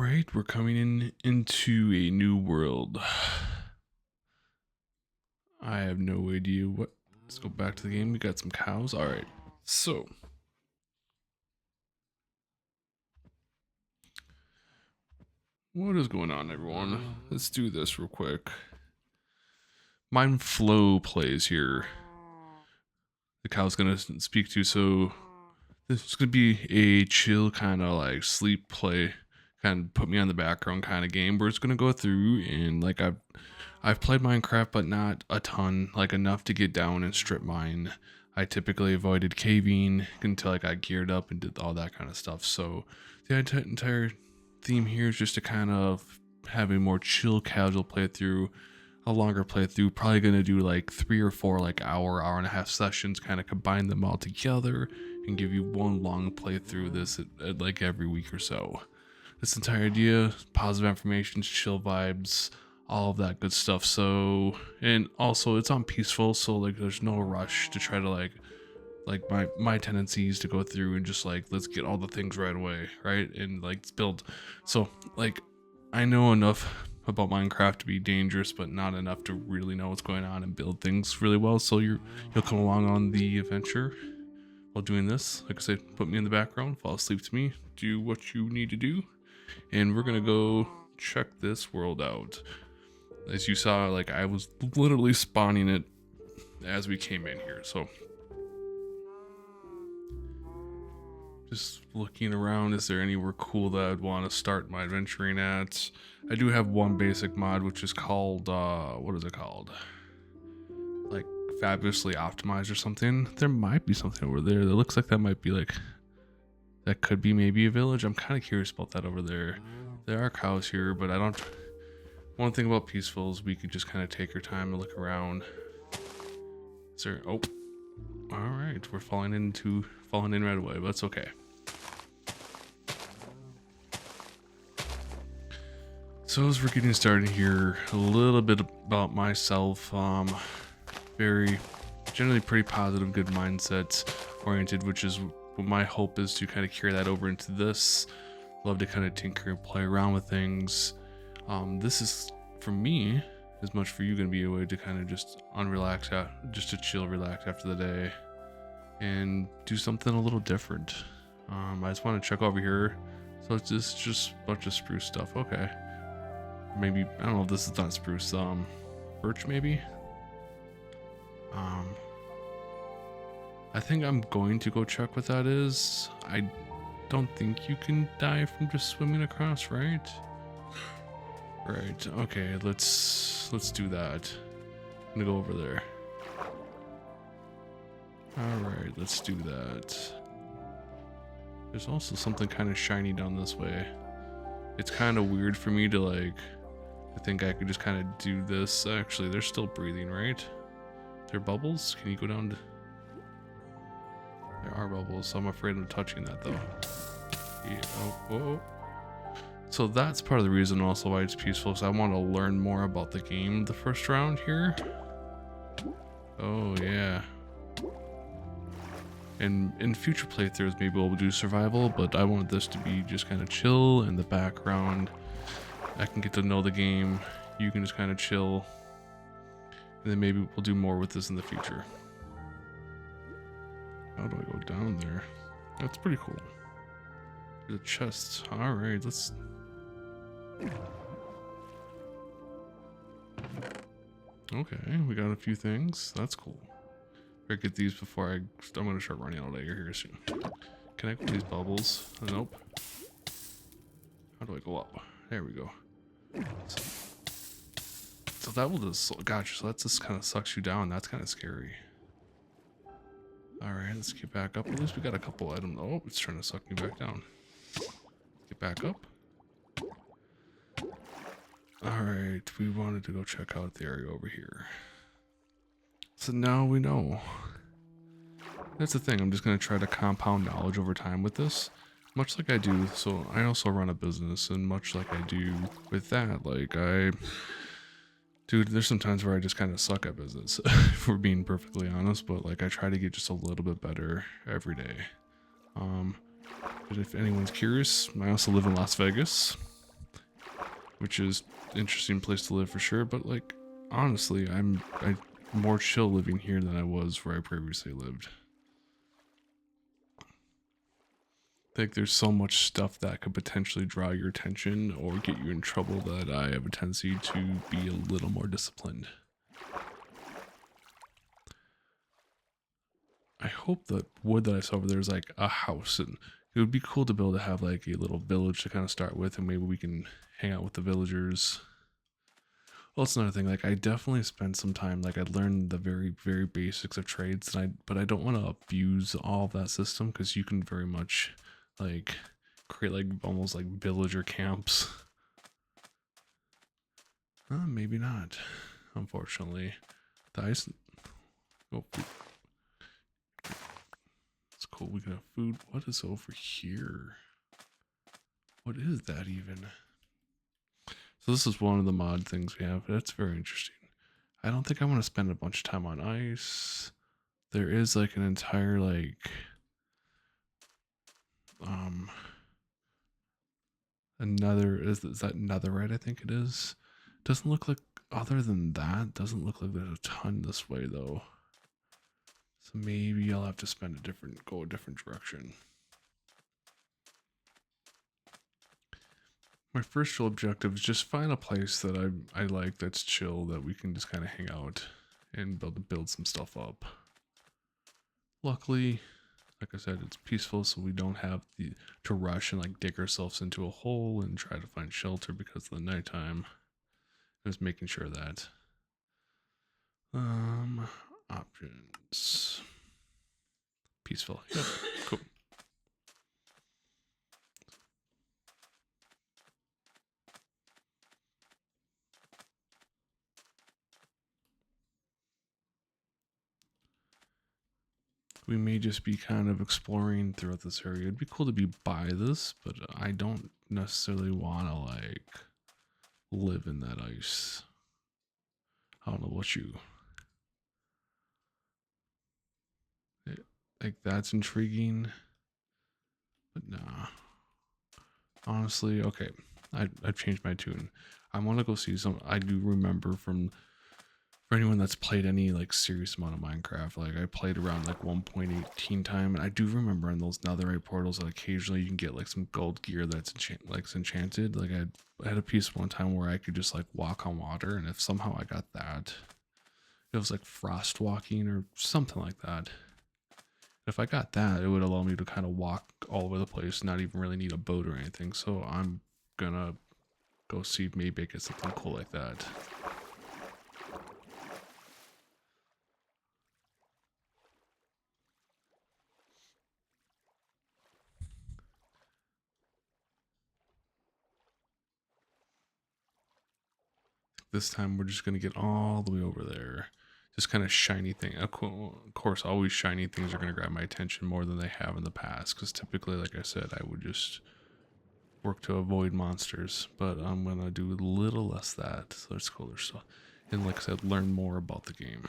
right, we're coming into a new world. I have no idea what. Let's go back to the game. We got some cows. All right. So, what is going on, everyone? Let's do this real quick. MindFlow Plays here. The cow's gonna speak to. So, this is gonna be a chill kind of like sleep play, kind of put me on the background kind of game where it's gonna go through and like I've played Minecraft, but not a ton, like enough to get down and strip mine. I typically avoided caving until I got geared up and did all that kind of stuff. So the entire theme here is just to kind of have a more chill, casual playthrough, a longer playthrough. Probably gonna do like 3 or 4 like hour and a half sessions, kind of combine them all together and give you one long playthrough this at like every week or so. This entire idea, positive affirmations, chill vibes, all of that good stuff. So, and also it's on peaceful, so like there's no rush to try to like my tendencies to go through and just like let's get all the things right away, right? And like build. So like I know enough about Minecraft to be dangerous, but not enough to really know what's going on and build things really well. So you'll come along on the adventure while doing this. Like I said, put me in the background, fall asleep to me, do what you need to do, and we're gonna go check this world out. As you saw, like I was literally spawning it as we came in here. So just looking around, is there anywhere cool that I'd want to start my adventuring at? I do have one basic mod, which is called, what is it called? Like fabulously optimized or something. There might be something over there that looks like that might be like, that could be maybe a village. I'm kind of curious about that over there. There are cows here, but I don't. One thing about peaceful is we could just kind of take our time and look around. Is there? Oh, all right. We're falling in right away, but it's okay. So as we're getting started here, a little bit about myself. Very generally pretty positive, good mindset oriented, which is what my hope is to kind of carry that over into this. Love to kind of tinker and play around with things. This is, for me, as much for you, going to be a way to kind of just unrelax, just to chill, relax after the day, and do something a little different. I just want to check over here. So it's just a bunch of spruce stuff. Okay. Maybe, I don't know if this is not spruce, birch maybe? I think I'm going to go check what that is. I don't think you can die from just swimming across, right? Right, okay, let's do that. I'm gonna go over there. Alright, let's do that. There's also something kind of shiny down this way. It's kind of weird for me to like, I think I could just kind of do this. Actually, they're still breathing, right? They're bubbles? Can you go down to... There are bubbles, so I'm afraid of touching that though. Yeah, oh. So that's part of the reason also why it's peaceful, is I want to learn more about the game the first round here. Oh yeah. And in future playthroughs maybe we'll do survival, but I want this to be just kind of chill in the background. I can get to know the game, you can just kind of chill, and then maybe we'll do more with this in the future. How do I go down there? That's pretty cool. There's a chest. Alright, let's... Okay, we got a few things. That's cool. Better get these before I'm gonna start running out of air here soon. Can I go these bubbles? Nope. How do I go up? There we go. So that will just, gotcha, so that just kind of sucks you down. That's kind of scary. Alright, let's get back up. At least we got a couple items. Oh, it's trying to suck me back down. Get back up. Alright, we wanted to go check out the area over here. So now we know. That's the thing, I'm just going to try to compound knowledge over time with this. Much like I do, so I also run a business, and much like I do with that, like dude, there's some times where I just kind of suck at business, if we're being perfectly honest, but like I try to get just a little bit better every day. But if anyone's curious, I also live in Las Vegas. which is interesting place to live for sure. But like honestly, I'm more chill living here than I was where I previously lived. I think there's so much stuff that could potentially draw your attention or get you in trouble that I have a tendency to be a little more disciplined. I hope that wood that I saw over there is like a house, and it would be cool to be able to have like a little village to kind of start with, and maybe we can hang out with the villagers. Well, it's another thing. Like, I definitely spent some time. Like, I learned the very, very basics of trades, and but I don't want to abuse all of that system because you can very much like create like almost like villager camps. Maybe not. Unfortunately, the ice. Oh, it's cool. We got food. What is over here? What is that even? So this is one of the mod things we have. That's very interesting. I don't think I want to spend a bunch of time on ice. There is like an entire like another is that netherite, I think it is. Doesn't look like, other than that, doesn't look like there's a ton this way though. So maybe I'll have to go a different direction. My first real objective is just find a place that I like that's chill, that we can just kind of hang out and build some stuff up. Luckily, like I said, it's peaceful, so we don't have to rush and like dig ourselves into a hole and try to find shelter because of the nighttime. Just making sure that options peaceful. Yep, cool. We may just be kind of exploring throughout this area. It'd be cool to be by this, but I don't necessarily want to like live in that ice. I don't know what you like. That's intriguing, but nah. Honestly, okay. I've changed my tune. I want to go see some. I do remember for anyone that's played any like serious amount of Minecraft, like I played around like 1.18 time, and I do remember in those netherite portals that occasionally you can get like some gold gear that's enchanted. Like I had a piece one time where I could just like walk on water, and if somehow I got that, it was like frost walking or something like that. If I got that, it would allow me to kind of walk all over the place, not even really need a boat or anything. So I'm gonna go see if maybe I get something cool like that. This time we're just gonna get all the way over there. Just kind of shiny thing. Of course, always shiny things are gonna grab my attention more than they have in the past. Because typically, like I said, I would just work to avoid monsters. But I'm gonna do a little less that. So it's cooler stuff. And like I said, learn more about the game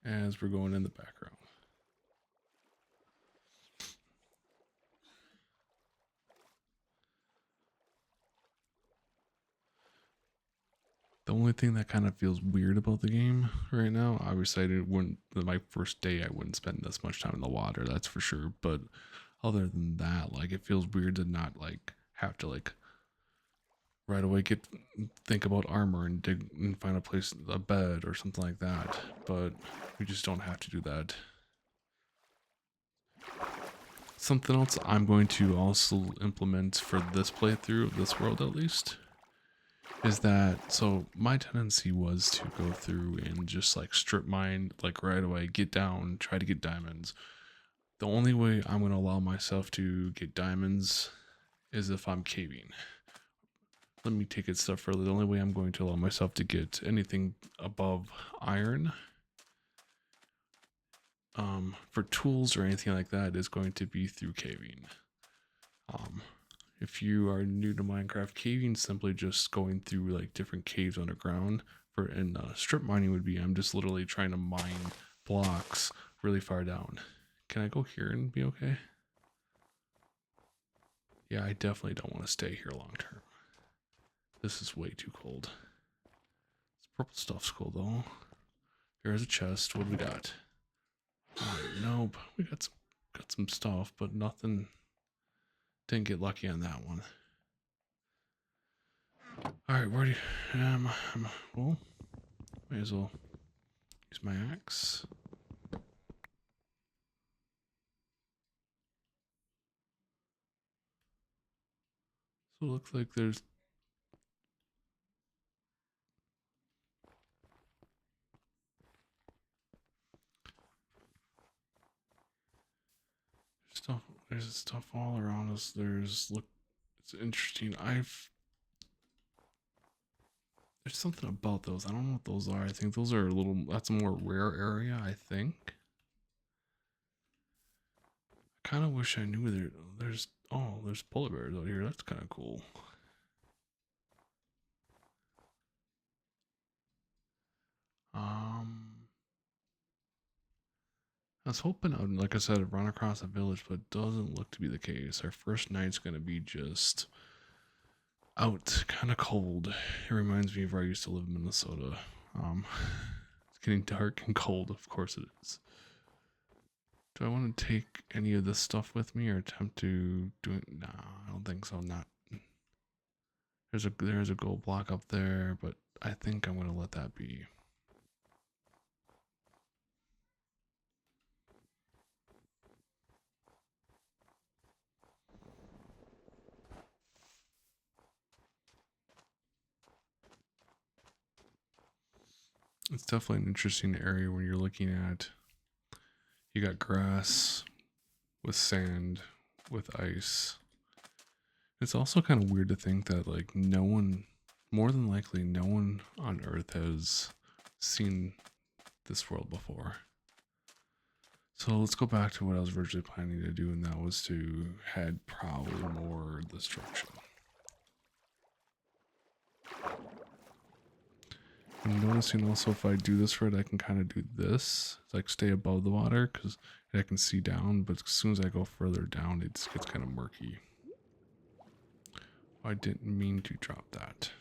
as we're going in the background. The only thing that kind of feels weird about the game right now, obviously, my first day, I wouldn't spend this much time in the water, that's for sure. But other than that, like, it feels weird to not like have to like right away think about armor and dig and find a bed or something like that. But we just don't have to do that. Something else I'm going to also implement for this playthrough of this world, at least, is that, so my tendency was to go through and just like strip mine like right away, get down, try to get diamonds. The only way I'm going to allow myself to get diamonds is if I'm caving. Let me take it a step further. The only way I'm going to allow myself to get anything above iron for tools or anything like that is going to be through caving. If you are new to Minecraft, caving simply just going through like different caves underground. And strip mining would be, I'm just literally trying to mine blocks really far down. Can I go here and be okay? Yeah, I definitely don't want to stay here long term. This is way too cold. This purple stuff's cool though. There's a chest. What do we got? Oh, nope. We got some stuff, but nothing. Didn't get lucky on that one. Alright, where do you well, may as well use my axe. So it looks like there's stuff. There's stuff all around us. It's interesting. There's something about those. I don't know what those are. I think those are that's a more rare area, I think. I kind of wish I knew there's polar bears out here. That's kind of cool. I was hoping I would, like I said, run across a village, but it doesn't look to be the case. Our first night's gonna be just out, kind of cold. It reminds me of where I used to live in Minnesota. It's getting dark and cold, of course it is. Do I want to take any of this stuff with me or attempt to do it? No, I don't think so. Not. There's a gold block up there, but I think I'm gonna let that be. It's definitely an interesting area when you're looking at. You got grass with sand, with ice. It's also kind of weird to think that like more than likely no one on Earth has seen this world before. So let's go back to what I was originally planning to do, and that was to head probably more this direction. I'm noticing also if I do this right, I can kind of do this, like stay above the water, because I can see down, but as soon as I go further down, it just gets kind of murky. I didn't mean to drop that.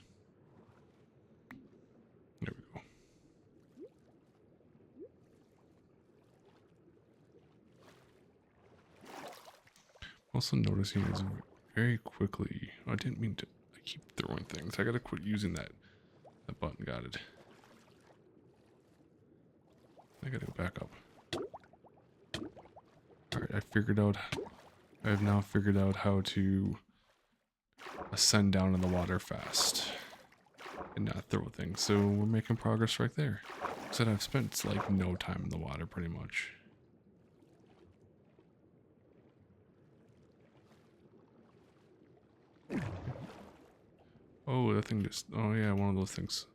There we go. Also noticing is very quickly. Oh, I didn't mean to. I keep throwing things. I gotta quit using that button. Got it. I gotta go back up. Alright, I have now figured out how to ascend down in the water fast and not throw things. So we're making progress right there. Said I've spent like no time in the water pretty much. Oh, that thing just, oh yeah, one of those things.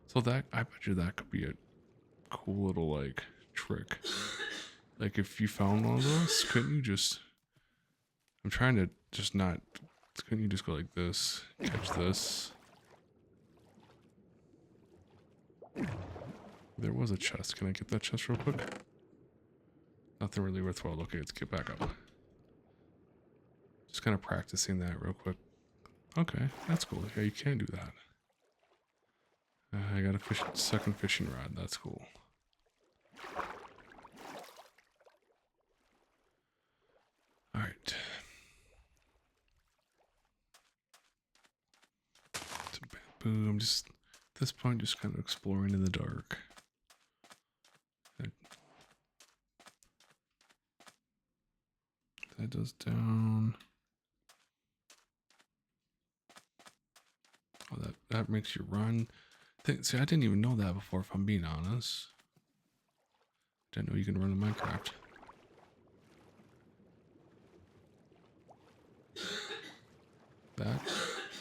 So that, I bet you that could be a cool little like trick. Like if you found one of those, couldn't you just, I'm trying to just not, couldn't you just go like this, catch this? There was a chest. Can I get that chest real quick? Nothing really worthwhile. Okay, let's get back up. Just kind of practicing that real quick. Okay, that's cool. Yeah, you can do that. I got a second fishing rod. That's cool. All right. Some bamboo. I'm just at this point just kind of exploring in the dark. That does down. Oh, that makes you run. See, I didn't even know that before, if I'm being honest. Didn't know you can run in Minecraft.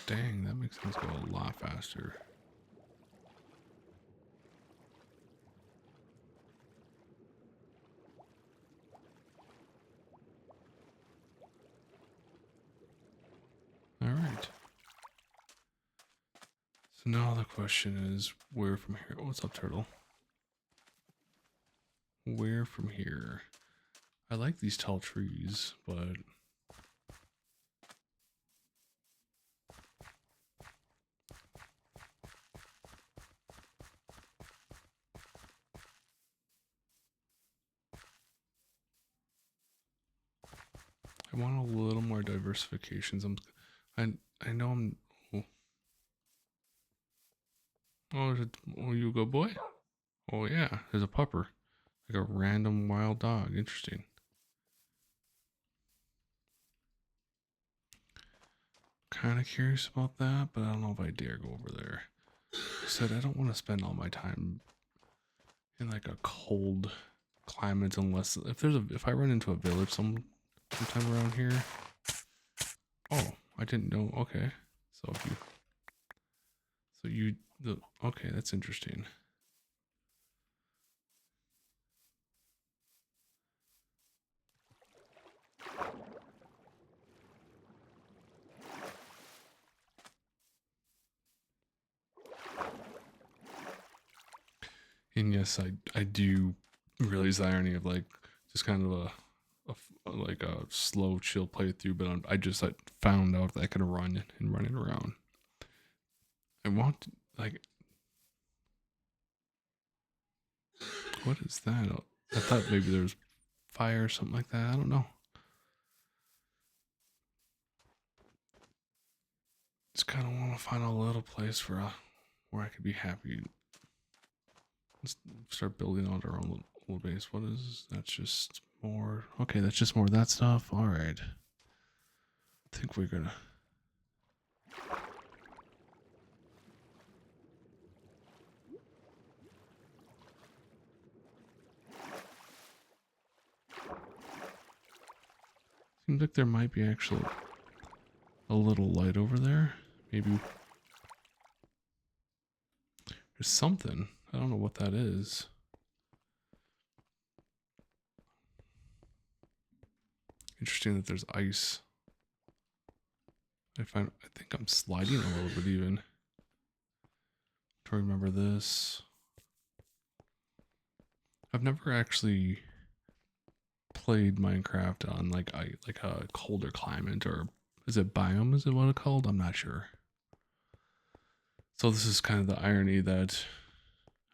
Dang, that makes things go a lot faster. All right. So now the question is, where from here? What's up, turtle? Where from here? I like these tall trees, but I want a little more diversifications. I know I'm. Oh, oh, you a good boy? Oh yeah, there's a pupper, like a random wild dog. Interesting. Kind of curious about that, but I don't know if I dare go over there. I said I don't want to spend all my time in like a cold climate unless if I run into a village sometime around here. Oh, I didn't know. Okay, so if you okay, that's interesting. And yes, I do realize the irony of like just kind of like a slow chill playthrough, but I found out that I could run and run it around. I want to, like, what is that? I thought maybe there was fire or something like that. I don't know. Just kind of want to find a little place for where I could be happy. Let's start building out our own little base. What is that's just more? Okay, that's just more of that stuff. All right. I think we're gonna. Seems like there might be actually a little light over there. Maybe there's something. I don't know what that is. Interesting that there's ice. I think I'm sliding a little bit even. To remember this. I've never actually played Minecraft on like a colder climate, or is it biome? Is it what it's called? I'm not sure. So this is kind of the irony that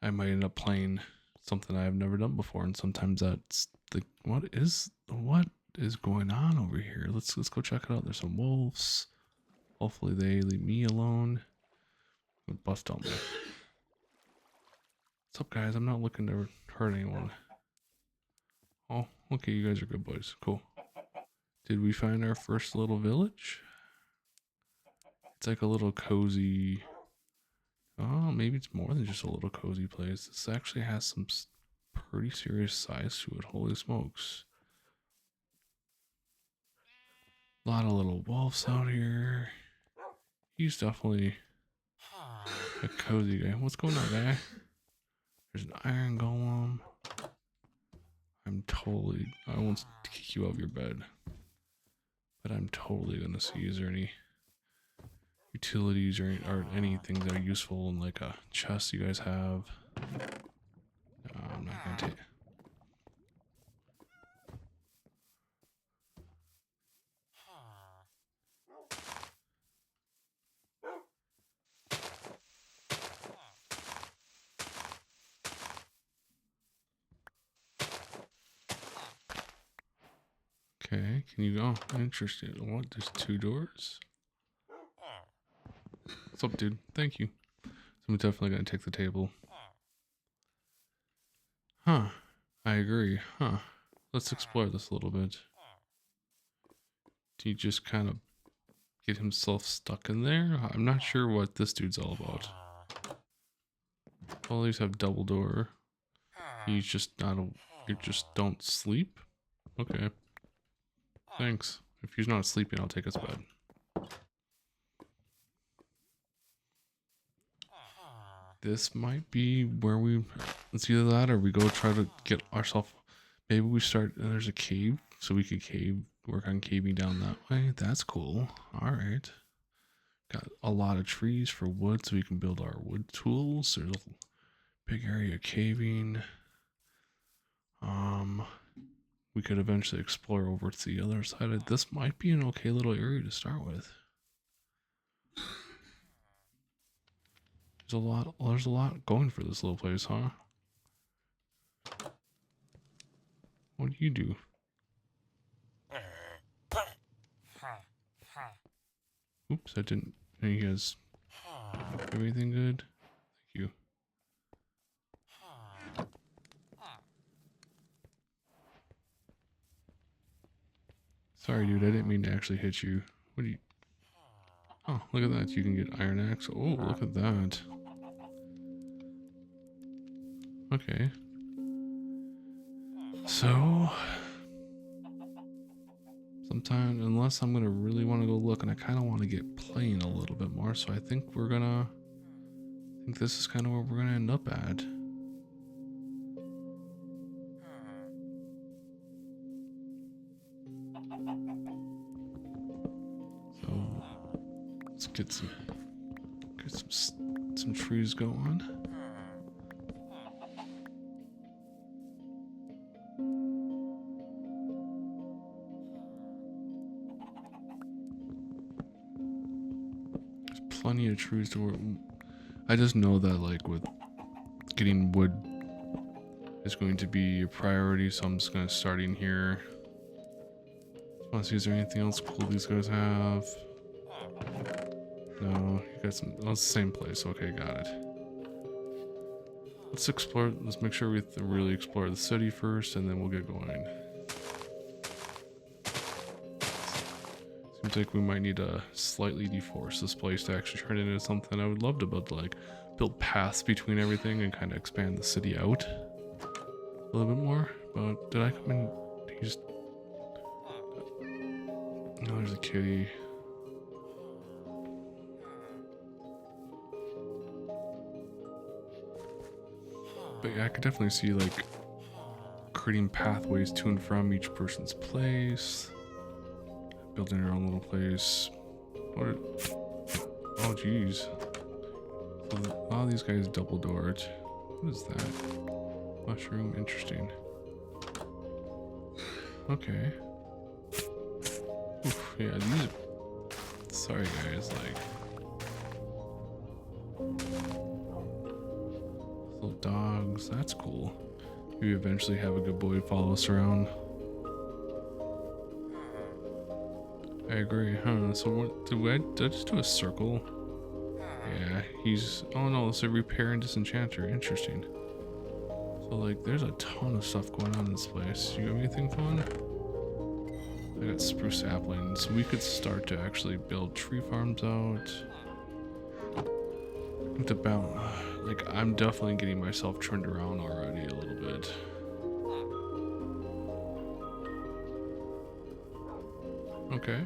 I might end up playing something I've never done before, and sometimes that's what is going on over here? Let's go check it out. There's some wolves. Hopefully they leave me alone. Bust on me. What's up, guys? I'm not looking to hurt anyone. Oh, okay, you guys are good boys. Cool. Did we find our first little village? It's like a little cozy. Oh, maybe it's more than just a little cozy place. This actually has some pretty serious size to it. Holy smokes. A lot of little wolves out here. He's definitely a cozy guy. What's going on, guy? There's an iron golem. I won't kick you out of your bed. But I'm totally gonna see, is there any utilities or anything that are useful in like a chest you guys have? No, I'm not gonna take. Okay, can you go? Interesting. What? There's 2 doors? What's up, dude? Thank you. So I'm definitely gonna take the table. Huh. I agree. Huh. Let's explore this a little bit. Do you just kind of get himself stuck in there? I'm not sure what this dude's all about. All these have double door. He's just not a. You just don't sleep? Okay. Thanks. If he's not sleeping, I'll take his bed. This might be where it's either that or we go try to get ourselves, maybe we start, there's a cave, so we could work on caving down that way. That's cool. Alright. Got a lot of trees for wood, so we can build our wood tools. There's a big area caving. We could eventually explore over to the other side. This might be an okay little area to start with. There's a lot going for this little place, huh? What do you do? Oops, I didn't. Any you guys have anything good? Thank you. Sorry, dude. I didn't mean to actually hit you. What do you? Oh, look at that. You can get iron axe. Oh, look at that. Okay. So, sometimes, unless I'm gonna really want to go look, and I kind of want to get playing a little bit more, so I think I think this is kind of where we're gonna end up at. So, let's get some trees going. Plenty of trees to work. I just know that like with getting wood is going to be a priority, so I'm just gonna start in here. Just want to see, is there anything else cool these guys have? No, you got some. Oh, it's the same place. Okay, got it. Let's explore. Let's make sure we really explore the city first, and then we'll get going. Seems like we might need to slightly deforest this place to actually turn it into something. I would love to build paths between everything and kind of expand the city out a little bit more. But did I come in? He's. No, there's a kitty. But yeah, I could definitely see like creating pathways to and from each person's place, building your own little place. Oh geez, so a lot of these guys double doored. What is that? Mushroom, interesting. Okay. Oof, yeah, these. Sorry guys, like. Little dogs, that's cool. You eventually have a good boy follow us around. I agree, huh? So what, did I just do a circle? Yeah, he's, oh no, it's a repair and disenchanter, interesting. So like, there's a ton of stuff going on in this place. You have anything fun? I got spruce saplings. We could start to actually build tree farms out. Like, I'm definitely getting myself turned around already a little bit. Okay.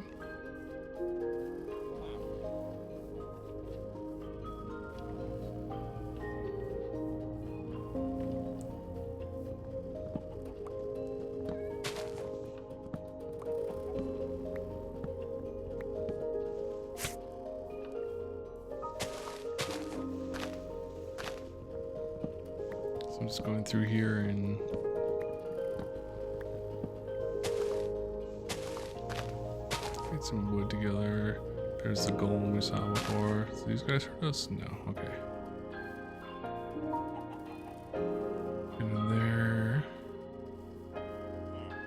I'm just going through here and get some wood together. There's the golem we saw before. So these guys hurt us? No, okay. And in there.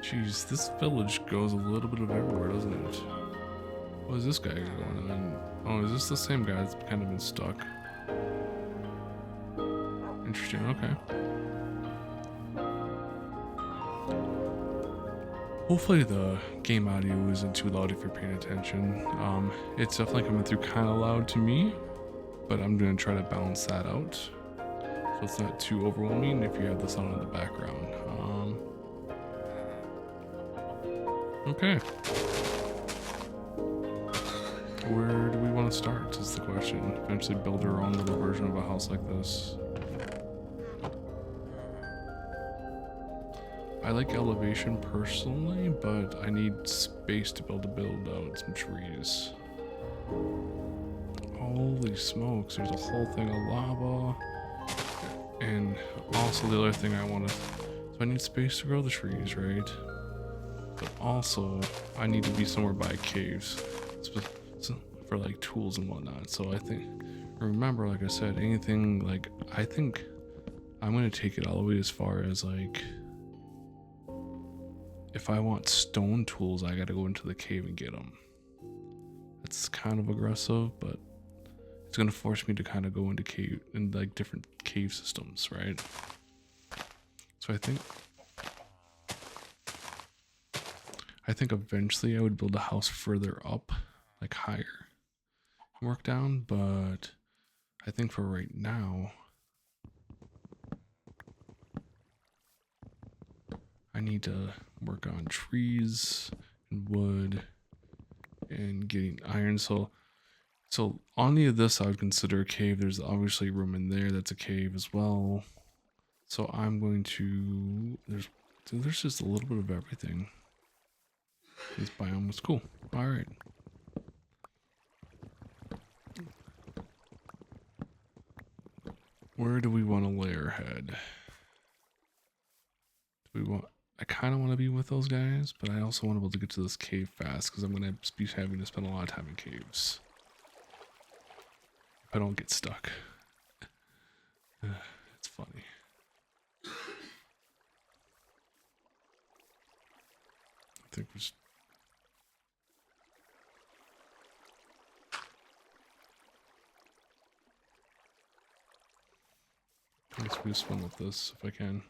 Jeez, this village goes a little bit of everywhere, doesn't it? What is this guy going on? Oh, is this the same guy that's kind of been stuck? Interesting, okay. Hopefully the game audio isn't too loud if you're paying attention. It's definitely coming through kind of loud to me, but I'm going to try to balance that out so it's not too overwhelming if you have the sound in the background. Okay. Where do we want to start is the question. Eventually build our own little version of a house like this. I like elevation personally, but I need space to be able to build out some trees. Holy smokes, there's a whole thing of lava. And also the other thing I want to... So I need space to grow the trees, right? But also, I need to be somewhere by caves for like tools and whatnot. So I think... Remember, like I said, anything like... I think I'm going to take it all the way as far as like... If I want stone tools, I gotta go into the cave and get them. that's kind of aggressive, but it's gonna force me to kind of go into like different cave systems, right? So I think eventually I would build a house further up, like higher, and work down, but I think for right now, I need to work on trees and wood and getting iron. So on any of this, I would consider a cave. There's obviously room in there that's a cave as well. So I'm going to, there's just a little bit of everything. This biome was cool. All right. Where do we want to lay our head? I kind of want to be with those guys, but I also want to be able to get to this cave fast because I'm going to be having to spend a lot of time in caves. If I don't get stuck. It's funny. I think we just... I guess we just swim with this if I can.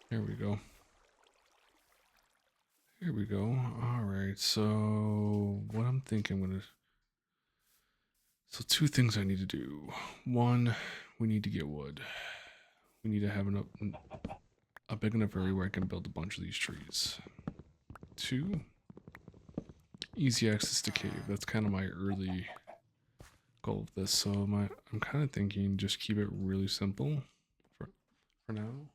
There we go. Here we go. Alright, so what I'm thinking so two things I need to do. One, we need to get wood. We need to have a big enough area where I can build a bunch of these trees. Two, easy access to cave. That's kind of my early goal of this. So I'm kind of thinking just keep it really simple for now.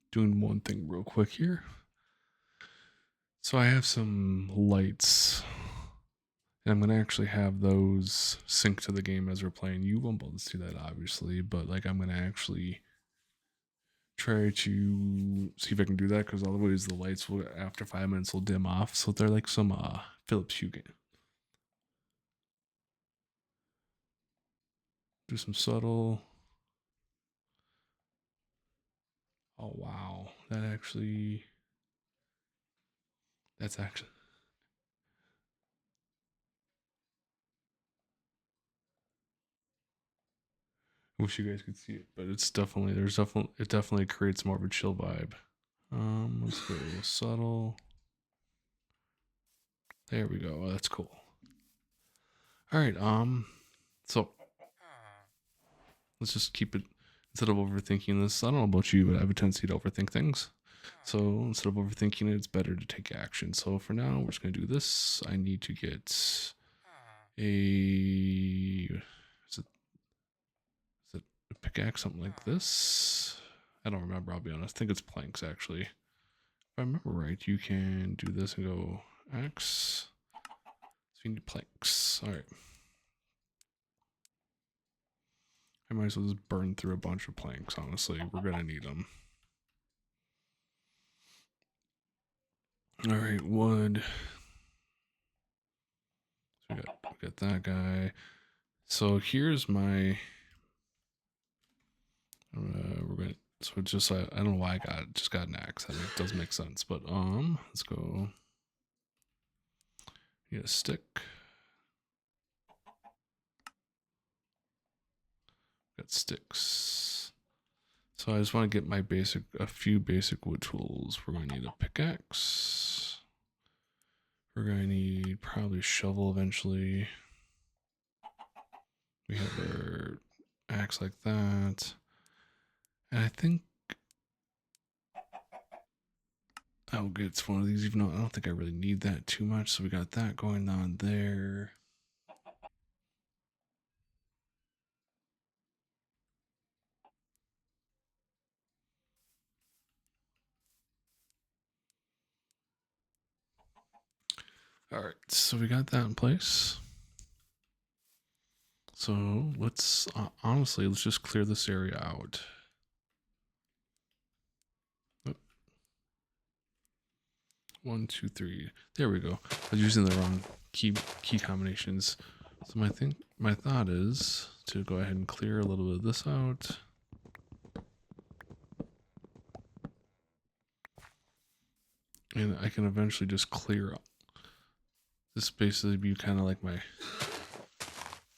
Doing one thing real quick here. So I have some lights, and I'm gonna actually have those sync to the game as we're playing. You won't be able to see that obviously, but like I'm gonna actually try to see if I can do that because otherwise the lights will after 5 minutes will dim off. So they're like some Philips Hue game. Do some subtle. Oh wow, that's actually. I wish you guys could see it, but it's definitely it definitely creates more of a chill vibe. Let's go subtle. There we go. Oh, that's cool. All right. So let's just keep it instead of overthinking this. I don't know about you, but I have a tendency to overthink things. So instead of overthinking it, it's better to take action. So for now, we're just gonna do this. I need to get is it a pickaxe, something like this? I don't remember. I'll be honest. I think it's planks actually. If I remember right, you can do this and go X. So you need planks. All right. I might as well just burn through a bunch of planks, honestly. We're going to need them. All right, wood. So we got that guy. So here's my... we're going to... So just, I don't know why I just got an axe. That does make sense. But, let's go... Get a stick. Got sticks. So I just want to get my a few basic wood tools. We're going to need a pickaxe. We're going to need probably a shovel eventually. We have our axe like that. And I think I'll get one of these, even though I don't think I really need that too much. So we got that going on there. All right, so we got that in place. So let's honestly, let's just clear this area out. 1, 2, 3. There we go. I was using the wrong key combinations. So my thought is to go ahead and clear a little bit of this out. And I can eventually just clear up. This basically be kind of like my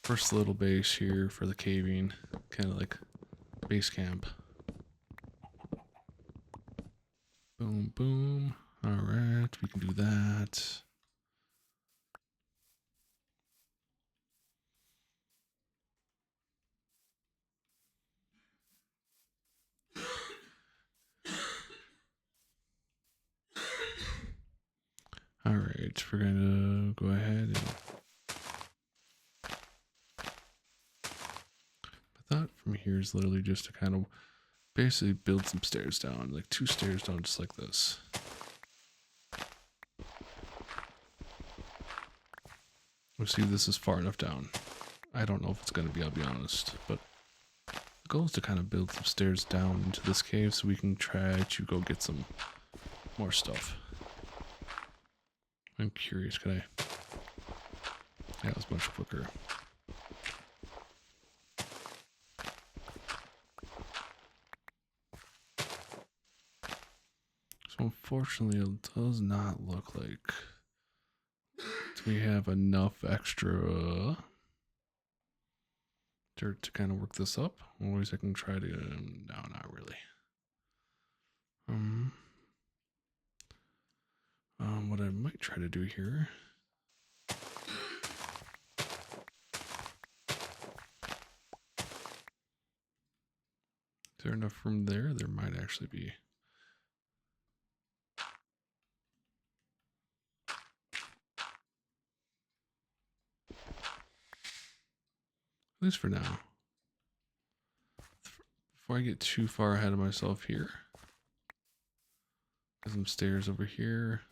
first little base here for the caving, kind of like base camp. Boom, boom. All right, we can do that. All right, we're gonna go ahead and that from here is literally just to kind of basically build some stairs down, like 2 stairs down, just like this. We'll see if this is far enough down. I don't know if it's going to be, I'll be honest, but the goal is to kind of build some stairs down into this cave so we can try to go get some more stuff. I'm curious, could I? Yeah, it was much quicker. So unfortunately, it does not look like we have enough extra dirt to kind of work this up. Always I can try to, no, not really. What I might try to do here. Is there enough room there? There might actually be. At least for now. Before I get too far ahead of myself here. There's some stairs over here.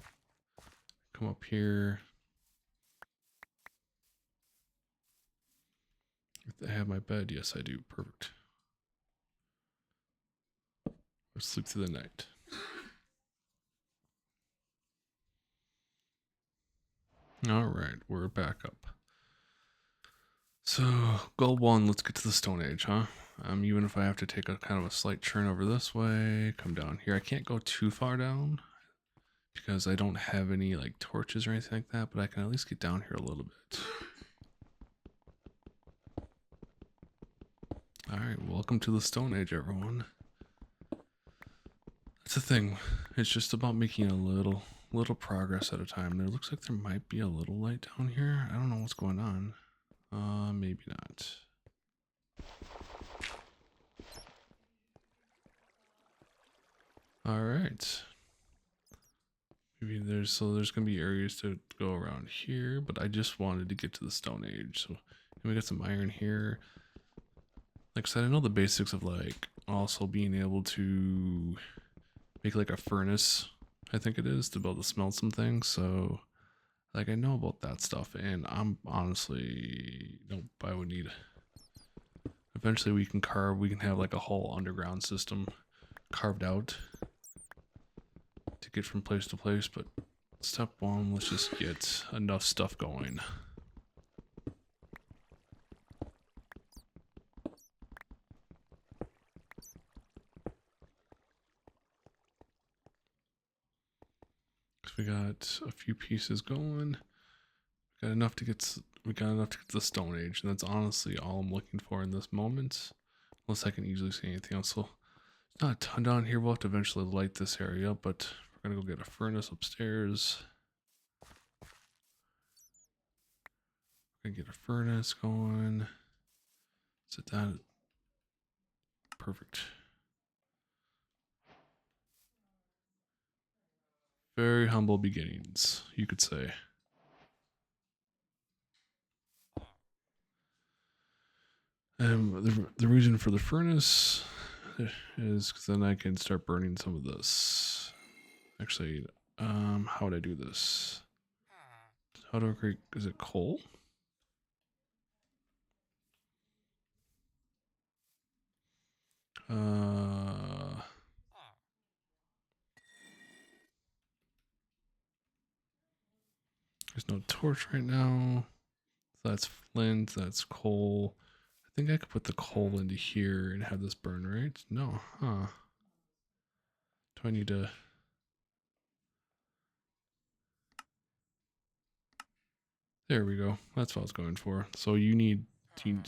Come up here. If I have my bed, yes I do. Perfect. Or sleep through the night. Alright, we're back up. So, goal 1, let's get to the Stone Age, huh? Even if I have to take a kind of a slight turn over this way, come down here. I can't go too far down because I don't have any like torches or anything like that, but I can at least get down here a little bit. Alright, welcome to the Stone Age, everyone. That's the thing. It's just about making a little progress at a time. There looks like there might be a little light down here. I don't know what's going on. Maybe not. All right. Maybe there's gonna be areas to go around here, but I just wanted to get to the Stone Age. So we got some iron here. Like I said, I know the basics of like also being able to make like a furnace, I think it is, to be able to smelt some things. So like I know about that stuff, and I'm honestly, nope, I would need, eventually we can have like a whole underground system carved out to get from place to place, but step 1, let's just get enough stuff going. We got a few pieces going. We got enough to get to the Stone Age, and that's honestly all I'm looking for in this moment. Unless I can easily see anything else. So it's not a ton down here. We'll have to eventually light this area, but we're gonna go get a furnace upstairs. We're gonna get a furnace going. Sit down. Perfect. Very humble beginnings, you could say. The reason for the furnace is because then I can start burning some of this. Actually, how would I do this? How do I create, is it coal? There's no torch right now. That's flint, that's coal. I think I could put the coal into here and have this burn, right? No, huh? Do I need to? There we go. That's what I was going for. So you need, do you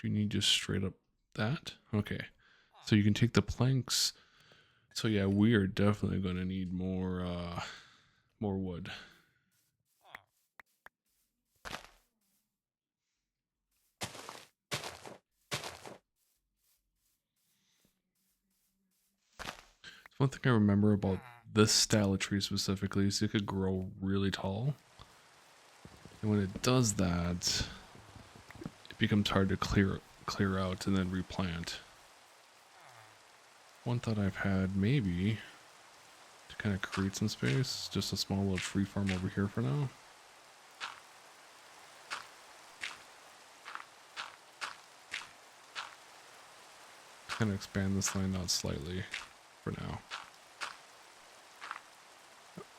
need just straight up that? Okay. So you can take the planks. So yeah, we are definitely going to need more wood. One thing I remember about this style of tree specifically is it could grow really tall. And when it does that, it becomes hard to clear out and then replant. One thought I've had maybe to kind of create some space, just a small little tree farm over here for now. Kind of expand this land out slightly for now.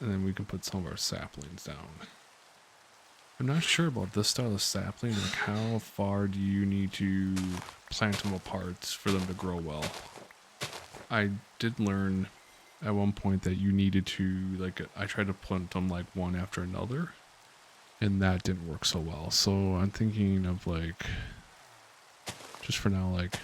And then we can put some of our saplings down. I'm not sure about this style of sapling, like how far do you need to plant them apart for them to grow well? I did learn at one point that you needed to, like, I tried to plant them like one after another, and that didn't work so well. So I'm thinking of like, just for now, like,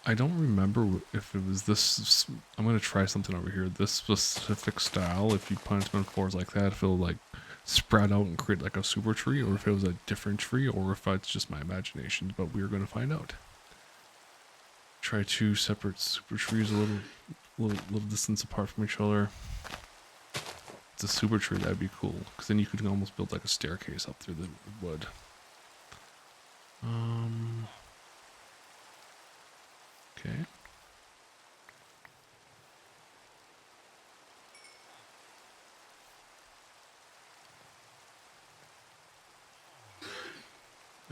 I don't remember if it was this. I'm going to try something over here. This specific style, if you plant them in floors like that, if it'll like spread out and create like a super tree, or if it was a different tree, or if it's just my imagination. But we're going to find out. Try two separate super trees a little distance apart from each other. It's a super tree, that'd be cool, because then you could almost build like a staircase up through the wood. Okay.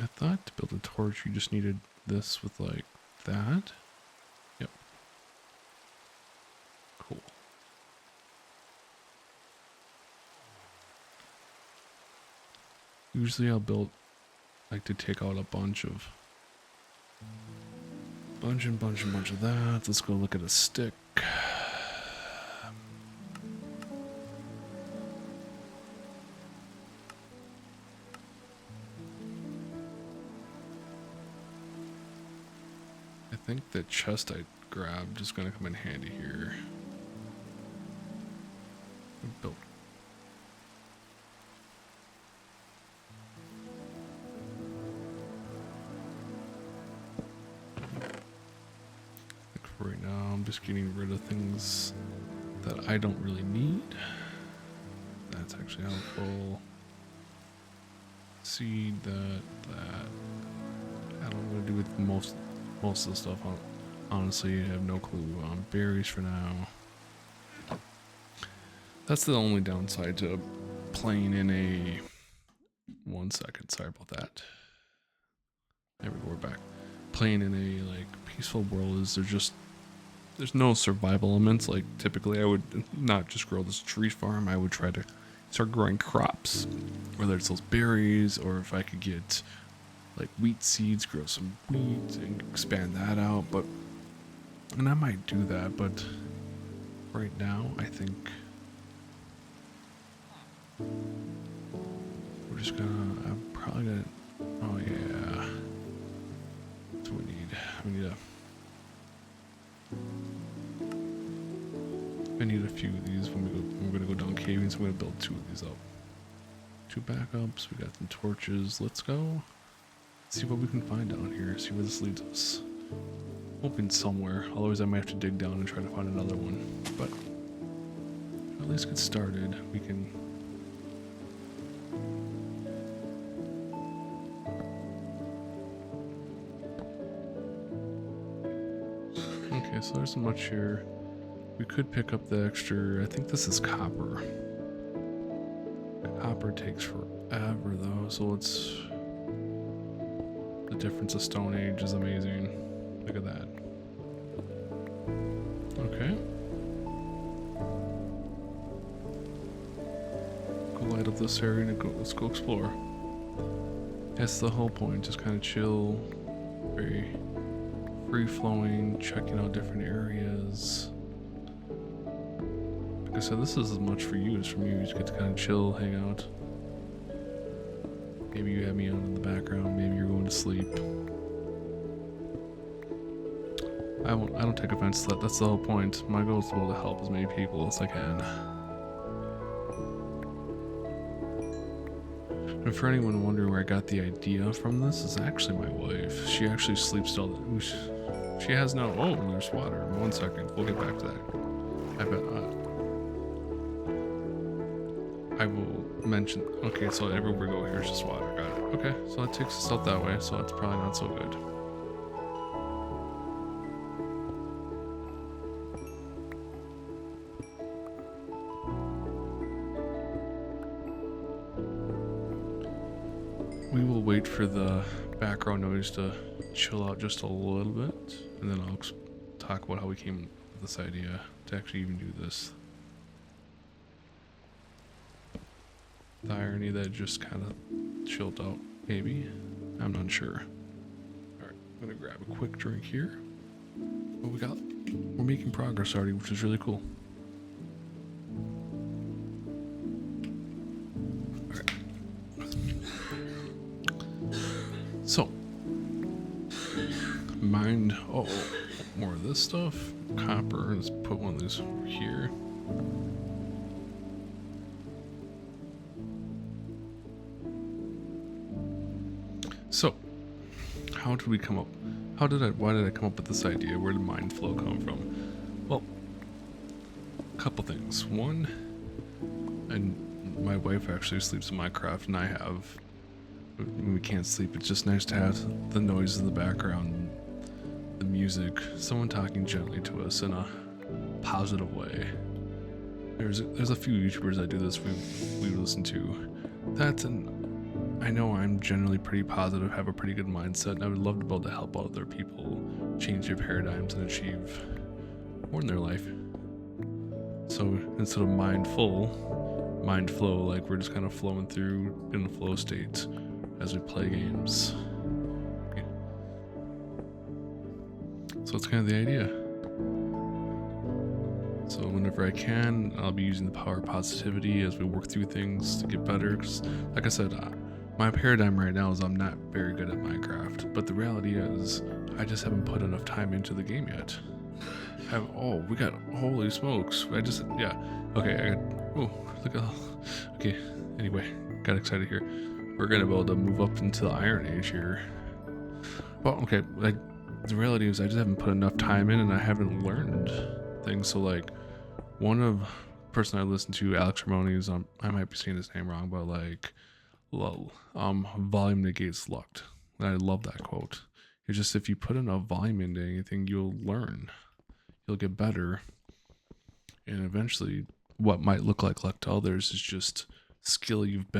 I thought to build a torch you just needed this with like that. Yep. Cool. Usually I'll build, like, to take out a bunch of that. Let's go look at a stick. I think the chest I grabbed is going to come in handy here. Built. For right now, I'm just getting rid of things that I don't really need. That's actually helpful. Seed, that. I don't know what to do with most of the stuff. Honestly, I have no clue. Berries for now. That's the only downside to playing in a... 1 second, sorry about that. There we go, we're back. Playing in a like peaceful world is there's no survival elements. Like typically I would not just grow this tree farm, I would try to start growing crops, whether it's those berries or if I could get like wheat seeds, grow some wheat and expand that out. And I might do that, but right now I think we're just I'm probably gonna, oh yeah, that's what we need. I need a few of these when we're gonna go down caving, so I'm gonna build 2 of these up. 2 backups, we got some torches, let's go. See what we can find down here, see where this leads us. Hoping somewhere, otherwise I might have to dig down and try to find another one. But at least get started, we can... Okay, so there's much here. We could pick up the extra, I think this is copper. Copper takes forever though, so it's... The difference of Stone Age is amazing. Look at that. Okay. with this area and let's go explore. That's the whole point, just kind of chill, very free-flowing, checking out different areas. Like I said, this is as much for you as for me. You just get to kind of chill, hang out. Maybe you have me on in the background, maybe you're going to sleep. I don't take offense to that, that's the whole point. My goal is to be able to help as many people as I can. And for anyone wondering where I got the idea from this, is actually my wife. She actually sleeps all the... She has no... Oh, there's water. 1 second. We'll get back to that. I bet... I will mention... Okay, so everywhere we go here is just water. Got it. Okay, so that takes us out that way, so that's probably not so good. We will wait for the background noise to chill out just a little bit, and then I'll talk about how we came with this idea to actually even do this. The irony that it just kind of chilled out, maybe. I'm not sure. Alright, I'm gonna grab a quick drink here. What we're making progress already, which is really cool. So, more of this stuff. Copper, let's put one of these over here. So, how did we come up? Why did I come up with this idea? Where did MindFlow come from? Well, a couple things. One, and my wife actually sleeps in Minecraft, and I have. When we can't sleep, it's just nice to have the noise in the background, the music, someone talking gently to us in a positive way. There's a few YouTubers that do this we listen to. I know I'm generally pretty positive, have a pretty good mindset, and I would love to be able to help other people change their paradigms and achieve more in their life. So instead of MindFlow, like we're just kind of flowing through in a flow state as we play games. Okay. So that's kind of the idea. So whenever I can, I'll be using the power of positivity as we work through things to get better. Because, like I said, my paradigm right now is I'm not very good at Minecraft. But the reality is, I just haven't put enough time into the game yet. We got, holy smokes. Okay, okay, anyway, got excited here. We're gonna be able to move up into the Iron Age here. Well, okay, like, the reality is I just haven't put enough time in and I haven't learned things. So, like, one person I listen to, Alex Ramones, I might be saying his name wrong, but, like, volume negates luck. And I love that quote. It's just, if you put enough volume into anything, you'll learn. You'll get better. And eventually, what might look like luck to others is just skill you've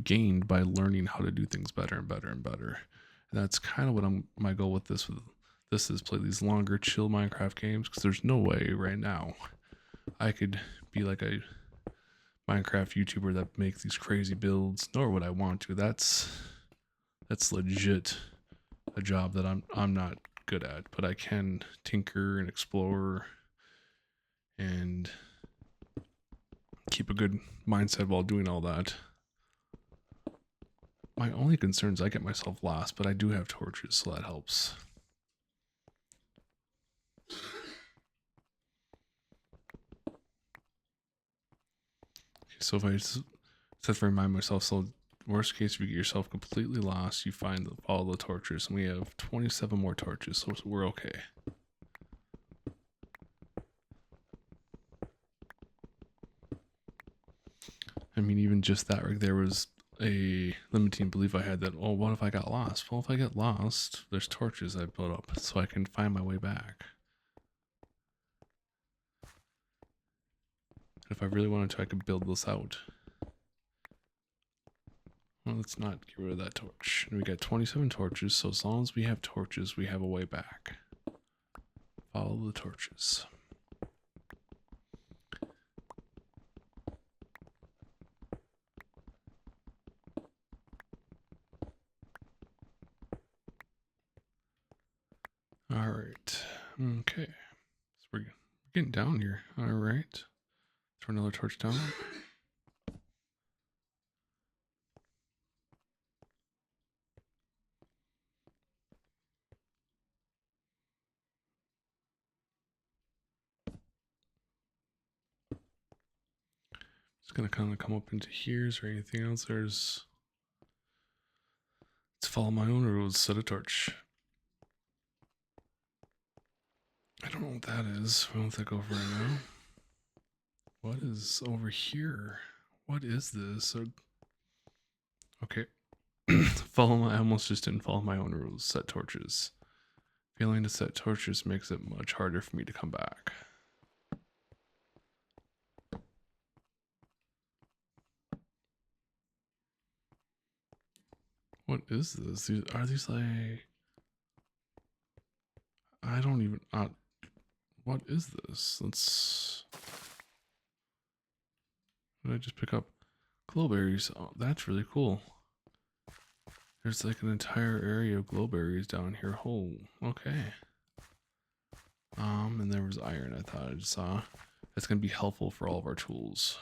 gained by learning how to do things better and better and better. And that's kind of what my goal with this is play these longer, chill Minecraft games, because there's no way right now I could be like a Minecraft YouTuber that makes these crazy builds, nor would I want to. That's legit a job that I'm not good at, but I can tinker and explore and keep a good mindset while doing all that. My only concern is I get myself lost, but I do have torches, so that helps. So if I just have to remind myself, so worst case, if you get yourself completely lost, you find all the torches, and we have 27 more torches, so we're okay. I mean, even just that right there was a limiting belief I had that, oh, what if I got lost? Well, if I get lost, there's torches I built up, so I can find my way back. If I really wanted to, I could build this out. Well, let's not get rid of that torch. And we got 27 torches, so as long as we have torches, we have a way back. Follow the torches. Getting down here. All right. Throw another torch down. It's gonna kind of come up into here. Is there anything else? Let's follow my own rules. Set a torch. I don't know what that is. We won't think over right now. What is over here? What is this? Okay. I almost just didn't follow my own rules. Set torches. Failing to set torches makes it much harder for me to come back. What is this? Are these like... I don't even... what is this? What did I just pick up? Glowberries. Oh, that's really cool. There's like an entire area of glowberries down here. Oh, okay. And there was iron I thought I just saw. That's gonna be helpful for all of our tools.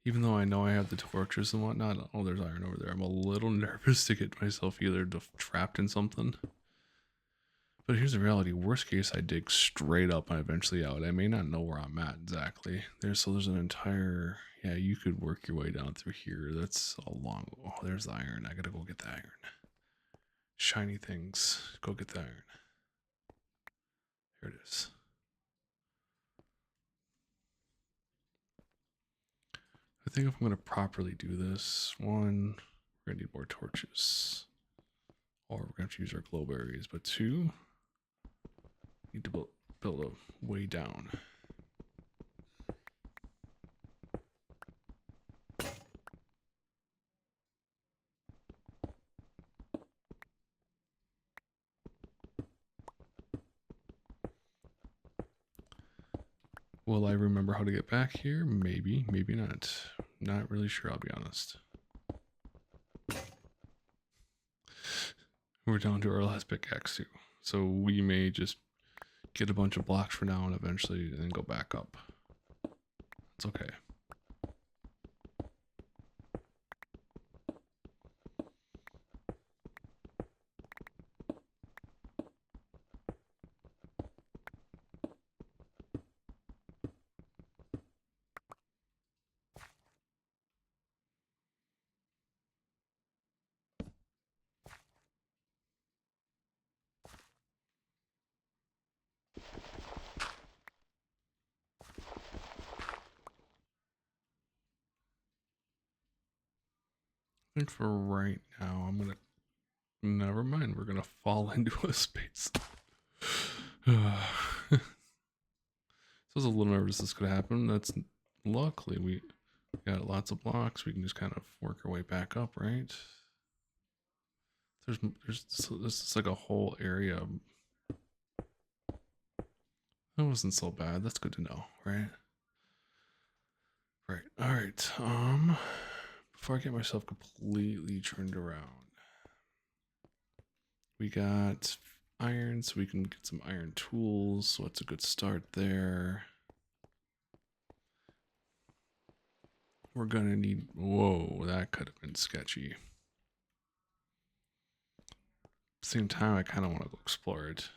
Even though I know I have the torches and whatnot, oh, there's iron over there. I'm a little nervous to get myself either trapped in something. But here's the reality. Worst case, I dig straight up and eventually out. I may not know where I'm at exactly. There's an entire... Yeah, you could work your way down through here. That's a long... Oh, there's the iron. I gotta go get the iron. Shiny things. Go get the iron. Here it is. I think if I'm going to properly do this, one, we're going to need more torches. Or we're going to have to use our glowberries. But two, need to build a way down. Will I remember how to get back here? Maybe, maybe not. Not really sure, I'll be honest. We're down to our last pickaxe too. So we may just get a bunch of blocks for now and eventually then go back up. It's okay. I think for right now, I'm gonna... Never mind, we're gonna fall into a space. So I was a little nervous this could happen. That's luckily we got lots of blocks. We can just kind of work our way back up, right? This is like a whole area. That wasn't so bad. That's good to know, right? Right. All right. Before I get myself completely turned around, we got iron, so we can get some iron tools. So that's a good start there. We're gonna need... Whoa, that could have been sketchy. Same time, I kind of want to go explore it.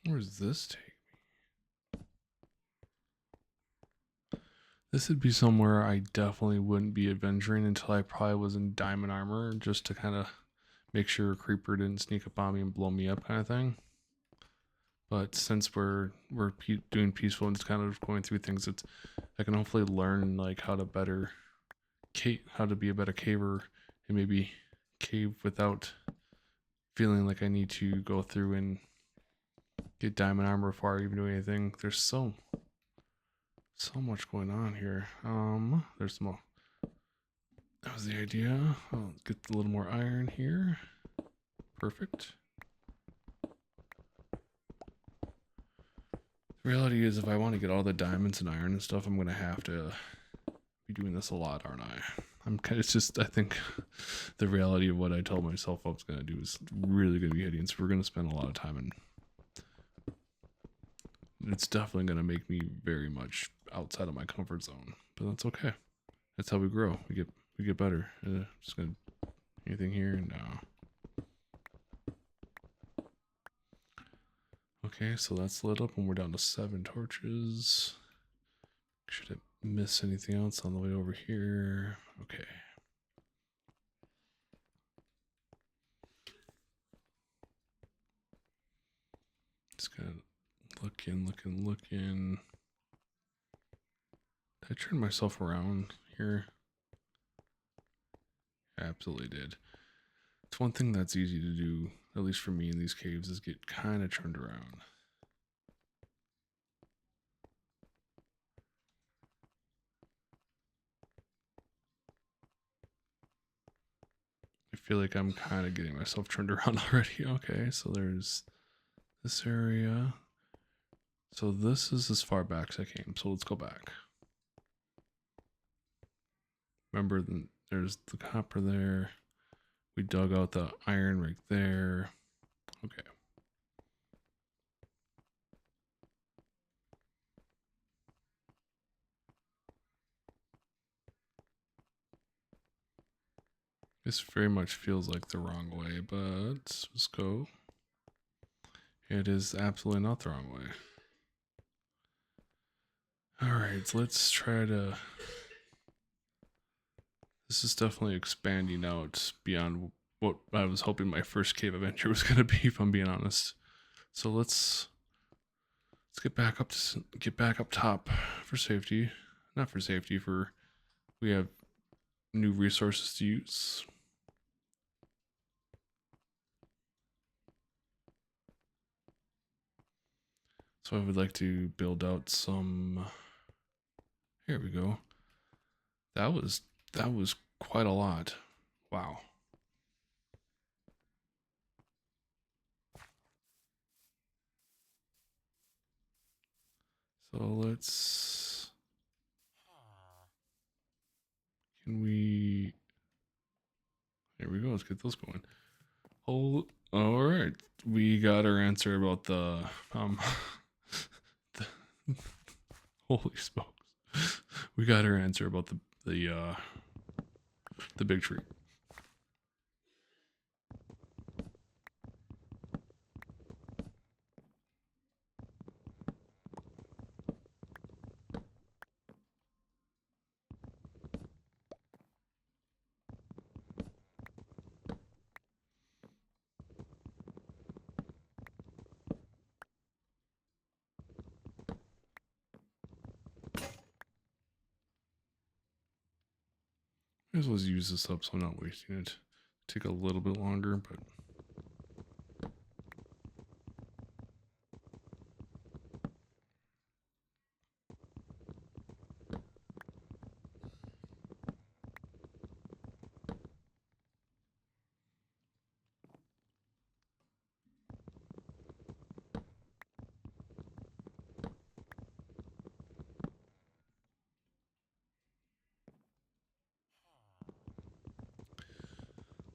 Where does this take me? This would be somewhere I definitely wouldn't be adventuring until I probably was in diamond armor, just to kind of make sure a creeper didn't sneak up on me and blow me up kind of thing. But since we're doing peaceful and just kind of going through things, I can hopefully learn like how to be a better caver, and maybe cave without feeling like I need to go through and get diamond armor before I even do anything. There's so much going on here. There's more. That was the idea. I'll get a little more iron here. Perfect. The reality is, if I want to get all the diamonds and iron and stuff, I'm gonna have to be doing this a lot, aren't I? It's just, I think the reality of what I told myself I was gonna do is really gonna be hitting. So we're gonna spend a lot of time, and it's definitely gonna make me very much outside of my comfort zone. But that's okay. That's how we grow. We get better. Just gonna anything here? No. Okay, so that's lit up, and we're down to 7 torches. Should it miss anything else on the way over here? Okay. Just gonna looking. Did I turn myself around here? I absolutely did. It's one thing that's easy to do, at least for me in these caves, is get kind of turned around. I feel like I'm kind of getting myself turned around already. Okay, so there's this area. So this is as far back as I came, so let's go back. Remember, there's the copper there. We dug out the iron right there. Okay. This very much feels like the wrong way, but let's go. It is absolutely not the wrong way. Alright, so let's try to... This is definitely expanding out beyond what I was hoping my first cave adventure was going to be, if I'm being honest. So let's get back up top for safety. Not for safety, for we have new resources to use. So I would like to build out some. Here we go. That was quite a lot. Wow. So let's. Can we? Here we go. Let's get those going. Oh, all right. We got our answer about the the, holy smokes. We got our answer about the big tree. Might as well use this up so I'm not wasting it. Take a little bit longer, but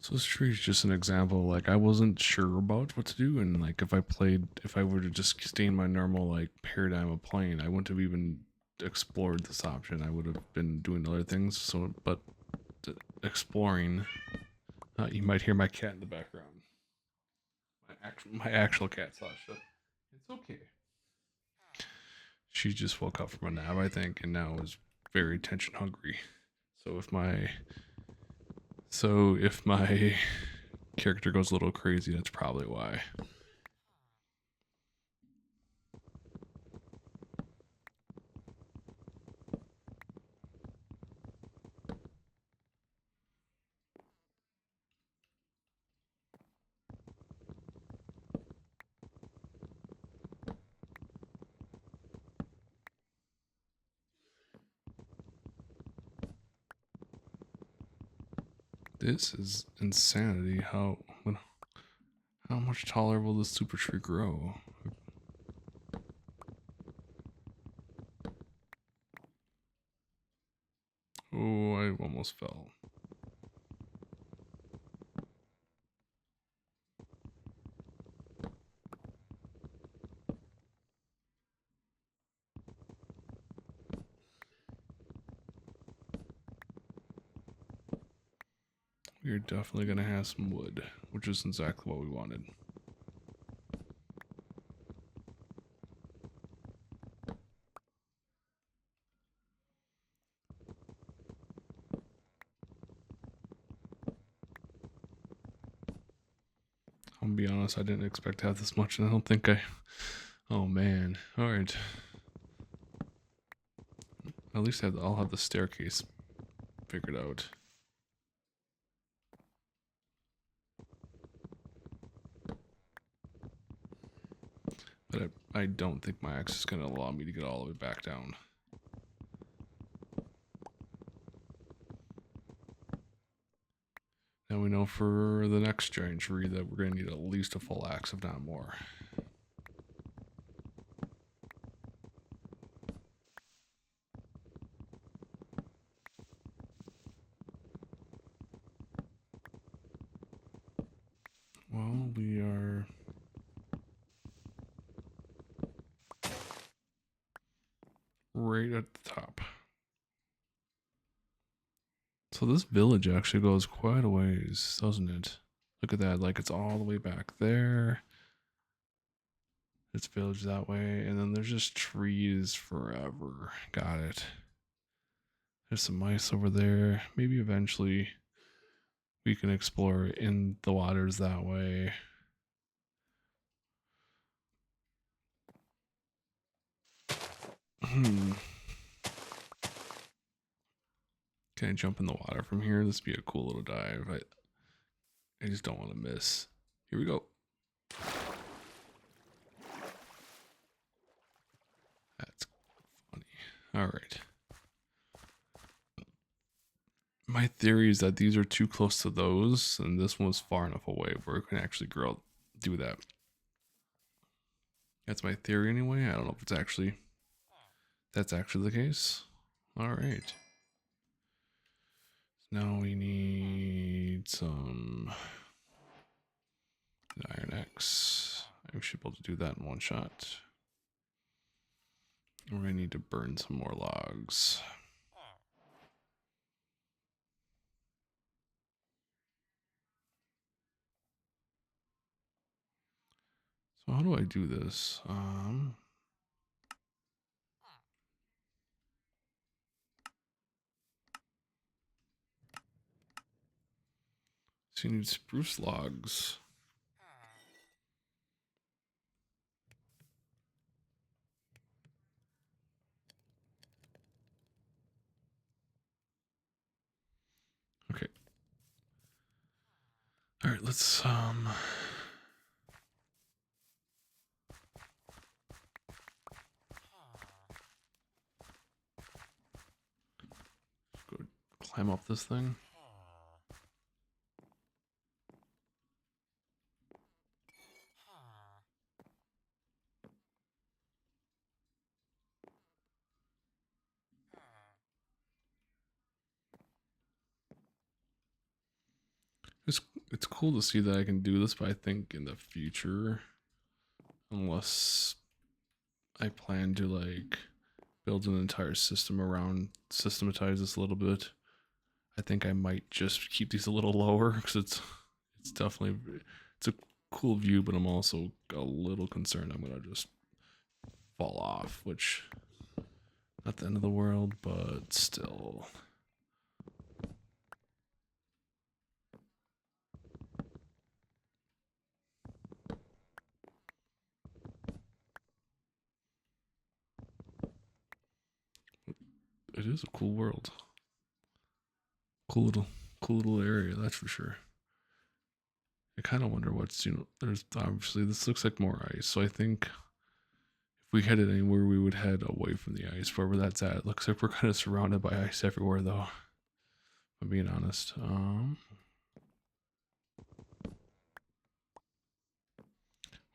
so this tree is just an example. Like, I wasn't sure about what to do, and like if I were to just stay in my normal like paradigm of playing, I wouldn't have even explored this option. I would have been doing other things. So, but exploring, you might hear my cat in the background. My actual cat, Sasha. It's okay. She just woke up from a nap, I think, and now is very attention hungry. So if my character goes a little crazy, that's probably why. This is insanity. How much taller will this super tree grow? Oh, I almost fell. We're definitely going to have some wood, which is exactly what we wanted. I'm gonna be honest, I didn't expect to have this much, and I don't think I... Oh man. Alright. At least I'll have the staircase figured out. But I don't think my axe is going to allow me to get all the way back down. Now we know for the next giant tree that we're going to need at least a full axe, if not more. Well, we are... right at the top. So this village actually goes quite a ways, doesn't it? Look at that, like it's all the way back there. It's village that way, and then there's just trees forever. Got it. There's some mice over there. Maybe eventually we can explore in the waters that way. Can I jump in the water from here? This would be a cool little dive. I just don't want to miss. Here we go. That's funny. All right. My theory is that these are too close to those, and this one was far enough away where it can actually do that. That's my theory anyway. I don't know if that's actually the case. All right. Now we need some iron axe. I should be able to do that in one shot. We're gonna need to burn some more logs. So how do I do this? So you need spruce logs. Okay. All right, let's go climb up this thing. It's cool to see that I can do this, but I think in the future, unless I plan to like build an entire system around, systematize this a little bit, I think I might just keep these a little lower because it's definitely it's a cool view, but I'm also a little concerned I'm gonna just fall off, which not the end of the world, but still. It is a cool world. Cool little area, that's for sure. I kind of wonder what's, there's obviously, this looks like more ice. So I think if we headed anywhere, we would head away from the ice, wherever that's at. It looks like we're kind of surrounded by ice everywhere, though, if I'm being honest.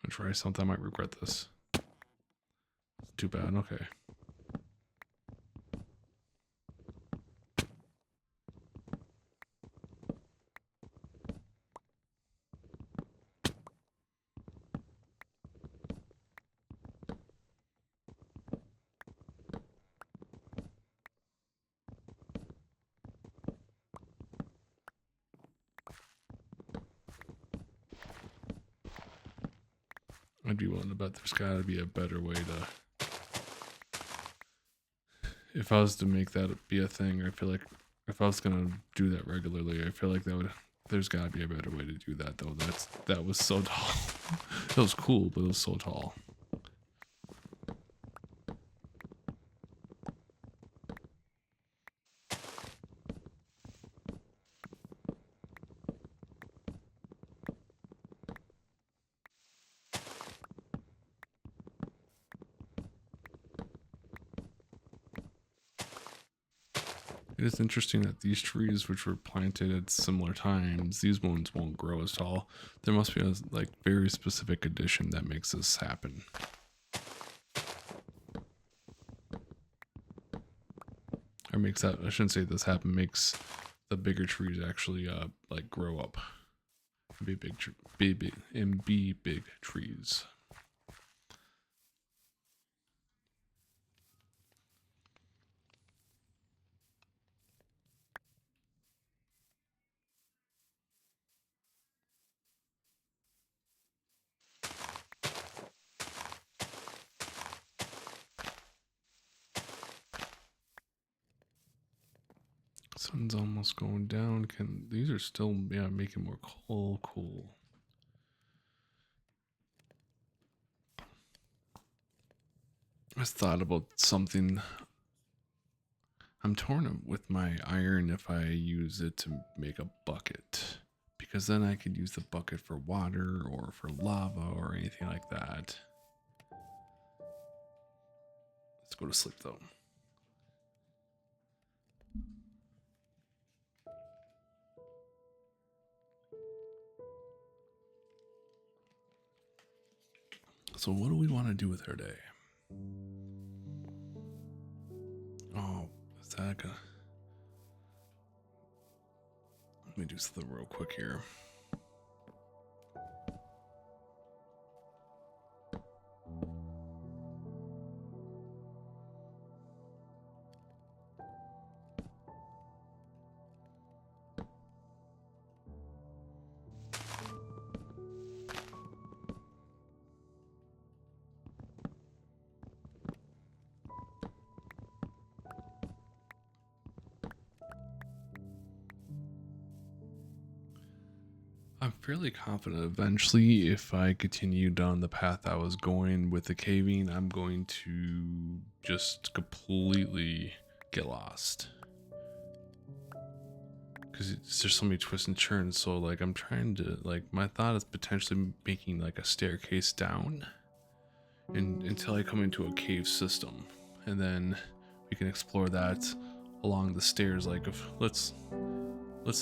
Gonna try something. I might regret this. Too bad. Okay. I'd be willing to bet there's gotta be a better way to... If I was to make that be a thing, I feel like if I was gonna do that regularly, I feel like that would... There's gotta be a better way to do that, though. That was so tall. It was cool, but it was so tall. It is interesting that these trees, which were planted at similar times, these ones won't grow as tall. There must be a like very specific condition that makes this happen. Or makes that, I shouldn't say this happen, makes the bigger trees actually like grow up and be big trees. Sun's almost going down. These are still making more cool. I just thought about something. I'm torn with my iron if I use it to make a bucket, because then I could use the bucket for water or for lava or anything like that. Let's go to sleep though. So what do we want to do with our day? Oh, is that gonna... Let me do something real quick here. I'm fairly confident eventually, if I continue down the path I was going with the caving, I'm going to just completely get lost. Because there's so many twists and turns, so like I'm trying to, like, my thought is potentially making like a staircase down until I come into a cave system. And then we can explore that along the stairs. Like if let's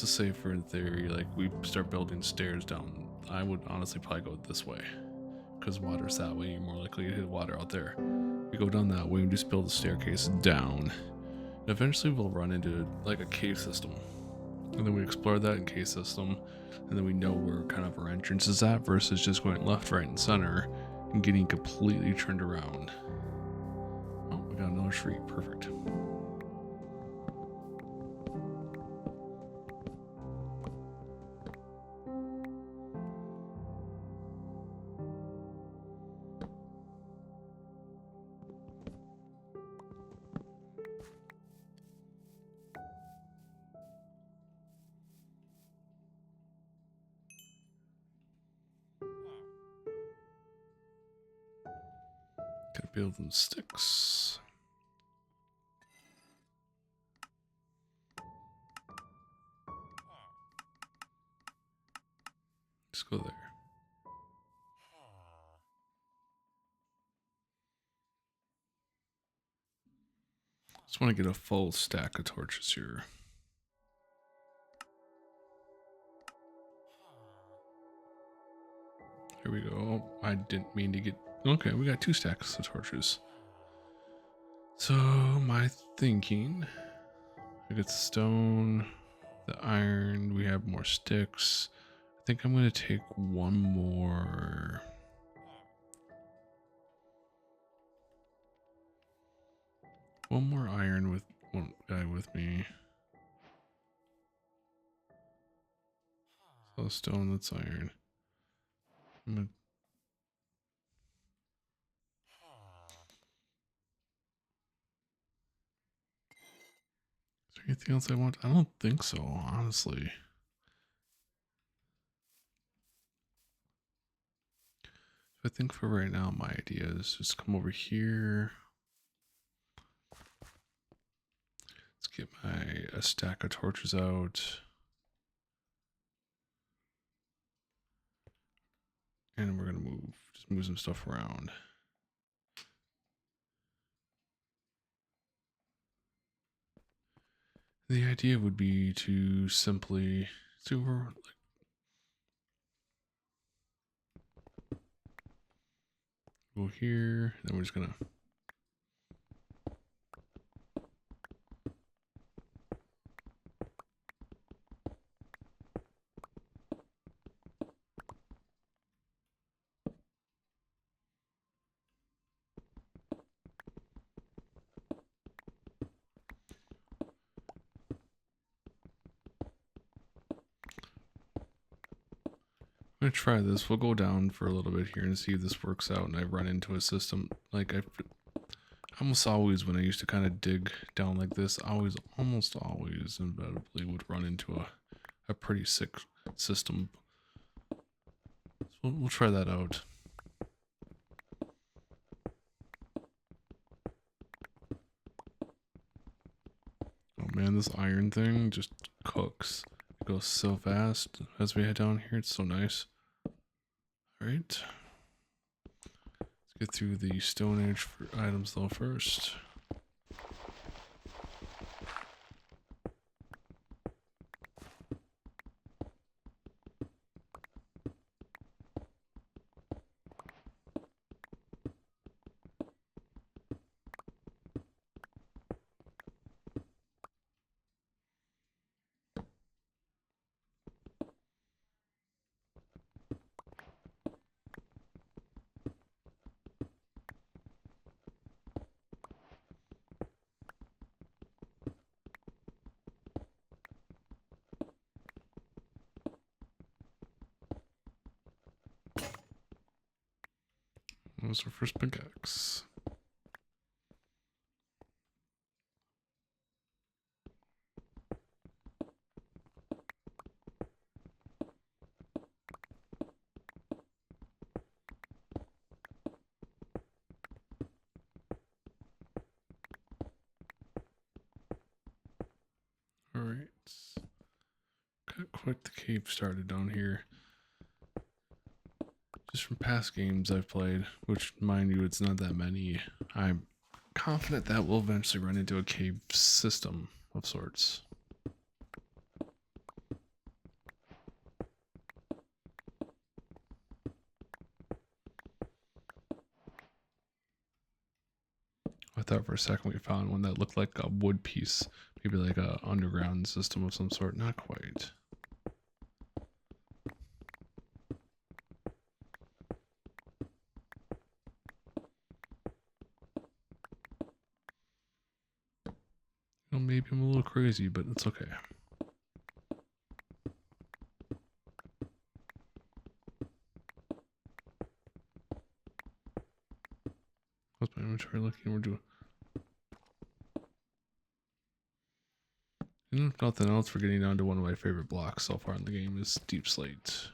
just say for in theory, like we start building stairs down, I would honestly probably go this way because water's that way. You're more likely to hit water out there. We go down that way and just build a staircase down. And eventually we'll run into like a cave system. And then we explore that cave system, and then we know where kind of our entrance is at versus just going left, right, and center and getting completely turned around. Oh, we got another tree. Perfect. Gotta build them sticks. Let's go there. Just want to get a full stack of torches here. Here we go. I didn't mean to get... Okay, we got 2 stacks of torches. So, my thinking... We get the stone, the iron, we have more sticks. I think I'm going to take one more... One more iron with one guy with me. So stone, that's iron. I'm gonna... Is there anything else I want? I don't think so, honestly. I think for right now, my idea is just come over here. Let's get a stack of torches out. And we're gonna just move some stuff around. The idea would be to simply go here, then we're just gonna I'm gonna try this. We'll go down for a little bit here and see if this works out. And I run into a system like I almost always, when I used to kind of dig down like this, almost always inevitably would run into a pretty sick system. So we'll try that out. Oh man, this iron thing just cooks. It goes so fast as we head down here. It's so nice. All right. Let's get through the Stone Age items though first. That was our first pickaxe. All right. Got quite the cave started down here. Just from past games I've played, which, mind you, it's not that many, I'm confident that we'll eventually run into a cave system of sorts. I thought for a second we found one that looked like a wood piece, maybe like a underground system of some sort. Not quite. Well, maybe I'm a little crazy, but it's okay. How's my inventory looking? We're doing... And if nothing else, we're getting down to one of my favorite blocks so far in the game is deep slate.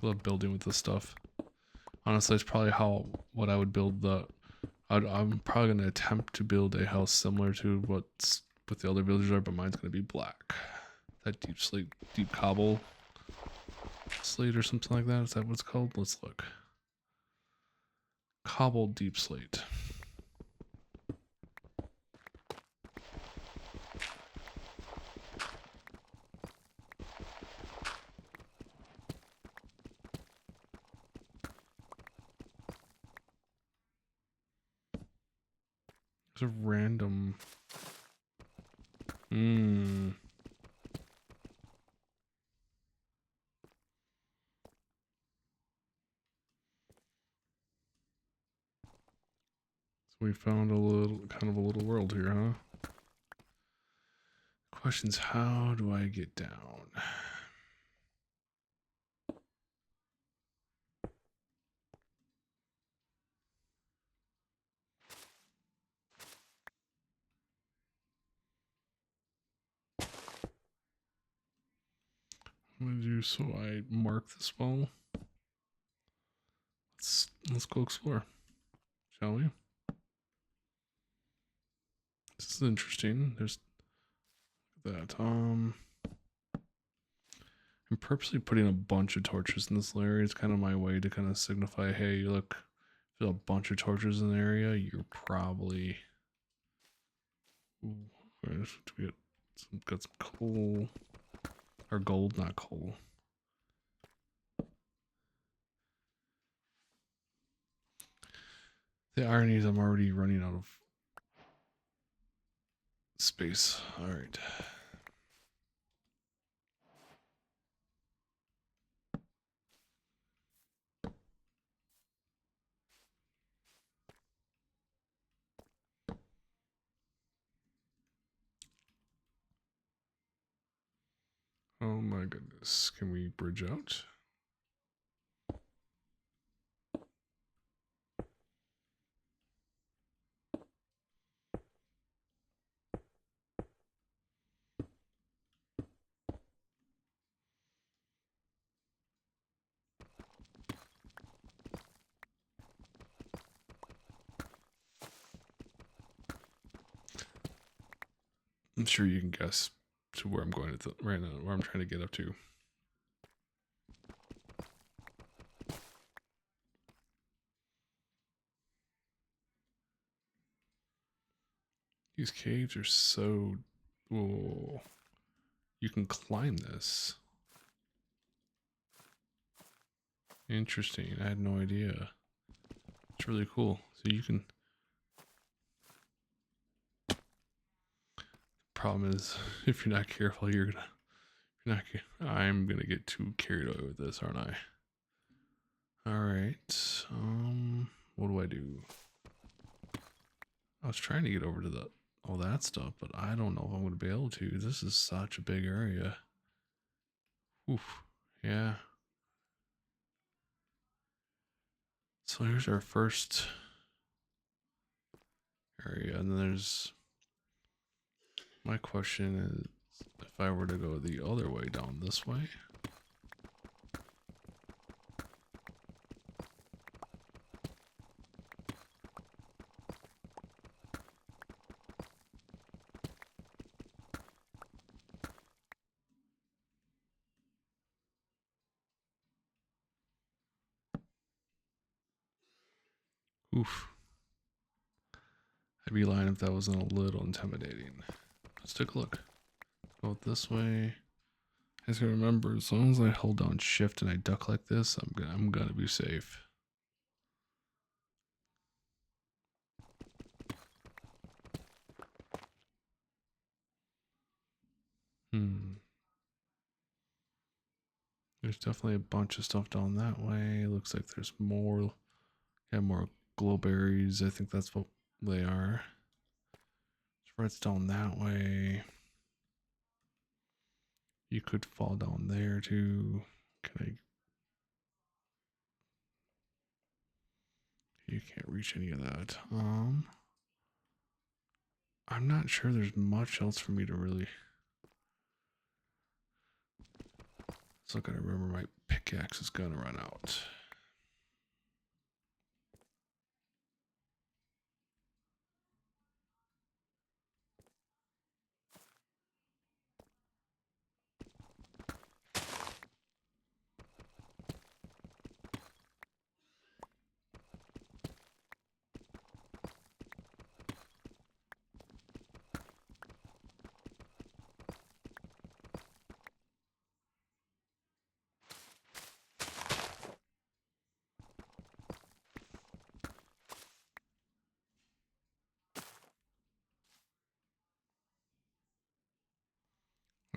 Love building with this stuff. Honestly, it's probably what I would build I'm probably going to attempt to build a house similar to what's what the other villagers are, but mine's going to be black. That deep slate, deep cobble slate or something like that. Is that what it's called? Let's look. Cobbled deep slate. There's a random. So we found a little, kind of a little world here, huh? Question's how do I get down? I'm gonna do so I mark this wall. Let's go explore, shall we? This is interesting. There's that. I'm purposely putting a bunch of torches in this area. It's kind of my way to kind of signify, hey, look, if there's a bunch of torches in the area, you're probably. Ooh, we got some coal or gold, not coal. The irony is I'm already running out of space. All right. Oh my goodness. Can we bridge out? I'm sure you can guess to where I'm going right now, where I'm trying to get up to. These caves are so. Whoa. You can climb this. Interesting. I had no idea. It's really cool. So you can. Problem is, if you're not careful, you're gonna. I'm gonna get too carried away with this, aren't I? All right. What do I do? I was trying to get over to all that stuff, but I don't know if I'm gonna be able to. This is such a big area. Oof. Yeah. So here's our first area, and then there's. My question is, if I were to go the other way down this way. Oof. I'd be lying if that wasn't a little intimidating. Let's take a look. Go this way. I just gotta remember, as long as I hold down shift and I duck like this, I'm gonna be safe. There's definitely a bunch of stuff down that way. Looks like there's more. Yeah, more glow berries. I think that's what they are. It's down that way. You could fall down there too. Can I? You can't reach any of that. I'm not sure there's much else for me to really. So I gotta remember my pickaxe is gonna run out.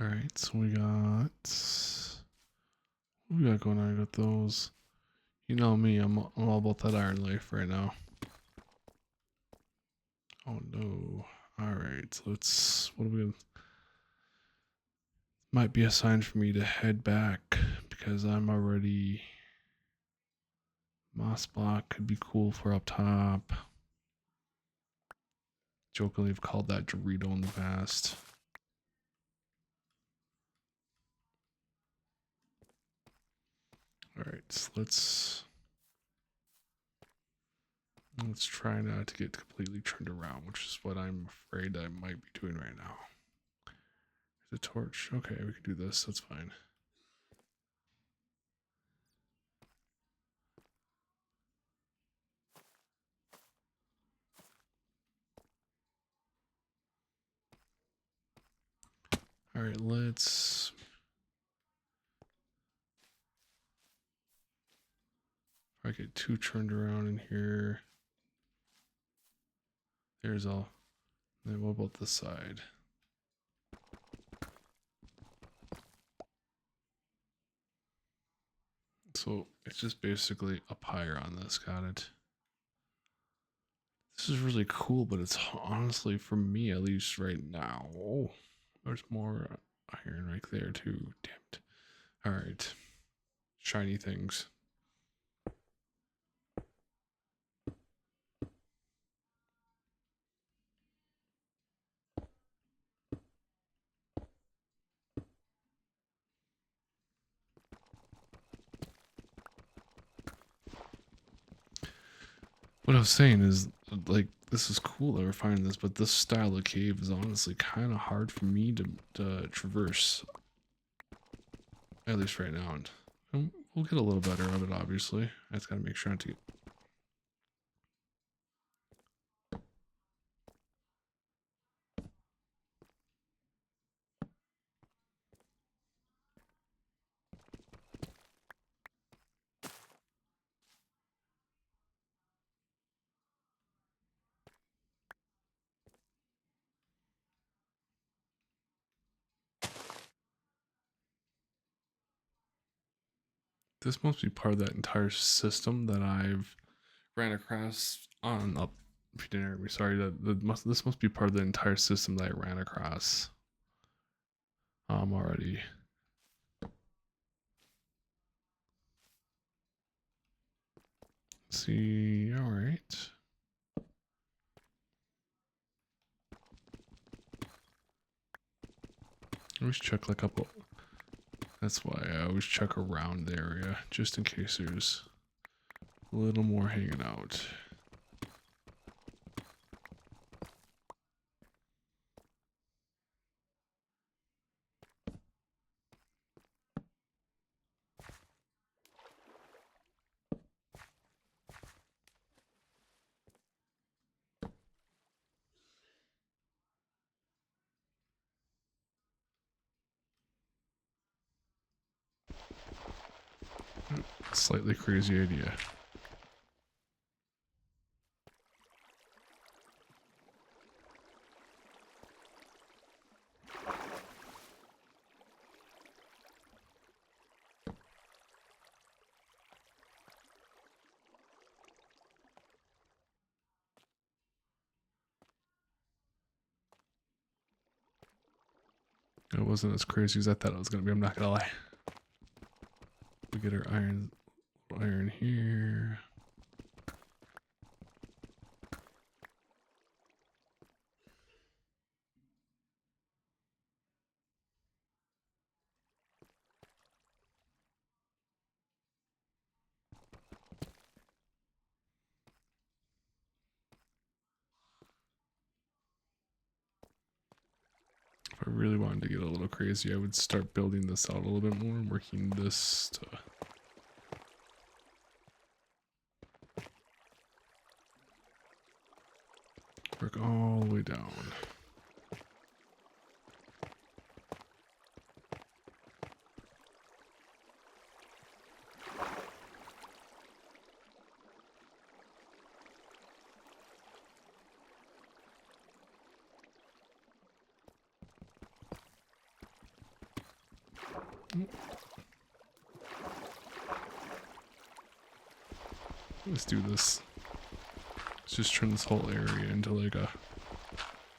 Alright, so we got... What we got going on? I got those. You know me, I'm all about that iron life right now. Oh no. Alright, so let's... What are we gonna... Might be a sign for me to head back because I'm already... Moss block could be cool for up top. Jokingly, I've called that Dorito in the past. Alright, so let's try not to get completely turned around, which is what I'm afraid I might be doing right now. There's a torch. Okay, we can do this. That's fine. Alright, let's... I get two turned around in here. There's all. Then what about this side? So it's just basically up higher on this. Got it. This is really cool, but it's honestly, for me at least right now. Oh, there's more iron right there too. Damn it. Alright. Shiny things. What I was saying is, like, this is cool that we're finding this, but this style of cave is honestly kind of hard for me to traverse. At least right now. And we'll get a little better of it, obviously. I just gotta make sure not to get... This must be part of that entire system that I've ran across on up. If you didn't hear me, sorry. This must be part of the entire system that I ran across. Already. Let's see, all right. I always check like up. That's why I always check around the area just in case there's a little more hanging out. Slightly crazy idea. It wasn't as crazy as I thought it was going to be, I'm not going to lie. We get our iron here. If I really wanted to get a little crazy, I would start building this out a little bit more, working this to... work all the way down. Let's do this. Let's just turn this whole area into like a,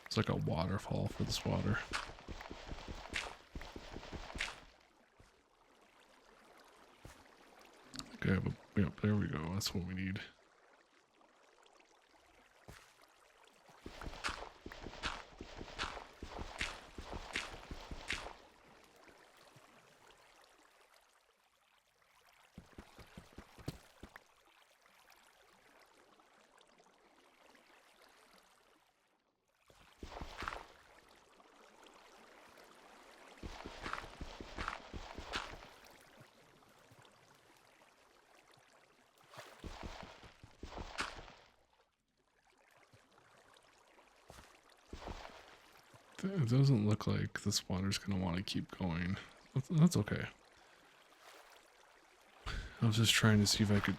it's like a waterfall for this water. Okay, but yep, there we go. That's what we need. It doesn't look like this water's gonna want to keep going. That's okay. I was just trying to see if I could.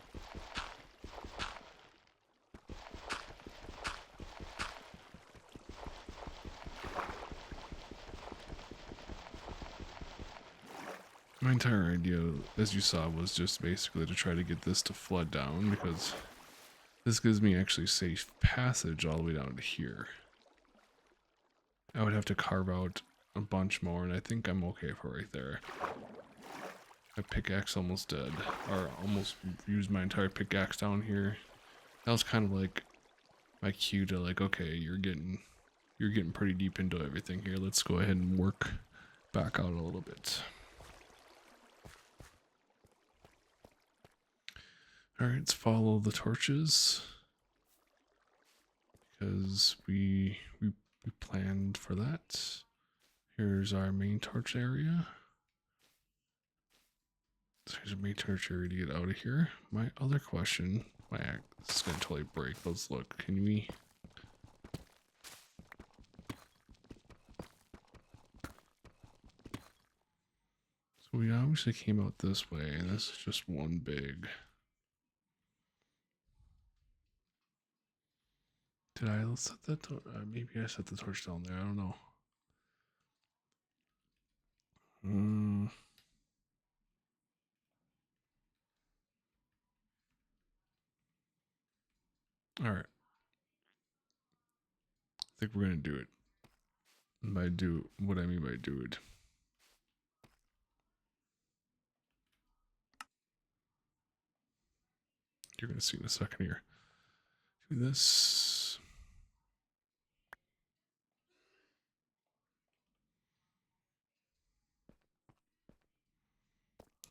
My entire idea, as you saw, was just basically to try to get this to flood down, because this gives me actually safe passage all the way down to here. I would have to carve out a bunch more, and I think I'm okay for right there. My pickaxe almost dead, or almost used my entire pickaxe down here. That was kind of like my cue to like, okay, you're getting pretty deep into everything here. Let's go ahead and work back out a little bit. Alright, let's follow the torches, because we planned for that. Here's our main torch area. So here's a main torch area to get out of here. My other question, this is gonna totally break. Let's look. Can we? So we obviously came out this way, and this is just one big. Did I set that? Maybe I set the torch down there. I don't know. All right. I think we're gonna do it. By do what I mean by do it. You're gonna see in a second here. Do this.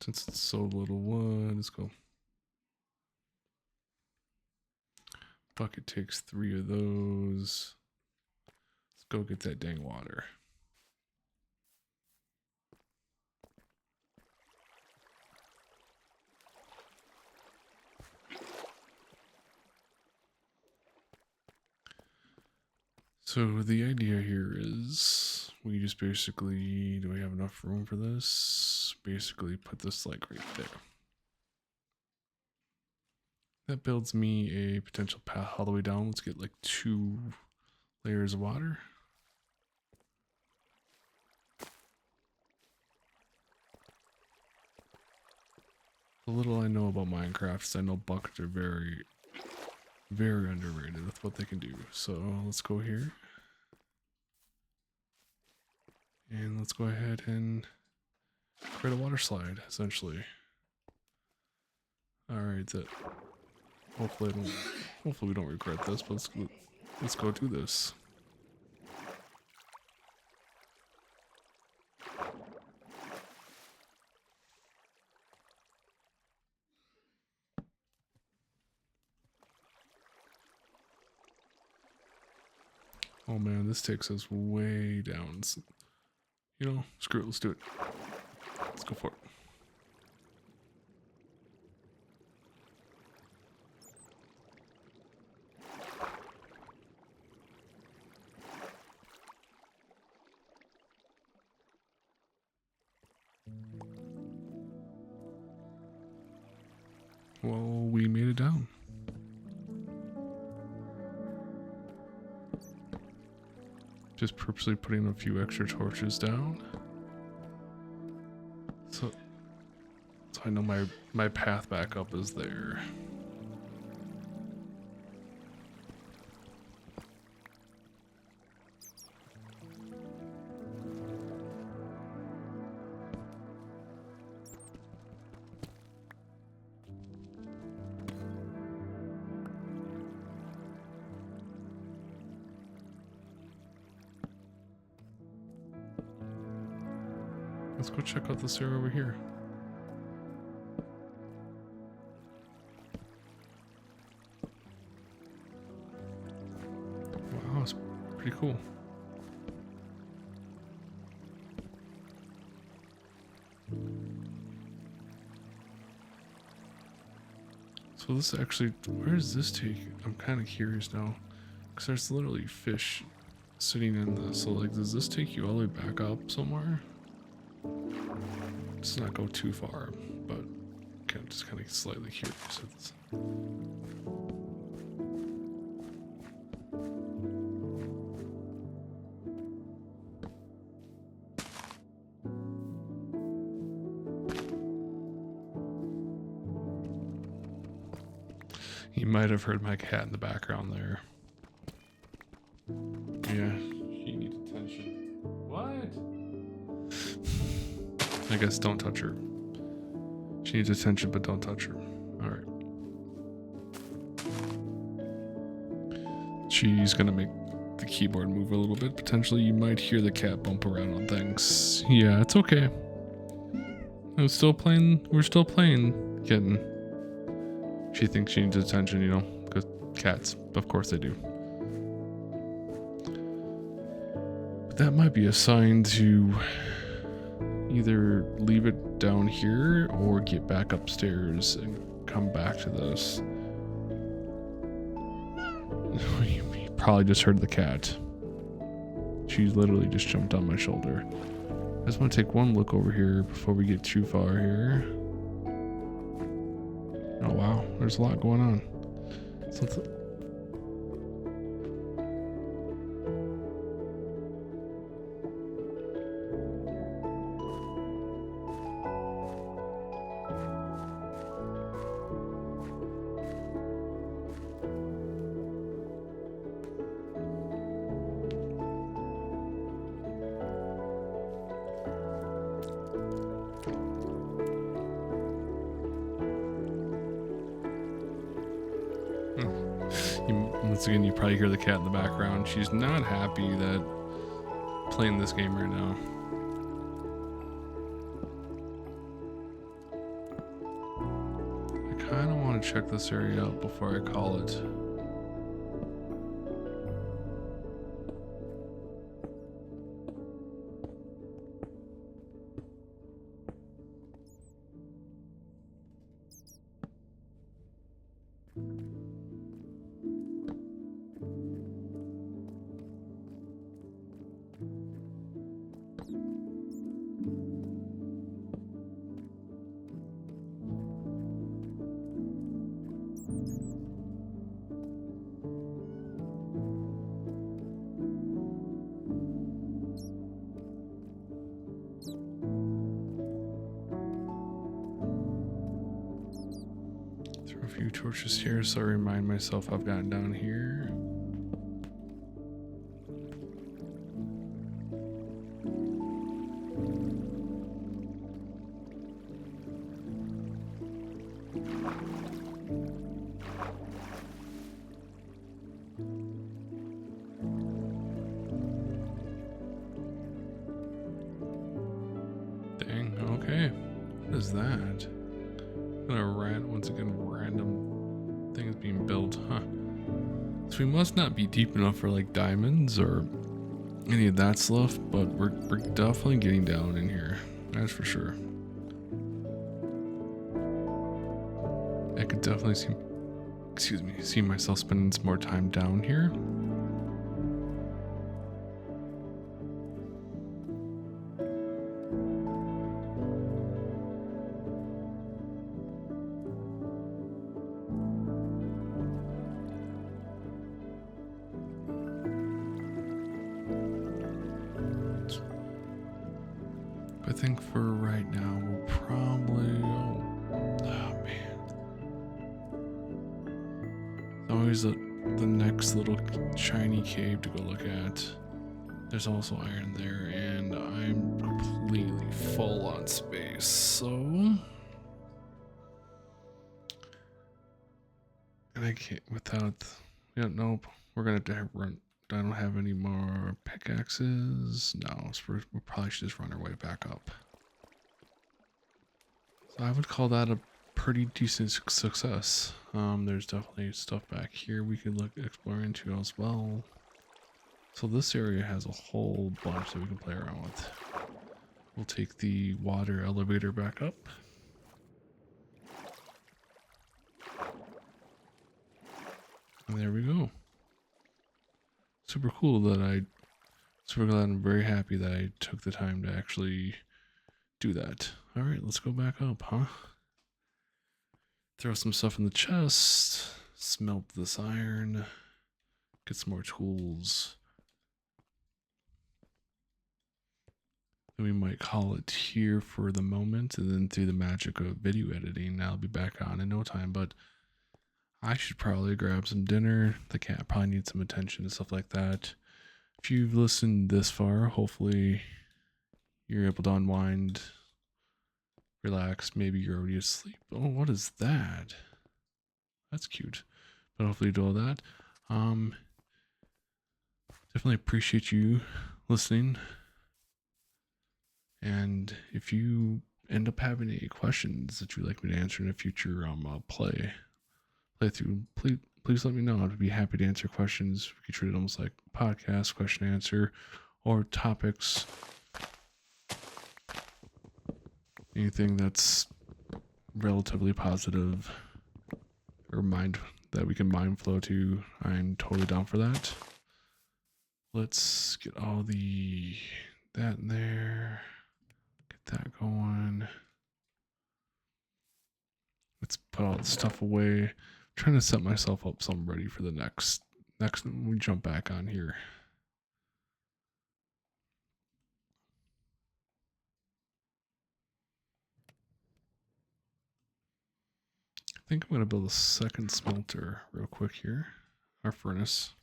Since it's so little wood, let's go. Bucket takes 3 of those. Let's go get that dang water. So the idea here is we just basically, do we have enough room for this? Basically put this like right there. That builds me a potential path all the way down. Let's get like 2 layers of water. The little I know about Minecraft is I know buckets are very, very underrated with what they can do. So let's go here. And let's go ahead and create a water slide, essentially. Alright, hopefully we don't regret this, but let's go do this. Oh man, this takes us way down. You know, screw it, let's do it. Let's go for it. Well, we made it down. Just purposely putting a few extra torches down I know my path back up is there. Let's go check out this area over here. Wow, it's pretty cool. So this actually, where does this take? I'm kind of curious now, because there's literally fish sitting in this. So like, does this take you all the way back up somewhere? Let's not go too far, but just kind of slightly curious at this. You might have heard my cat in the background there. Yeah, she needs attention. What? I guess don't touch her. She needs attention, but don't touch her. Alright. She's gonna make the keyboard move a little bit. Potentially, you might hear the cat bump around on things. Yeah, it's okay. We're still playing, kitten. She thinks she needs attention, you know, because cats, of course they do. But that might be a sign to either leave it down here or get back upstairs and come back to this. You probably just heard the cat. She literally just jumped on my shoulder. I just want to take one look over here before we get too far here. Oh wow, there's a lot going on. Once again, you probably hear the cat in the background. She's not happy that playing this game right now. I kind of want to check this area out before I call it. Throw a few torches here so I remind myself I've gotten down here. Dang, okay. What is that? Once again, random things being built, huh? So we must not be deep enough for like diamonds or any of that stuff, but we're definitely getting down in here. That's for sure. I could definitely see myself spending some more time down here. I think for right now, we'll probably... Oh, Always the next little shiny cave to go look at. There's also iron there, and I'm completely full on space, so... And I can't without... Yeah, nope. We're gonna have to run... I don't have any more pickaxes. No, so we probably should just run our way back up. So I would call that a pretty decent success. There's definitely stuff back here we could look explore into as well. So this area has a whole bunch that we can play around with. We'll take the water elevator back up. And there we go. Super cool that super glad and very happy that I took the time to actually do that. All right, let's go back up, huh? Throw some stuff in the chest, smelt this iron, get some more tools. And we might call it here for the moment, and then through the magic of video editing, I'll be back on in no time, but I should probably grab some dinner. The cat probably needs some attention and stuff like that. If you've listened this far, hopefully you're able to unwind, relax. Maybe you're already asleep. Oh, what is that? That's cute. But hopefully you do all that. Definitely appreciate you listening. And if you end up having any questions that you'd like me to answer in a future playthrough, please let me know. I'd be happy to answer questions. We could treat it almost like a podcast, question and answer, or topics. Anything that's relatively positive or that we can mind flow to, I'm totally down for that. Let's get all that in there. Get that going. Let's put all the stuff away. I'm trying to set myself up so I'm ready for the next when we jump back on here. I think I'm going to build a second smelter real quick here. Our furnace.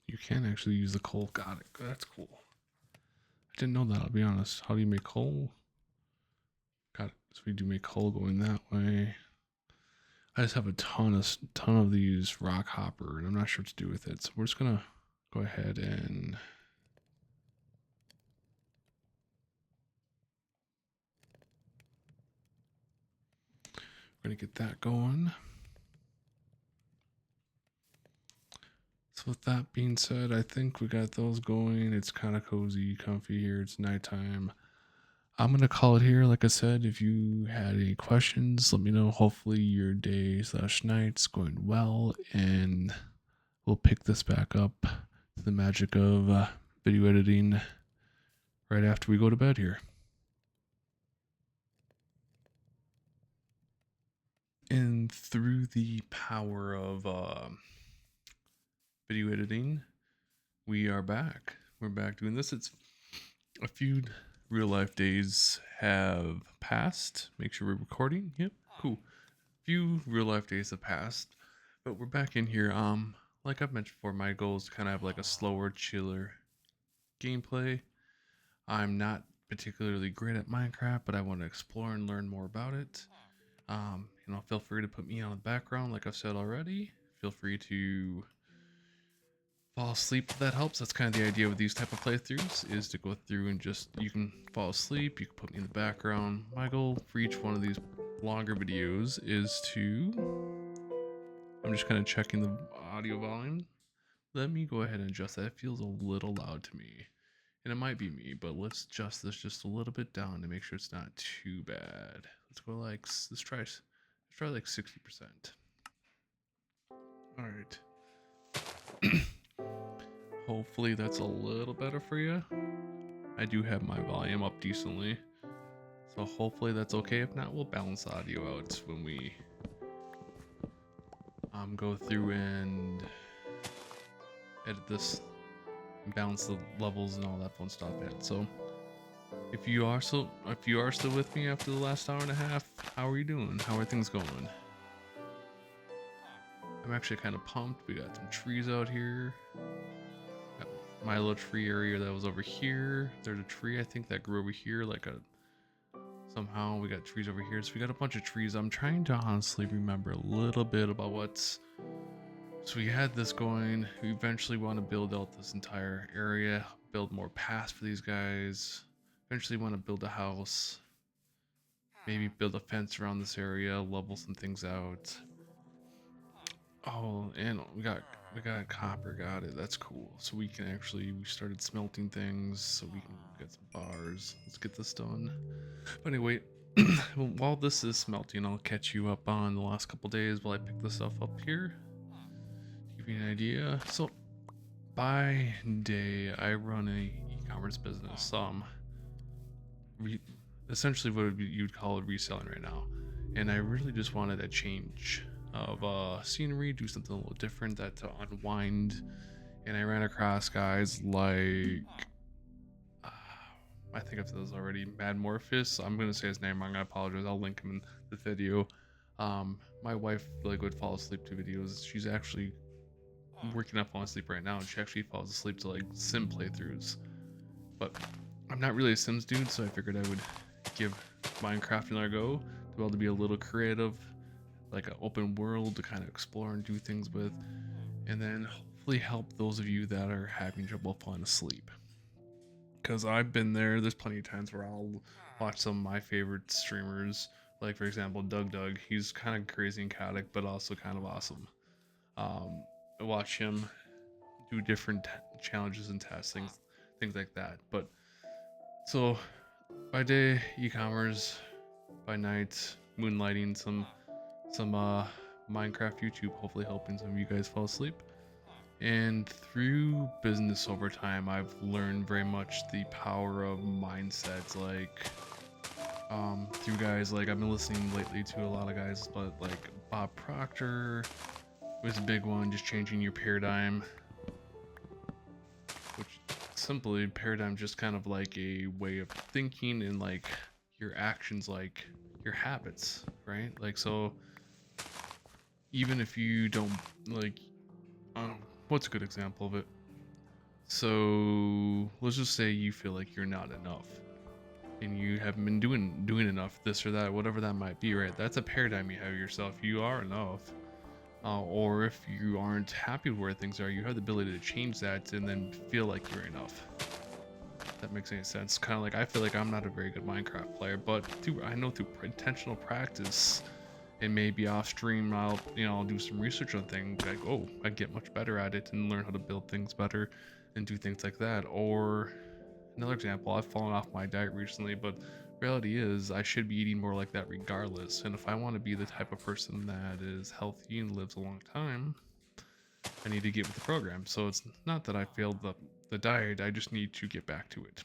You can actually use the coal. Got it. That's cool. I didn't know that, I'll be honest. How do you make coal? Got it. So we do make coal going that way. I just have a ton of these rock hopper, and I'm not sure what to do with it. So we're just gonna go ahead and we're gonna get that going. So with that being said, I think we got those going. It's kind of cozy, comfy here. It's nighttime. I'm going to call it here. Like I said, if you had any questions, let me know. Hopefully your day/night's going well, and we'll pick this back up to the magic of video editing right after we go to bed here. And through the power of video editing, we are back. We're back doing this. It's a few real life days have passed. Make sure we're recording. Yep, cool. Few real life days have passed, but we're back in here. Like I've mentioned before, my goal is to kind of have like a slower, chiller gameplay. I'm not particularly great at Minecraft, but I want to explore and learn more about it. Feel free to put me on the background, like I've said already. Feel free to fall asleep if that helps. That's kind of the idea with these type of playthroughs, is to go through and just, you can fall asleep, you can put me in the background. My goal for each one of these longer videos is to, I'm just kind of checking the audio volume. Let me go ahead and adjust that. It feels a little loud to me, and it might be me, but let's adjust this just a little bit down to make sure it's not too bad. Let's go like, let's try like 60%. All right. Hopefully that's a little better for you. I do have my volume up decently. So hopefully that's okay. If not, we'll balance the audio out when we go through and edit this and balance the levels and all that fun stuff in. So if you are still with me after the last hour and a half, how are you doing? How are things going? I'm actually kind of pumped. We got some trees out here. Got my little tree area that was over here. There's a tree I think that grew over here somehow we got trees over here. So we got a bunch of trees. I'm trying to honestly remember a little bit about what's. So we had this going. We eventually want to build out this entire area, build more paths for these guys. Eventually want to build a house. Maybe build a fence around this area, level some things out. Oh, and we got copper, got it. That's cool. So we started smelting things, so we can get some bars. Let's get this done. But anyway, while this is smelting, I'll catch you up on the last couple days while I pick this stuff up here. To give you an idea. So by day, I run a e-commerce business. Essentially what you'd call it reselling right now, and I really just wanted a change of scenery, do something a little different, that to unwind. And I ran across guys like I think I've said this already, Mad Morphus. I'm gonna say his name wrong, I apologize. I'll link him in the video. My wife like would fall asleep to videos. She's actually working up on sleep right now, and she actually falls asleep to like sim playthroughs. But I'm not really a Sims dude, so I figured I would give Minecraft another go to be able to be a little creative, like an open world to kind of explore and do things with, and then hopefully help those of you that are having trouble falling asleep. Because I've been there. There's plenty of times where I'll watch some of my favorite streamers, like for example Doug. He's kind of crazy and chaotic, but also kind of awesome. I watch him do different challenges and tests, things like that. But so by day, e-commerce. By night, moonlighting some Minecraft YouTube, hopefully helping some of you guys fall asleep. And through business over time, I've learned very much the power of mindsets. Like through guys like I've been listening lately to a lot of guys, but like Bob Proctor was a big one, just changing your paradigm. Which simply paradigm just kind of like a way of thinking and like your actions, like your habits, right? Like so even if you don't like what's a good example of it? So let's just say you feel like you're not enough and you haven't been doing enough, this or that, whatever that might be, right? That's a paradigm you have yourself. You are enough. Or if you aren't happy with where things are, you have the ability to change that and then feel like you're enough. If that makes any sense. Kind of like I feel like I'm not a very good Minecraft player, but I know through intentional practice and maybe off stream I'll do some research on things like, oh, I get much better at it and learn how to build things better and do things like that. Or another example, I've fallen off my diet recently, but reality is I should be eating more like that regardless. And if I want to be the type of person that is healthy and lives a long time, I need to get with the program. So it's not that I failed the diet, I just need to get back to it.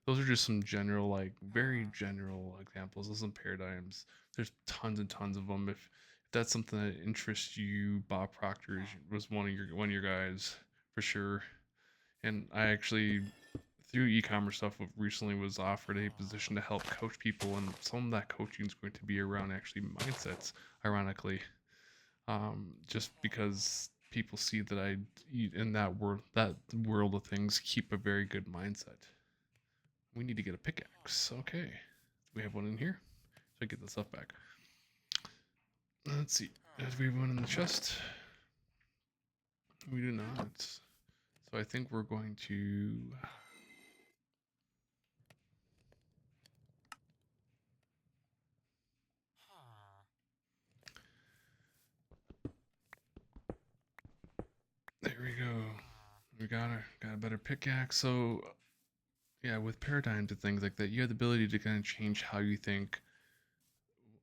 Those are just some general, like very general examples of some paradigms. There's tons and tons of them. If that's something that interests you, Bob Proctor was one of your guys for sure. And I actually, through e-commerce stuff, recently was offered a position to help coach people, and some of that coaching is going to be around actually mindsets. Ironically, just because people see that I, in that world of things, keep a very good mindset. We need to get a pickaxe. Okay, we have one in here, so I get the stuff back. Let's see. Do we have one in the chest? We do not. So I think we're going to. There we go. We got a better pickaxe. So yeah, with paradigms and things like that, you have the ability to kind of change how you think,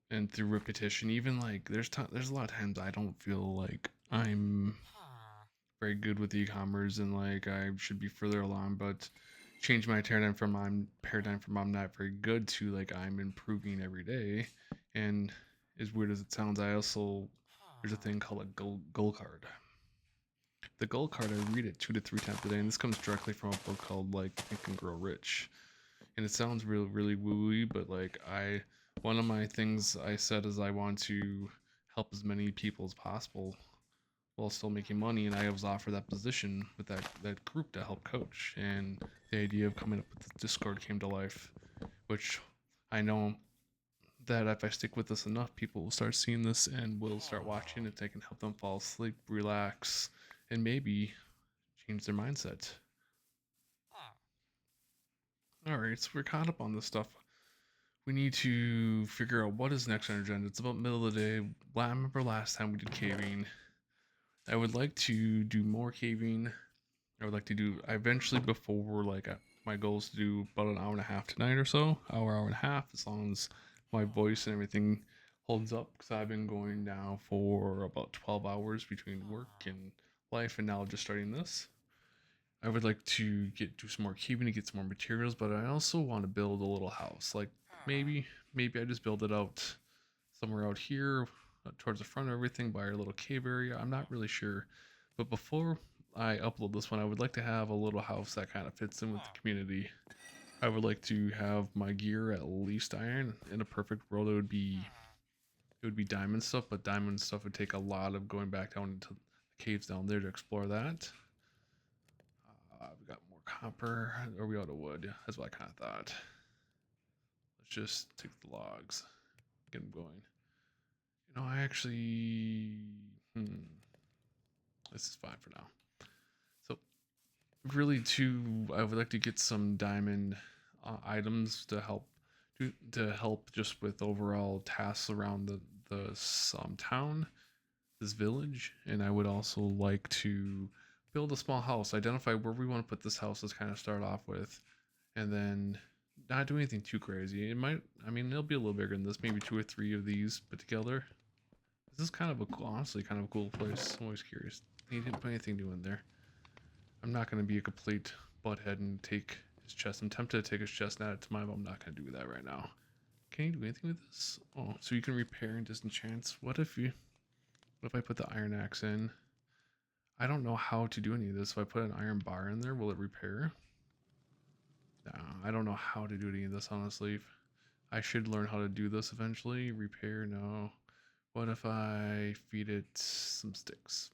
and through repetition. Even like there's a lot of times I don't feel like I'm very good with e-commerce and like I should be further along, but change my paradigm from I'm not very good to like I'm improving every day. And as weird as it sounds, I also there's a thing called a goal card. The goal card, I read it 2 to 3 times a day, and this comes directly from a book called like Think and Grow Rich. And it sounds really wooey, but like one of my things I said is I want to help as many people as possible while still making money, and I was offered that position with that group to help coach. And the idea of coming up with the Discord came to life, which I know that if I stick with this enough, people will start seeing this and will start watching if they can help them fall asleep, relax, and maybe change their mindset. All right, so we're caught up on this stuff. We need to figure out what is next on our agenda. It's about middle of the day. I remember last time we did caving. I would like to do more caving. I would like to do eventually before my goal is to do about an hour and a half tonight or so, hour and a half, as long as my voice and everything holds up. Because I've been going now for about 12 hours between work and life, and now just starting this. I would like to do some more caving to get some more materials, but I also want to build a little house. Like maybe I just build it out somewhere out here towards the front of everything by our little cave area. I'm not really sure. But before I upload this one, I would like to have a little house that kind of fits in with the community. I would like to have my gear at least iron. In a perfect world, it would be diamond stuff, but diamond stuff would take a lot of going back down into the caves down there to explore that. We got more copper. Are we out of wood? Yeah, that's what I kind of thought. Let's just take the logs, get them going. I actually, this is fine for now. So, really, I would like to get some diamond items to help just with overall tasks around the town, this village, and I would also like to build a small house. Identify where we want to put this house. Let's kind of start off with, and then not do anything too crazy. It'll be a little bigger than this, maybe 2 or 3 of these put together. This is kind of honestly kind of a cool place. I'm always curious. He didn't put anything new in there. I'm not going to be a complete butthead and take his chest. I'm tempted to take his chest and add it to mine, but I'm not going to do that right now. Can you do anything with this? Oh, so you can repair and disenchant. What if I put the iron axe in? I don't know how to do any of this. If I put an iron bar in there, will it repair? No, I don't know how to do any of this, honestly. I should learn how to do this eventually. Repair, no. What if I feed it some sticks?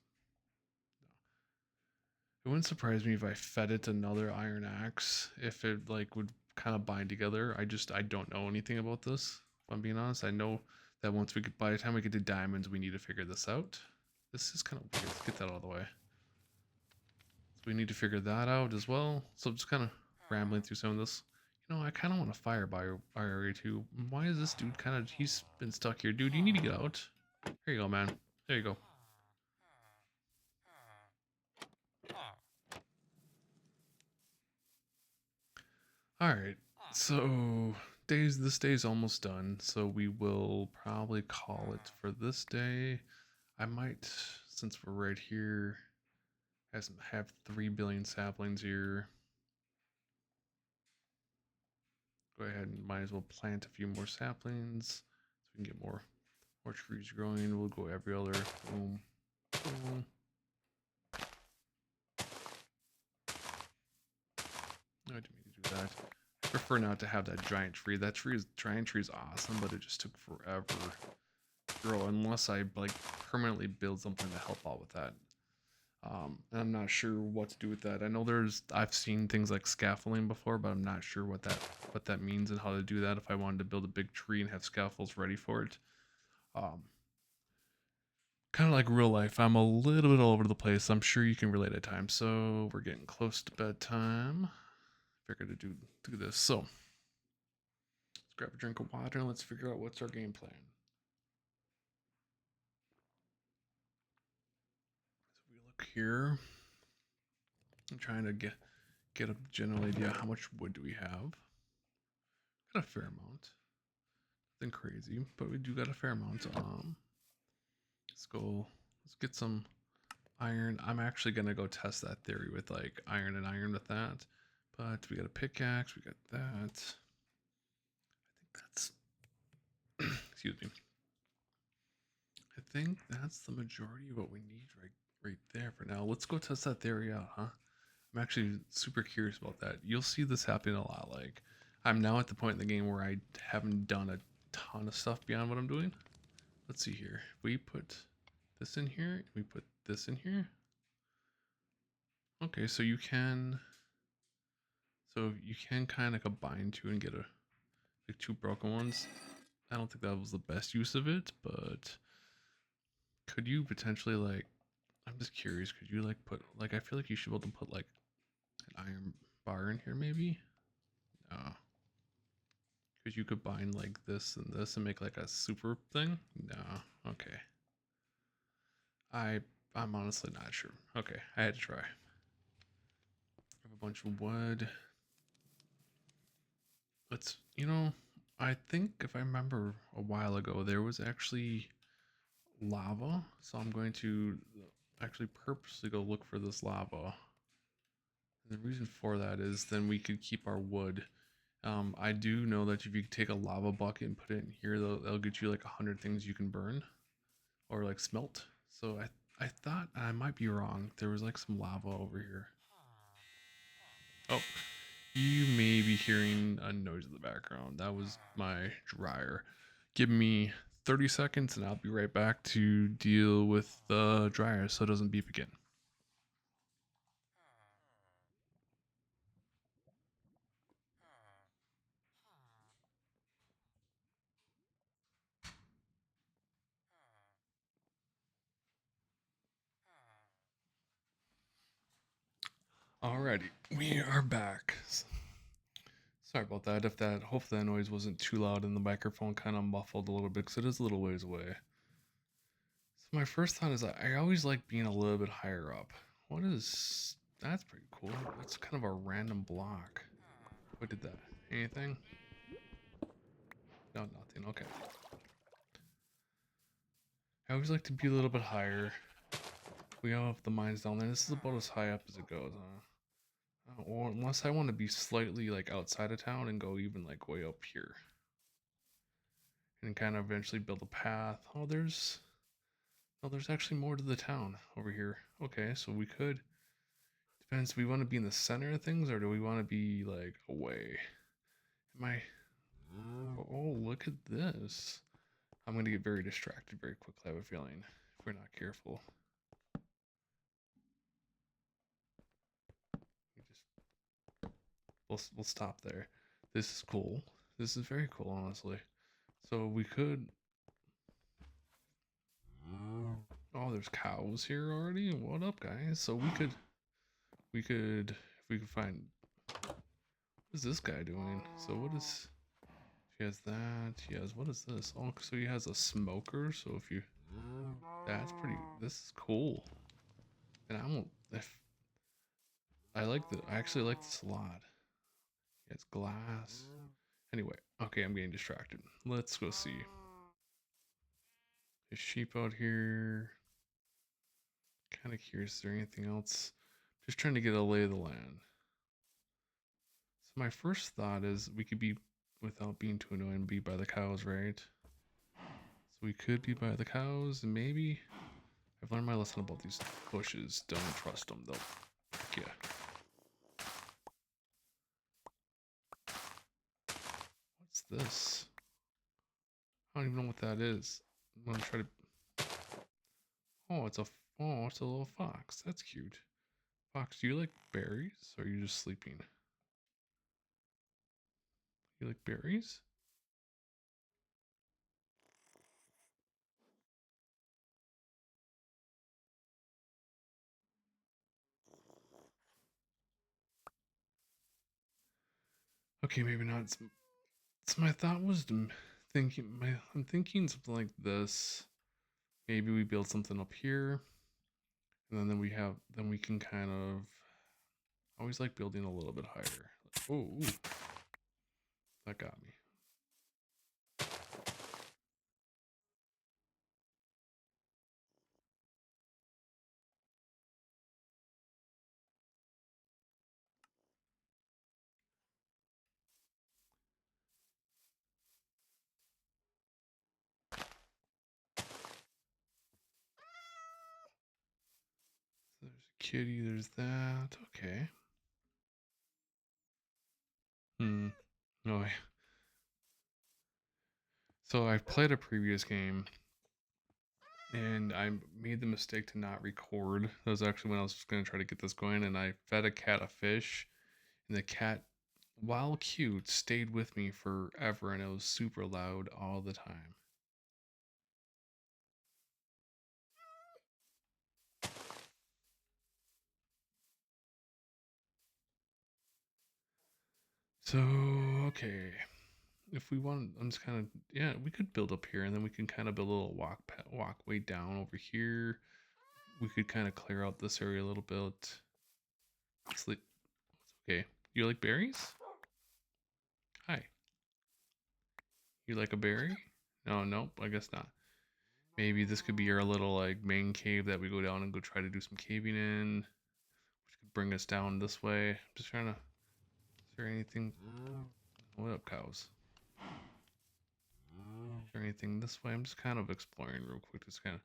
It wouldn't surprise me if I fed it another iron axe, if it would kind of bind together. I don't know anything about this. If I'm being honest, I know that by the time we get to diamonds, we need to figure this out. This is kind of weird. Let's get that out of the way. So we need to figure that out as well. So just kind of rambling through some of this. I kind of want a fire by area too. Why is this dude he's been stuck here? Dude, you need to get out. Here you go, man. There you go. Alright, so this day's almost done, so we will probably call it for this day. I might, since we're right here, have 3 billion saplings here. Go ahead and might as well plant a few more saplings so we can get more trees growing. We'll go every other. Boom. Boom. No, I didn't mean to do that. I prefer not to have that giant tree. Giant tree is awesome, but it just took forever to grow unless I permanently build something to help out with that. And I'm not sure what to do with that. I know I've seen things like scaffolding before, but I'm not sure what that means and how to do that if I wanted to build a big tree and have scaffolds ready for it. Kind of like real life, I'm a little bit all over the place. I'm sure you can relate at times. So we're getting close to bedtime. Figured to do this. So let's grab a drink of water and let's figure out what's our game plan. So we look here. I'm trying to get a general idea how much wood do we have. Got a fair amount. Nothing crazy, but we do got a fair amount. Let's get some iron. I'm actually gonna go test that theory with iron with that. But we got a pickaxe, we got that. I think that's excuse me. I think that's the majority of what we need right there for now. Let's go test that theory out, huh? I'm actually super curious about that. You'll see this happening a lot. Like, I'm now at the point in the game where I haven't done a ton of stuff beyond what I'm doing. Let's see here. We put this in here. We put this in here. Okay, so you can kind of combine two and get like two broken ones. I don't think that was the best use of it, but could you potentially like? I'm just curious. Could you like put like? I feel like you should be able to put like an iron bar in here, maybe. No, because you combine like this and this and make like a super thing. No, okay. I I'm honestly not sure. Okay, I had to try. I have a bunch of wood. Let's I think if I remember a while ago, there was actually lava, so I'm going to actually purposely go look for this lava. And the reason for that is then we could keep our wood. I do know that if you take a lava bucket and put it in here, they'll get you like 100 things you can burn or like smelt. So I thought I might be wrong. There was like some lava over here. Oh, you may be hearing a noise in the background. That was my dryer. Give me 30 seconds and I'll be right back to deal with the dryer so it doesn't beep again. Alrighty, we are back. Sorry about that. Hopefully that noise wasn't too loud and the microphone kind of muffled a little bit because it is a little ways away. So my first thought is I always like being a little bit higher up. That's pretty cool. That's kind of a random block. What did that? Anything? No, nothing. Okay. I always like to be a little bit higher. We all have the mines down there. This is about as high up as it goes, huh? Or unless I want to be slightly like outside of town and go even like way up here. And kind of eventually build a path. There's actually more to the town over here. Okay, so we could. Depends. Do we want to be in the center of things or do we want to be like away? Am I? Oh, look at this. I'm gonna get very distracted very quickly. I have a feeling if we're not careful. We just we'll stop there. This is cool. This is very cool, honestly. So we could. Oh, there's cows here already. What up, guys? So if we could find. What is this guy doing? So what is? He has that. He has what is this? Oh, so he has a smoker. So if you, that's pretty. This is cool. And I won't. If I like the, I actually like this a lot. He has glass. Anyway, okay, I'm getting distracted. Let's go see. There's sheep out here. Kind of curious. Is there anything else? Just trying to get a lay of the land. So my first thought is we could be, without being too annoying, be by the cows, right? So we could be by the cows, and maybe I've learned my lesson about these bushes. Don't trust them, they'll frick ya. What's this? I don't even know what that is. I'm gonna try to. Oh, it's a little fox. That's cute. Fox, do you like berries, or are you just sleeping? You like berries? Okay, maybe not. So my thought was I'm thinking something like this. Maybe we build something up here, and then we can kind of. I always like building a little bit higher. Oh, ooh, that got me. kitty, there's that. Okay. Hmm. No. So I've played a previous game and I made the mistake to not record. That was actually when I was going to try to get this going, and I fed a cat a fish, and the cat, while cute, stayed with me forever, and it was super loud all the time. So, okay. If we want, I'm just kind of, yeah, we could build up here, and then we can kind of build a little walkway down over here. We could kind of clear out this area a little bit. Sleep. Okay. You like berries? Hi. You like a berry? No, nope, I guess not. Maybe this could be our little like main cave that we go down and go try to do some caving in, which could bring us down this way. I'm just trying to. Is there anything? What up, cows? Is there anything this way? I'm just kind of exploring real quick. Just kind of.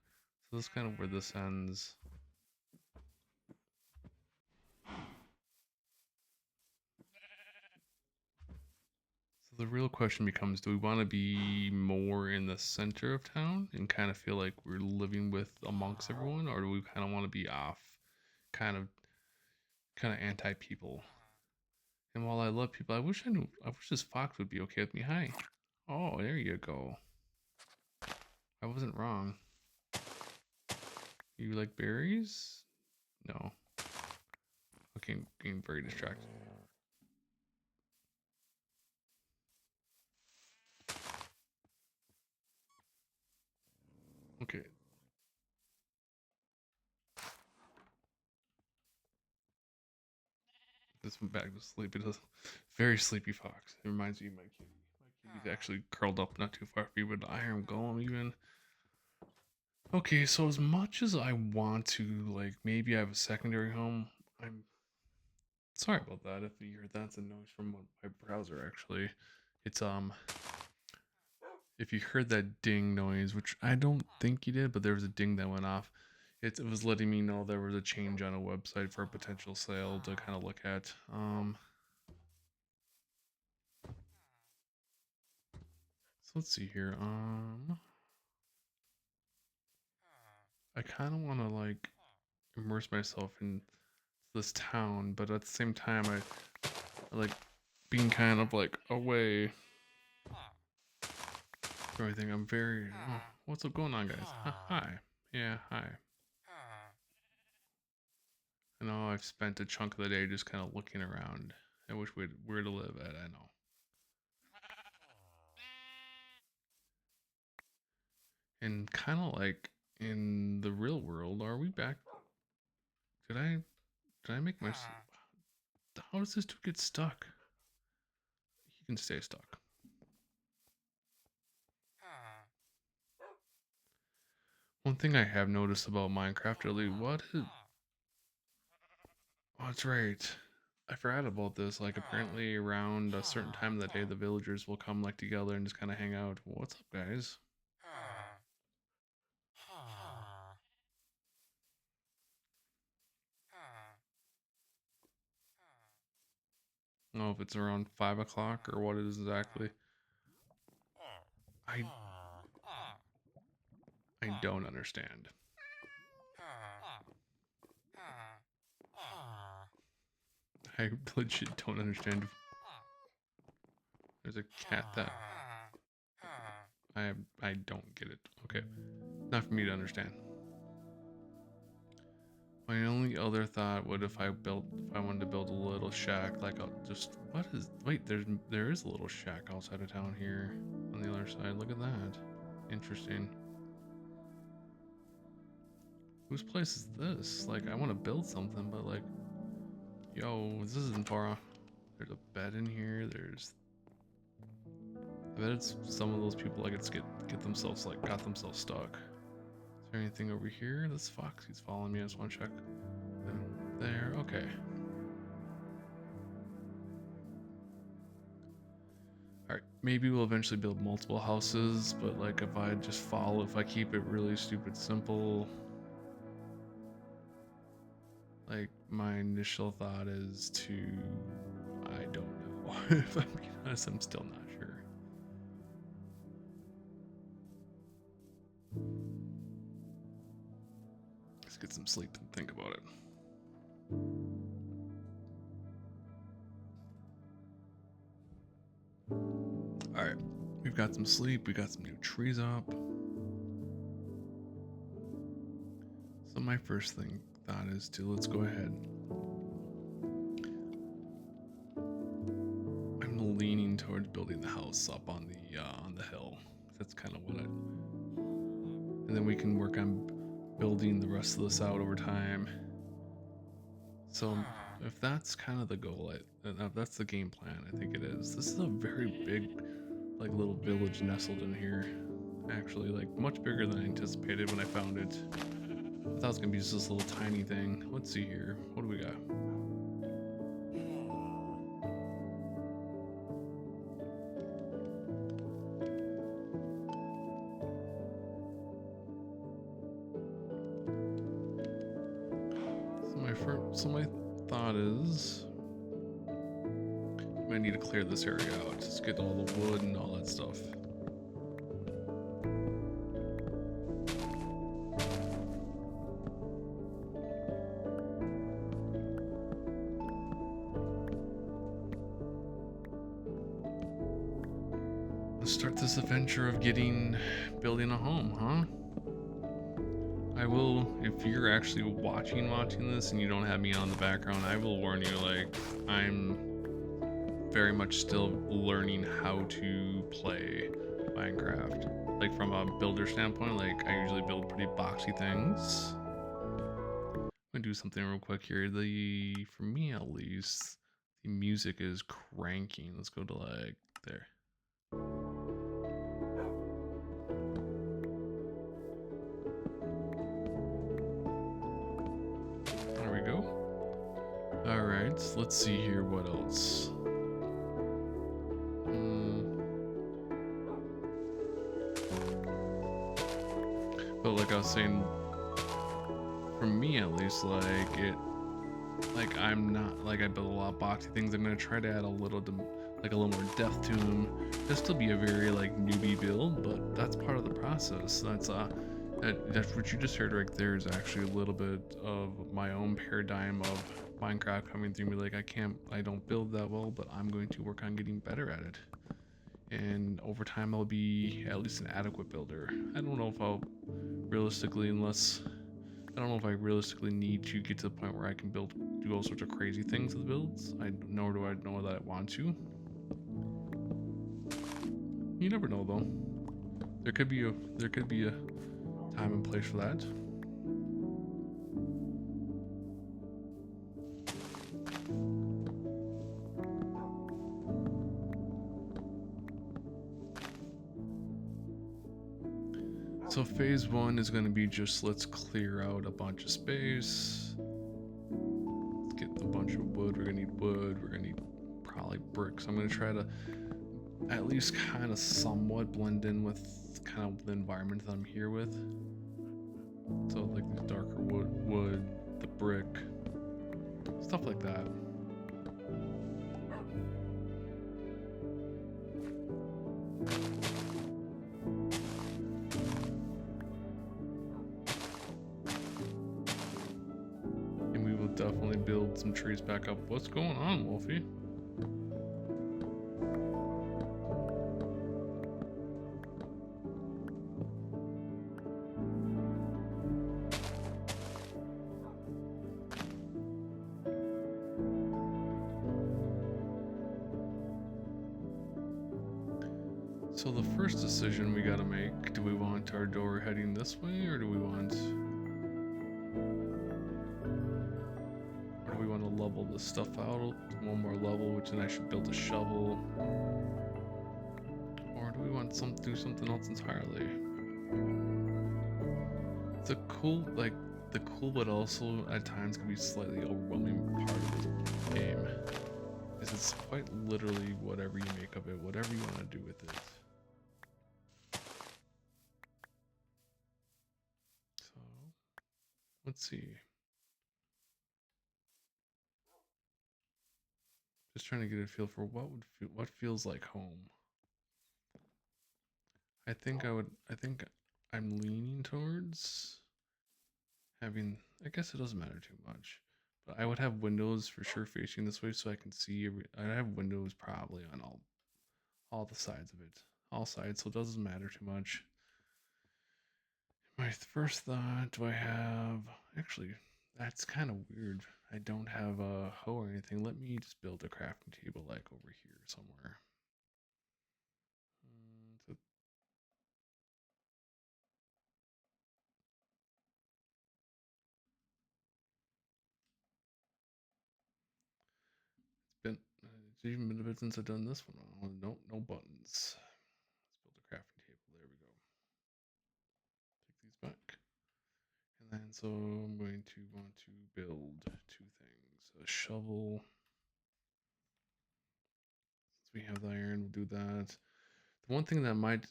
So this is kind of where this ends. So the real question becomes: do we want to be more in the center of town and kind of feel like we're living with amongst everyone, or do we kind of want to be off, kind of, anti people? And while I love people, I wish this fox would be okay with me. Hi. Oh, there you go. I wasn't wrong. You like berries? No. Okay, I'm getting very distracted. Okay. This went back to sleep. It is a very sleepy fox. It reminds me of my kitty. My kitty's actually curled up not too far from me, but iron golem even. Okay, so as much as I want to, like, maybe I have a secondary home, I'm sorry about that. If you heard that's a noise from my browser, actually. It's, if you heard that ding noise, which I don't think you did, but there was a ding that went off, it was letting me know there was a change on a website for a potential sale to kind of look at. So let's see here. I kind of want to like immerse myself in this town, but at the same time, I like being kind of like away from everything. I'm very. Oh, what's up going on, guys? Hi. Yeah, hi. I know I've spent a chunk of the day just kind of looking around. I wish we'd where to live at. I know. And kind of like in the real world, are we back? Did I did I make my? How does this dude get stuck? He can stay stuck. One thing I have noticed about Minecraft, really, what is? Oh, that's right. I forgot about this. Like, apparently, around a certain time of the day, the villagers will come like together and just kind of hang out. What's up, guys? I don't know if it's around 5 o'clock or what it is exactly. I I don't understand. I legit don't understand. There's a cat that I don't get it. Okay, not for me to understand. My only other thought would if I wanted to build a little shack, like I'll just what is wait there is a little shack outside of town here on the other side. Look at that. Interesting. Whose place is this? Like I want to build something, but like, yo, this isn't far off. There's a bed in here. I bet it's some of those people like get themselves like got themselves stuck. Is there anything over here? This fox, he's following me. I just want to check. There. Okay. Alright, maybe we'll eventually build multiple houses, but like if I keep it really stupid simple, Like, my initial thought is to, I don't know. If I'm being honest, I'm still not sure. Let's get some sleep and think about it. All right, we've got some sleep, we got some new trees up. So my first thought is to let's go ahead. I'm leaning towards building the house up on the hill. That's kind of what and then we can work on building the rest of this out over time. So if that's kind of the goal, if that's the game plan, I think it is. This is a very big, like, little village nestled in here. Actually, like, much bigger than I anticipated when I found it. I thought it was gonna be just this little tiny thing. Let's see here. What do we got? So my thought is I need to clear this area out. Just get all the wood and all that stuff. Let's start this adventure of building a home, huh? I will, if you're actually watching this and you don't have me on the background, I will warn you, like, I'm very much still learning how to play Minecraft. Like, from a builder standpoint, like, I usually build pretty boxy things. I'm gonna do something real quick here. For me at least, the music is cranking. Let's go to, like, there. Alright, let's see here, what else? But like I was saying, for me at least, I'm not, like, I build a lot of boxy things. I'm gonna try to add a little more depth to them. It'll still be a very, like, newbie build, but that's part of the process. That's what you just heard right there is actually a little bit of my own paradigm of Minecraft coming through me. Like, I don't build that well, but I'm going to work on getting better at it. And over time, I'll be at least an adequate builder. I don't know if I realistically need to get to the point where I can do all sorts of crazy things with builds. Nor do I know that I want to. You never know, though. There could be a time and place for that. So phase 1 is going to be just, let's clear out a bunch of space. Let's get a bunch of wood. We're going to need wood. We're going to need probably bricks. I'm going to try to at least kind of somewhat blend in with kind of the environment that I'm here with. So like the darker wood, the brick, stuff like that. And we will definitely build some trees back up. What's going on, Wolfie? So the first decision we gotta make, do we want our door heading this way, or do we want to level this stuff out one more level, which then I should build a shovel? Or do we want to do something else entirely? The cool but also at times can be slightly overwhelming part of this game is it's quite literally whatever you make of it, whatever you want to do with it. So let's see. Just trying to get a feel for what feels like home. I think I'm leaning towards having, I guess it doesn't matter too much, but I would have windows for sure facing this way so I can see I have windows probably on all the sides of it. All sides, so it doesn't matter too much. My first thought, do I have actually that's kind of weird. I don't have a hoe or anything. Let me just build a crafting table like over here somewhere. So it's even been a bit since I've done this one. Oh, nope, no buttons. Let's build a crafting table. There we go. Take these back. And then so I'm going to want to build two things. A shovel. Since we have the iron, we'll do that. The one thing that might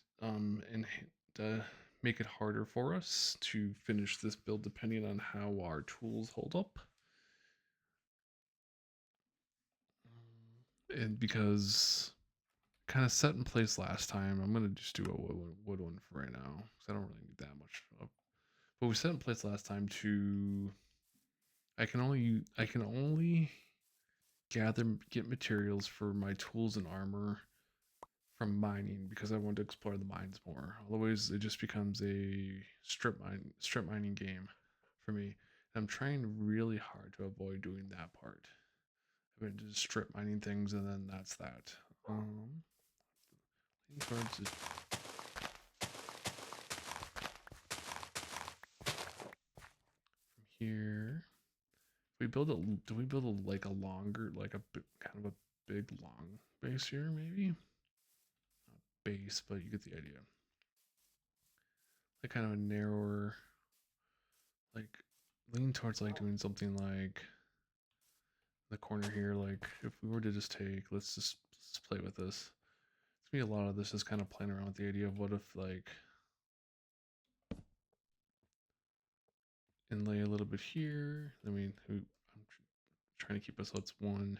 make it harder for us to finish this build, depending on how our tools hold up, and because kind of set in place last time, I'm gonna just do a wood one for right now because I don't really need that much. But we set in place last time to I can only get materials for my tools and armor from mining because I want to explore the mines more. Otherwise, it just becomes a strip mining game for me. And I'm trying really hard to avoid doing that part. I've been just strip mining things, and then that's that. Towards it. From here, we build a. Do we build a like a longer, like a kind of a big long base here? Maybe not base, but you get the idea. Like kind of a narrower, like lean towards like doing something like the corner here. Like if we were to just take, let's just play with this. To me, a lot of this is kind of playing around with the idea of what if like inlay a little bit here. I mean, I'm trying to keep us so it's 1,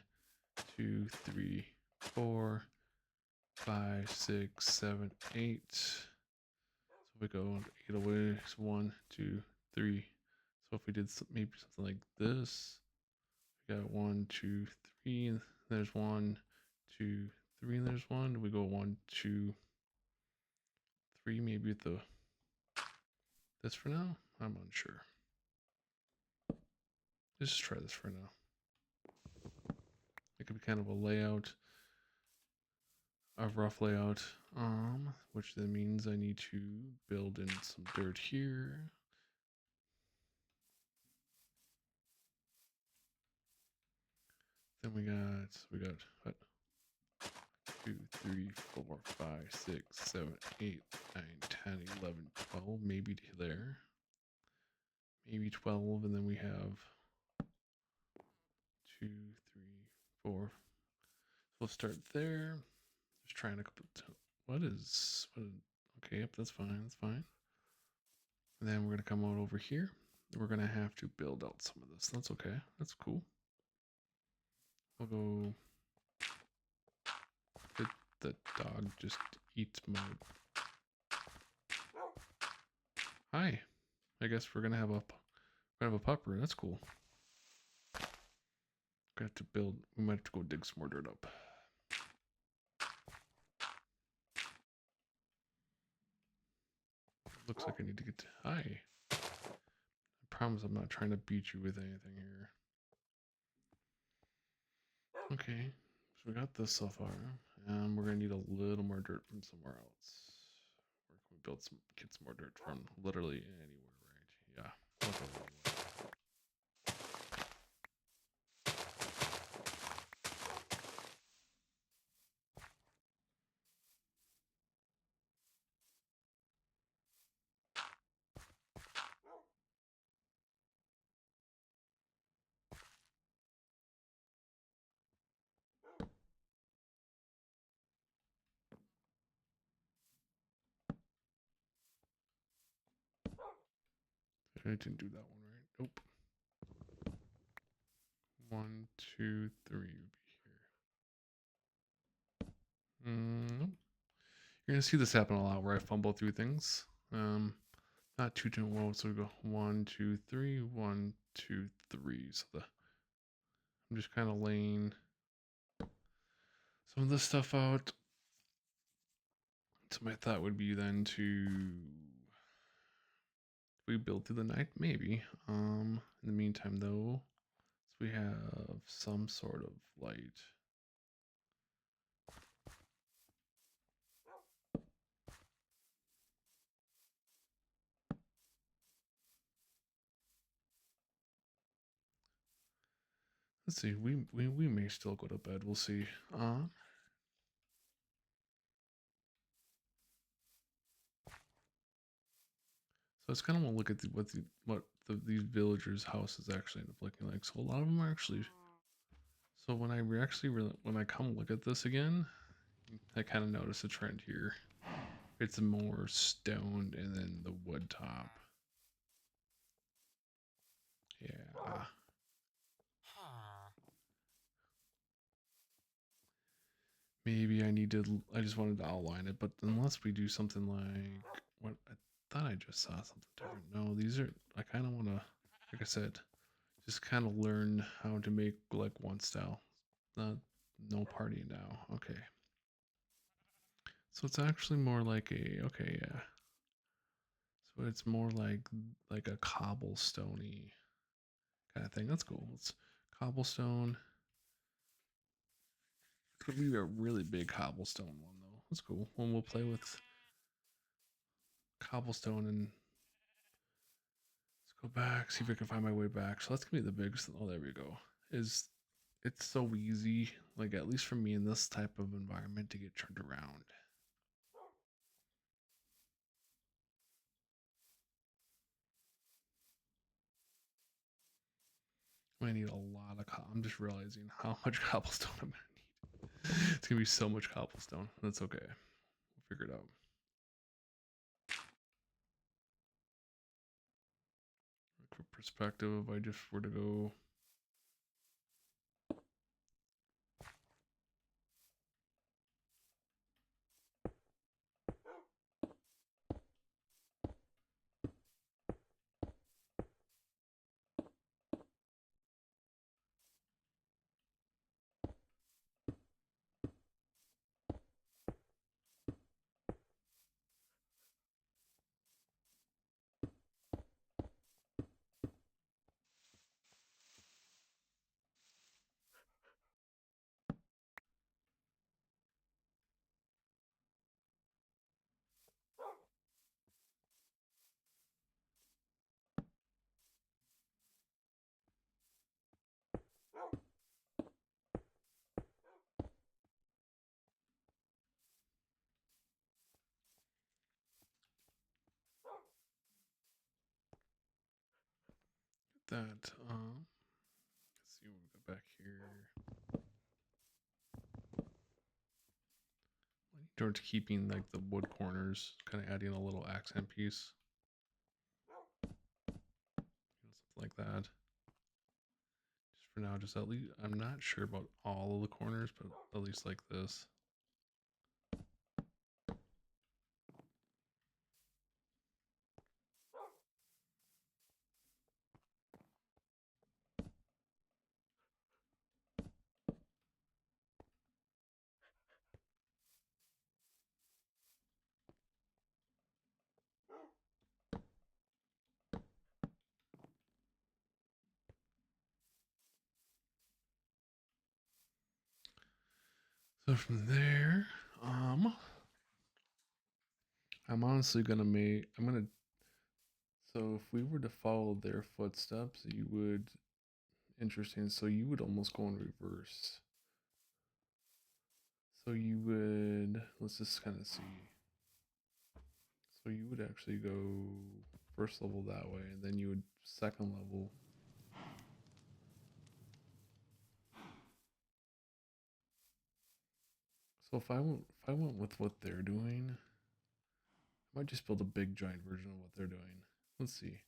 2, 3, 4, 5, 6, 7, 8. So if we go 8 away, it's 1, 2, 3. So if we did maybe something like this, we got 1, 2, 3, and there's 1, 2, 3, and there's 1. We go 1, 2, 3, maybe with the this for now. I'm unsure. Let's just try this for now. It could be kind of a layout, a rough layout, which then means I need to build in some dirt here. Then we got what? 2, 3, 4, 5, 6, 7, 8, 9, 10, 11, 12, maybe to there. Maybe 12, and then we have 2, 3, 4. So we'll start there. Just trying to. Okay, yep, that's fine. That's fine. And then we're gonna come out over here. We're gonna have to build out some of this. That's okay. That's cool. We'll go. Did the dog just eat my? Hi. I guess we're gonna have a pupper. That's cool. Got to build. We might have to go dig some more dirt up. Looks like I need to get to. Hi. I promise I'm not trying to beat you with anything here. Okay. So we got this so far. And we're gonna need a little more dirt from somewhere else. Where can we get some more dirt from? Literally anywhere, right? Yeah. I didn't do that one right. Nope. 1, 2, 3 would be here. You're gonna see this happen a lot where I fumble through things. Not too well. So we go 1, 2, 3, 1, 2, 3. So I'm just kind of laying some of this stuff out. So my thought would be then to we build through the night, maybe. In the meantime, though, so we have some sort of light. Let's see. We may still go to bed. We'll see. So it's kind of want to look at what these villagers' houses actually end up looking like. So a lot of them are actually. So when when I come look at this again, I kind of notice a trend here. It's more stone and then the wood top. Yeah. Maybe I just wanted to outline it, but unless we do something like what I thought I just saw something different. No, I kind of want to, like I said, just kind of learn how to make like one style. Not, no party now. Okay. So it's actually more like okay, yeah. So it's more like a cobblestone-y kind of thing. That's cool. It's cobblestone. Could be a really big cobblestone one though. That's cool. When we'll play with cobblestone and let's go back, see if I can find my way back. So that's gonna be the biggest. Oh, there we go. Is it's so easy, like at least for me in this type of environment, to get turned around. I need a lot of. I'm just realizing how much cobblestone I'm gonna need. It's gonna be so much cobblestone. That's okay. We'll figure it out. For perspective, if I just were to go. That let's see when we go back here. Towards keeping like the wood corners, kind of adding a little accent piece, something like that. Just for now, just at least I'm not sure about all of the corners, but at least like this. So from there, I'm honestly gonna make. I'm gonna. So if we were to follow their footsteps, you would. Interesting. So you would almost go in reverse. So you would. Let's just kind of see. So you would actually go first level that way, and then you would second level. So if I went with what they're doing, I might just build a big giant version of what they're doing. Let's see.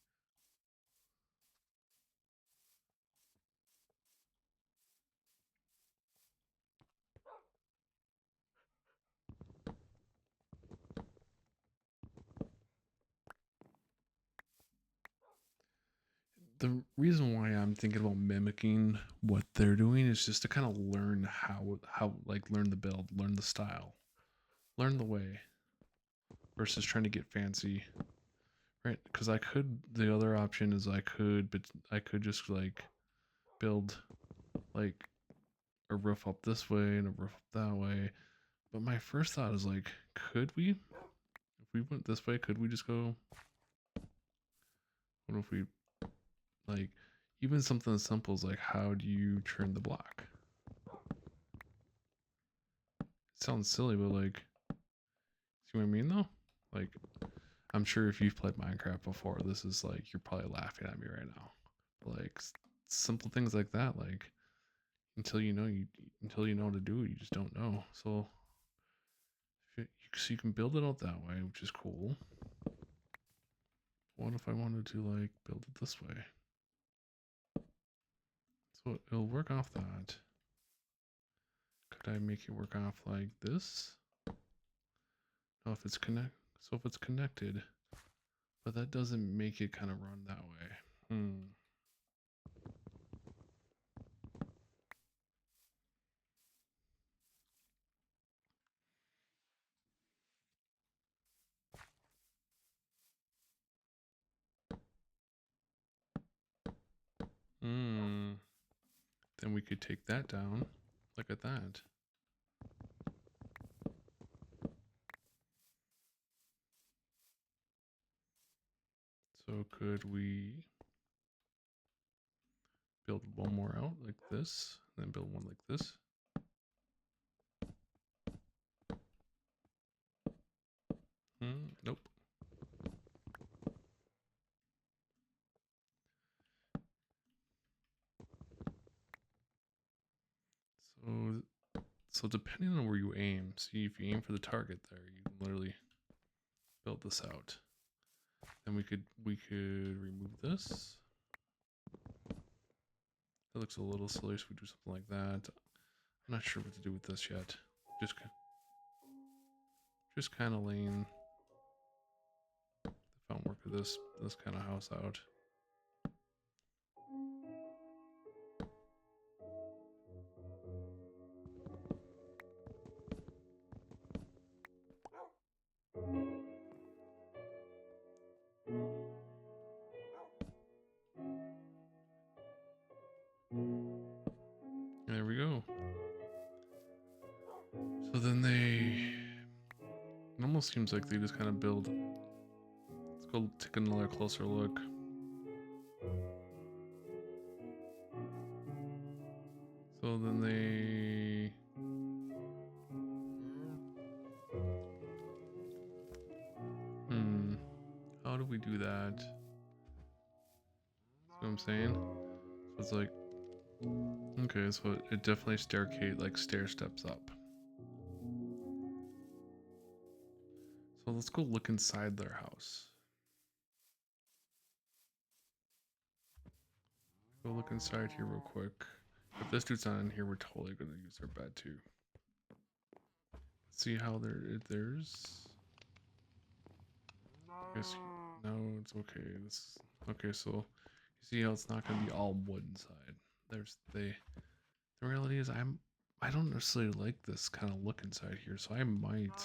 the reason why I'm thinking about mimicking what they're doing is just to kind of learn how like learn the build, learn the style, learn the way, versus trying to get fancy, right? Because I could. The other option is but I could just like build like a roof up this way and a roof up that way. But my first thought is like, could we? If we went this way, could we just go? What if we like even something as simple as like how do you turn the block? It sounds silly, but like, see what I mean though? Like, I'm sure if you've played Minecraft before, this is like you're probably laughing at me right now. But like simple things like that, like until you know what to do, you just don't know. So so you can build it out that way, which is cool. What if I wanted to like build it this way? So it'll work off that. Could I make it work off like this? No, if it's connected, but that doesn't make it kind of run that way. Then we could take that down. Look at that. So could we build one more out like this, then build one like this? Nope. So depending on where you aim, see if you aim for the target there, you can literally build this out. Then we could remove this. That looks a little silly, so we do something like that. I'm not sure what to do with this yet. Just kind of laying the foundation for this kind of house out. There we go. So then it almost seems like they just kind of build. Let's go take another closer look. So then how do we do that? See what I'm saying? So it's like, okay, so it definitely stair steps up. So let's go look inside their house. Go look inside here real quick. If this dude's not in here, we're totally gonna use their bed too. See how there's. I guess no, it's okay. Okay. So you see how it's not gonna be all wood inside. The reality is I don't necessarily like this kind of look inside here, so I might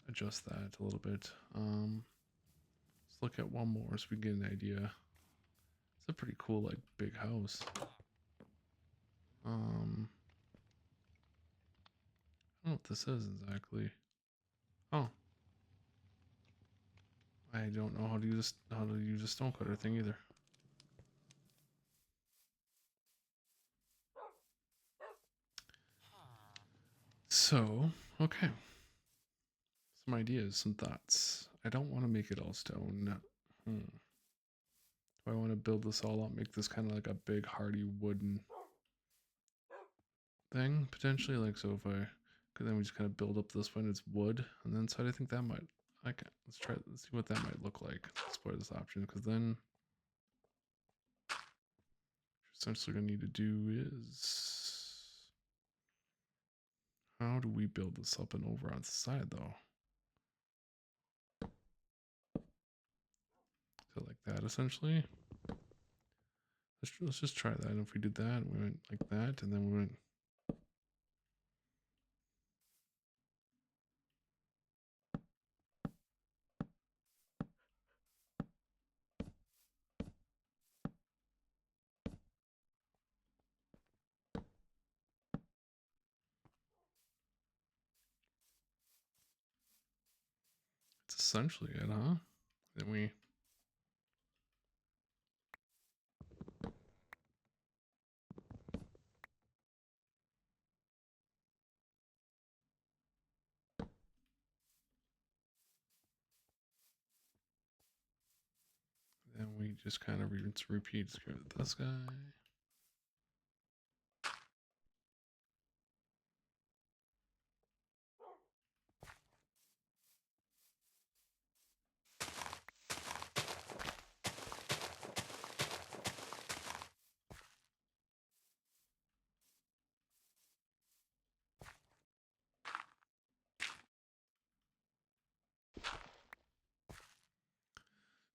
adjust that a little bit. Let's look at one more so we can get an idea. It's a pretty cool like big house. I don't know what this is exactly. Oh, I don't know how to use a stone cutter thing either. So, okay. Some ideas, some thoughts. I don't want to make it all stone. Do I want to build this all up, make this kind of like a big hardy wooden thing, potentially? Like, so if because then we just kind of build up this one, it's wood, and then inside I think that might, let's see what that might look like. Let's explore this option, because then essentially what I need to do is, how do we build this up and over on the side though? So like that essentially. Let's just try that. And if we did that, we went like that, and then we went. It's essentially it, huh? Then we. Then we just kind of repeat this guy.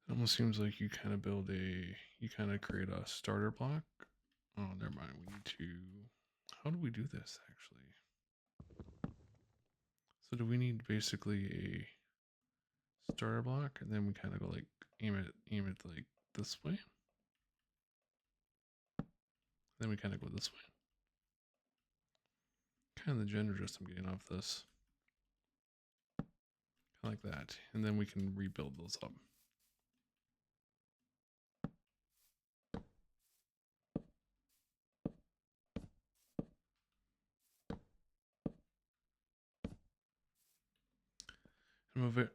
It almost seems like you kind of create a starter block. Oh, never mind. We need to. How do we do this actually? So do we need basically a starter block, and then we kind of go like aim it like this way. Then we kind of go this way. Kind of the gender gist I'm getting off this. Kind of like that, and then we can rebuild those up.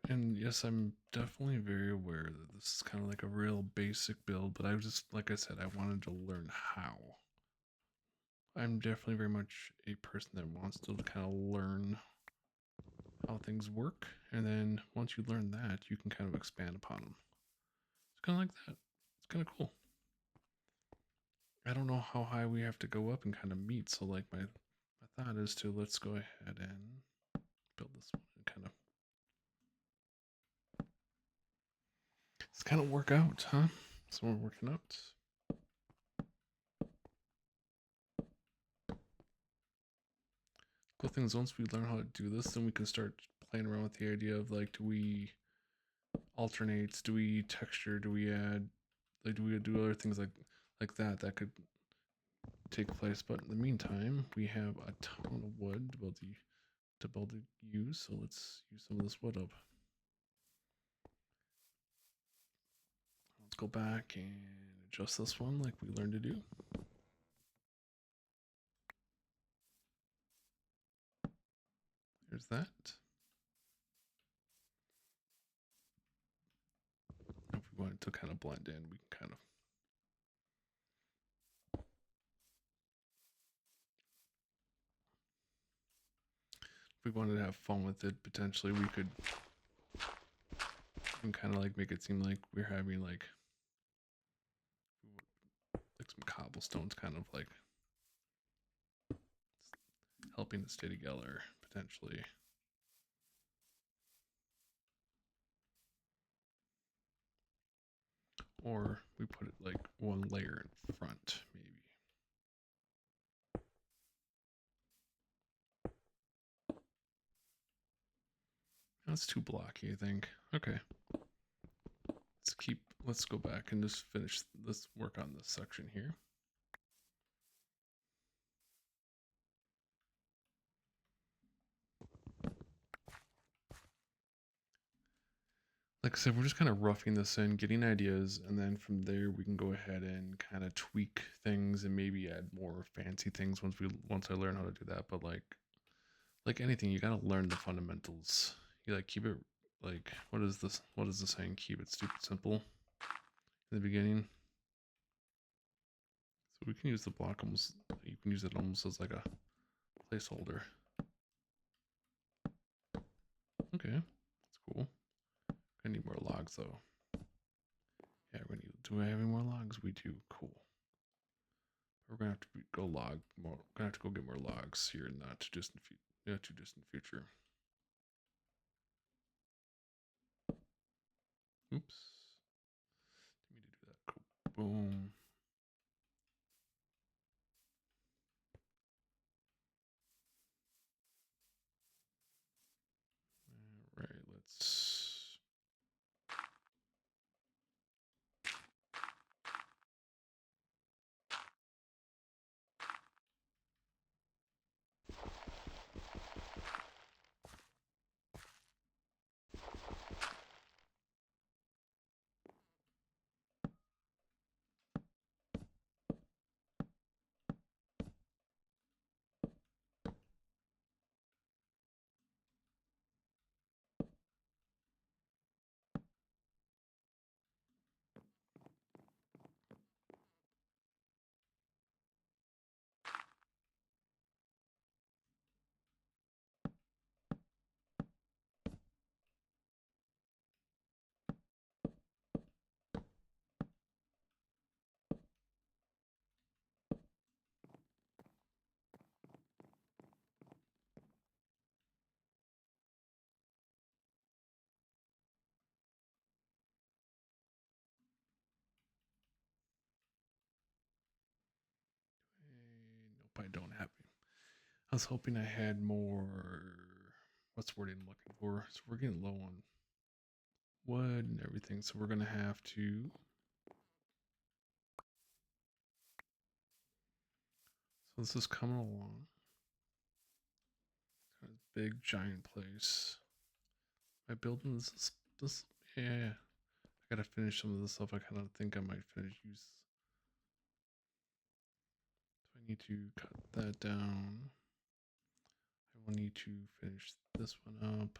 And yes, I'm definitely very aware that this is kind of like a real basic build, but I was just, like I said, I wanted to learn how. I'm definitely very much a person that wants to kind of learn how things work, and then once you learn that, you can kind of expand upon them. It's kind of like that. It's kind of cool. I don't know how high we have to go up and kind of meet, so like my thought is to let's go ahead and build this one and kind of it's kind of work out, huh? So we're working out. Cool thing is once we learn how to do this, then we can start playing around with the idea of like, do we alternate? Do we texture? Do we add? Like, do we do other things like that that could take place? But in the meantime, we have a ton of wood to build to use. So let's use some of this wood up. Let's go back and adjust this one like we learned to do. Here's that. If we want it to kind of blend in, we can kind of. If we wanted to have fun with it, potentially we could kind of like make it seem like we're having like some cobblestones kind of like helping to stay together potentially. Or we put it like one layer in front, maybe. That's too blocky, I think. Okay. Let's go back and just finish, let's work on this section here. Like I said, we're just kind of roughing this in, getting ideas, and then from there we can go ahead and kind of tweak things and maybe add more fancy things once I learn how to do that. But like anything, you gotta learn the fundamentals. You like keep it like what is this saying? Keep it stupid simple in the beginning. So we can use the block almost, you can use it almost as like a placeholder. Okay, that's cool. I need more logs though. Yeah, we're gonna need, do I have any more logs? We do, cool. We're gonna have to go log more, gonna have to go get more logs here in not too distant future. Oops. Didn't mean to do that. Cool. Boom. I was hoping I had more. What's the word I'm looking for? So we're getting low on wood and everything, so we're gonna have to. So this is coming along. It's got a big giant place. Am I building this? Yeah. I gotta finish some of this stuff. I kind of think I might finish use. So I need to cut that down. I will need to finish this one up.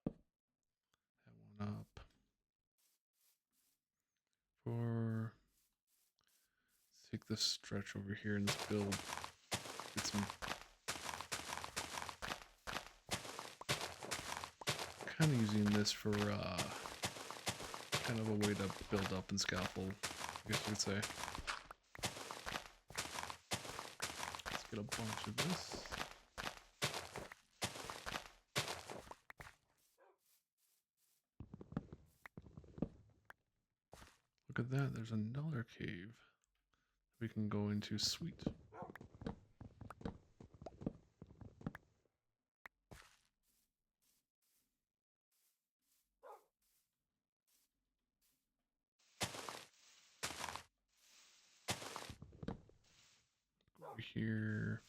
That one up. For let's take this stretch over here and let's build. Get some. Kind of using this for kind of a way to build up and scaffold, I guess you could say. Let's get a bunch of this. Look at that, there's another cave we can go into. Sweet. Go over here.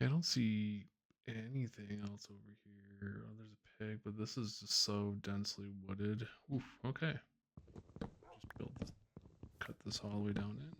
I don't see anything else over here. Oh, there's a pig, but this is just so densely wooded. Oof, okay. Just build this, cut this all the way down in.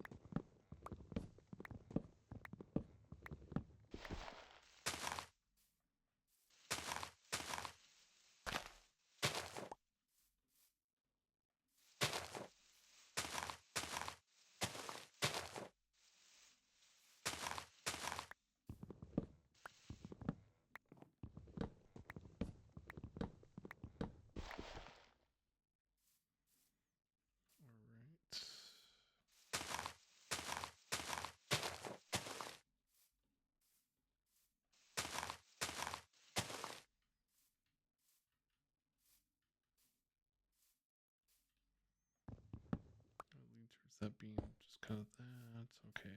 That being just cut that. Okay.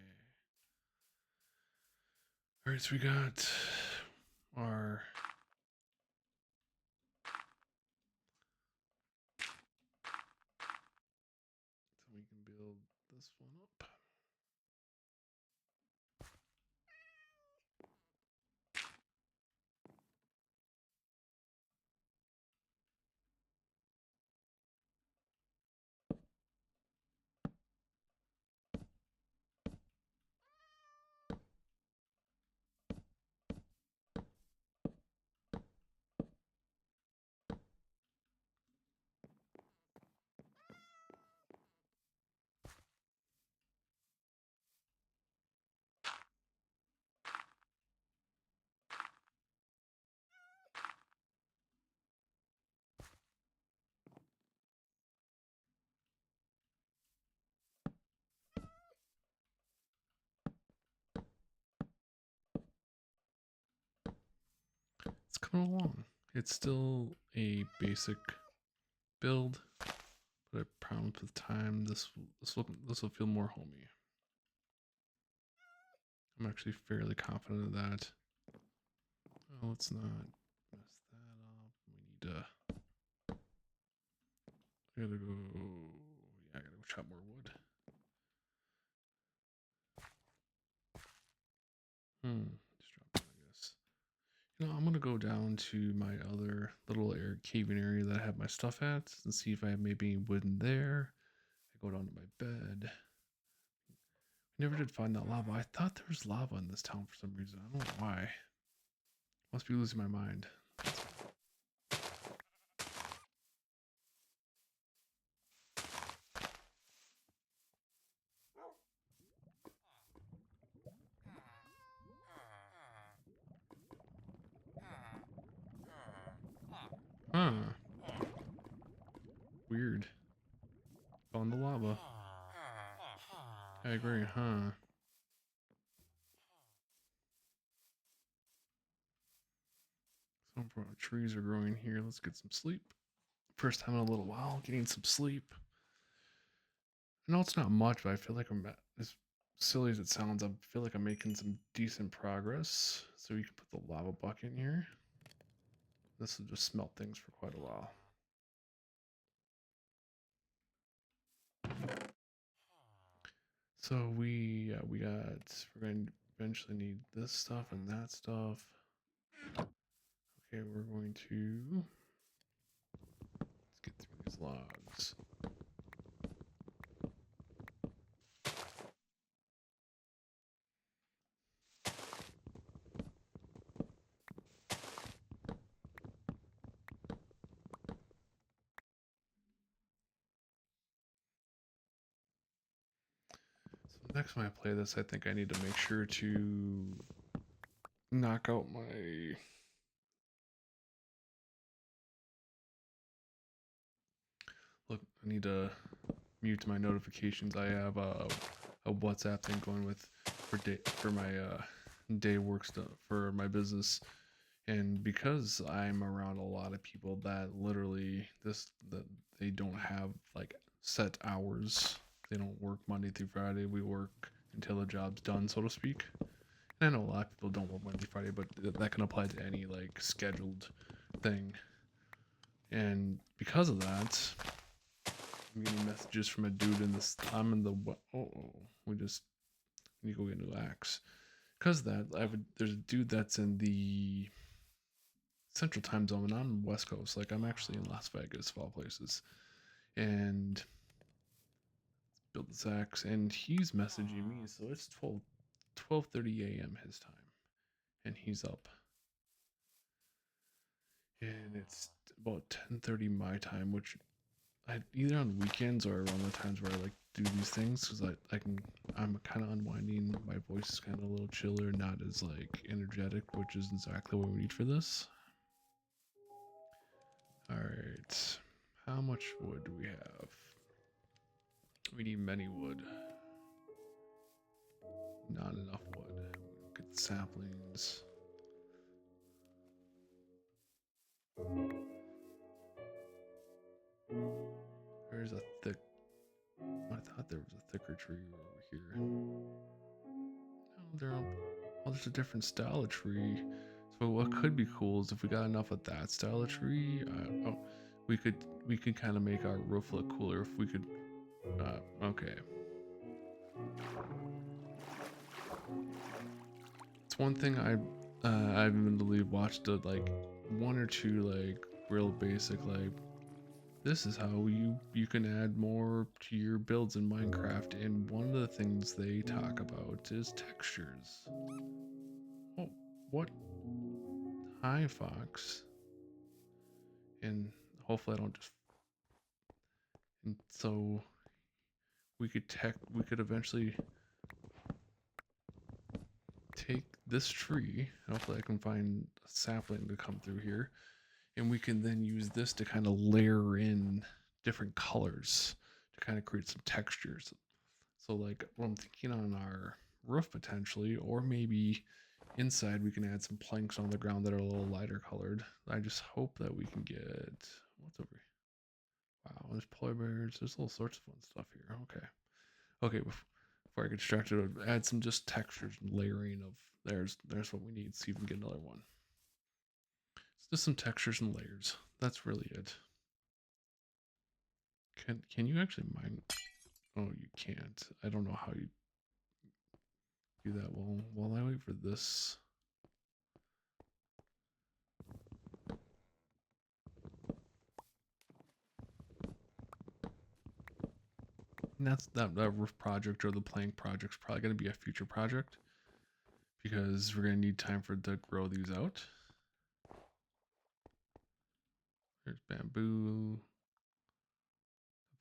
All right, so we got our so we can build this one up. It's coming along. It's still a basic build, but I promise with time this will feel more homey. I'm actually fairly confident of that. Oh, let's not mess that up. We need to. I gotta go. Yeah, I gotta go chop more wood. Just drop it, I guess. You know, I'm gonna go down to my other little caving area that I have my stuff at and see if I have maybe any wood in there. I go down to my bed. I never did find that lava. I thought there was lava in this town for some reason. I don't know why. Must be losing my mind. Huh. Weird. Found the lava. I agree, huh? trees are growing here. Let's get some sleep. First time in a little while getting some sleep. I know it's not much, but I feel like as silly as it sounds, I feel like I'm making some decent progress. So you can put the lava bucket in here. This will just smelt things for quite a while. So we're going to eventually need this stuff and that stuff. Okay, we're going to let's get through these logs. So next time I play this, I think I need to make sure to knock out my look. I need to mute my notifications. I have a WhatsApp thing going with for my day work stuff for my business, and because I'm around a lot of people that literally that they don't have like set hours. They don't work Monday through Friday. We work until the job's done, so to speak. And I know a lot of people don't work Monday, Friday, but that can apply to any like scheduled thing. And because of that, I'm getting messages from a dude in this. I'm in the. We just need to go get a new axe. Because of that, there's a dude that's in the Central Time Zone, and I'm in West Coast. Like I'm actually in Las Vegas, of all places, and build this axe, and he's messaging me. So it's 12:30 a.m. his time, and he's up, and it's about 10:30 my time, which I either on weekends or around the times where I like do these things because I'm kind of unwinding. My voice is kind of a little chiller, not as like energetic, which is exactly what we need for this. All right, how much wood do we have? We need many wood. Not enough wood. Get the saplings. There's a thick. I thought there was a thicker tree over here. No, there's a different style of tree. So what could be cool is if we got enough of that style of tree. We could kind of make our roof look cooler if we could. Okay. It's one thing I've literally watched like one or two like real basic like this is how you can add more to your builds in Minecraft, and one of the things they talk about is textures. Oh, what? Hi, Fox. And hopefully I don't just. And so we could eventually take this tree. Hopefully I can find a sapling to come through here, and we can then use this to kind of layer in different colors to kind of create some textures. So like what I'm thinking on our roof potentially, or maybe inside we can add some planks on the ground that are a little lighter colored. I just hope that we can get what's over here. Wow, there's polar bears. There's all sorts of fun stuff here. Okay. Before I get distracted, I'll add some just textures and layering of. There's what we need. See if we can get another one. It's just some textures and layers. That's really it. Can you actually mine? Oh, you can't. I don't know how you do that. Well, while I wait for this. And that roof project or the plank project's probably going to be a future project because we're going to need time for it to grow these out. There's bamboo.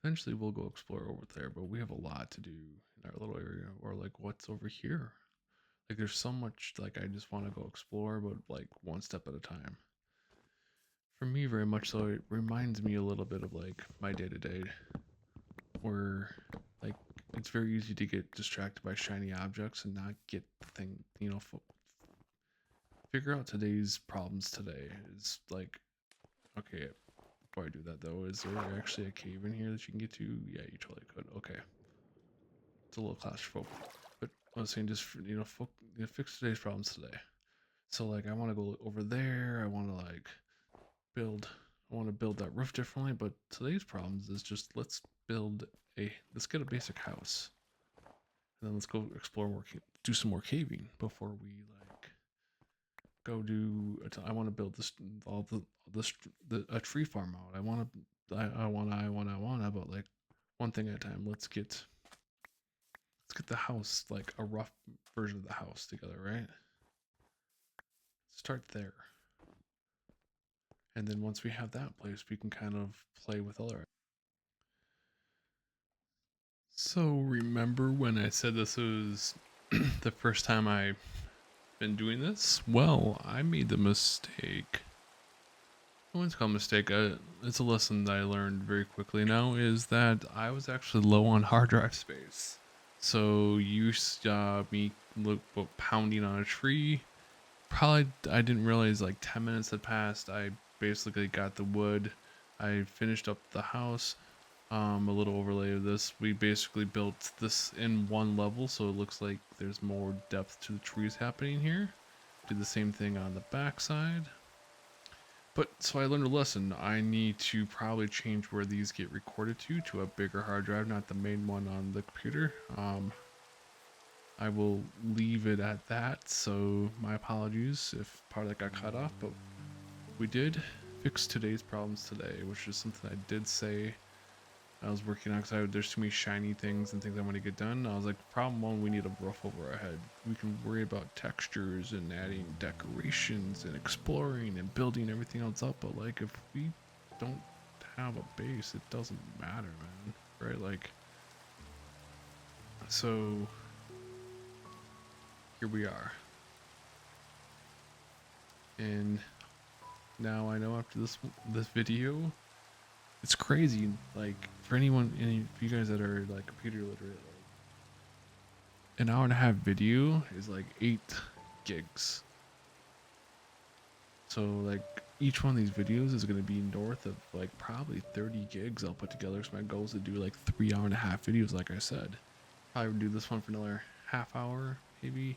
Eventually we'll go explore over there, but we have a lot to do in our little area. Or like what's over here? Like there's so much like I just want to go explore, but like one step at a time. For me, very much so, it reminds me a little bit of like my day to day, where like it's very easy to get distracted by shiny objects and not get the thing, figure out today's problems today. Is like, okay, before I do that though, is there actually a cave in here that you can get to? Yeah, you totally could. Okay. It's a little claustrophobic. But I was saying just, fix today's problems today. So like I want to go over there. I want to like build, I want to build that roof differently, but today's problems is just let's get a basic house. And then let's go explore more, do some more caving before we like go do. I want to build this all the a tree farm out. I want to, but like one thing at a time. Let's get the house, like a rough version of the house together, right? Start there. And then once we have that place, we can kind of play with other. So remember when I said this was the first time I've been doing this? Well, I made the mistake. I wouldn't call it a mistake. It's a lesson that I learned very quickly now, is that I was actually low on hard drive space. So you saw me pounding on a tree. Probably I didn't realize like 10 minutes had passed. I basically got the wood. I finished up the house. A little overlay of this. We basically built this in one level, so it looks like there's more depth to the trees happening here. Did the same thing on the back side. But so I learned a lesson. I need to probably change where these get recorded to a bigger hard drive, not the main one on the computer. I will leave it at that. So my apologies if part of that got cut off, but we did fix today's problems today, which is something I did say I was working on, because there's too many shiny things and things I want to get done. I was like, problem one, we need a roof over our head. We can worry about textures and adding decorations and exploring and building everything else up, but like if we don't have a base, it doesn't matter, man. Right? Like, so here we are. And now I know after this video, it's crazy. Like for any of you guys that are like computer literate, like an hour and a half video is like 8 gigs. So like each one of these videos is going to be north of like probably 30 gigs I'll put together. So my goal is to do like 3-hour-and-a-half videos, like I said. Probably do this one for another half hour, maybe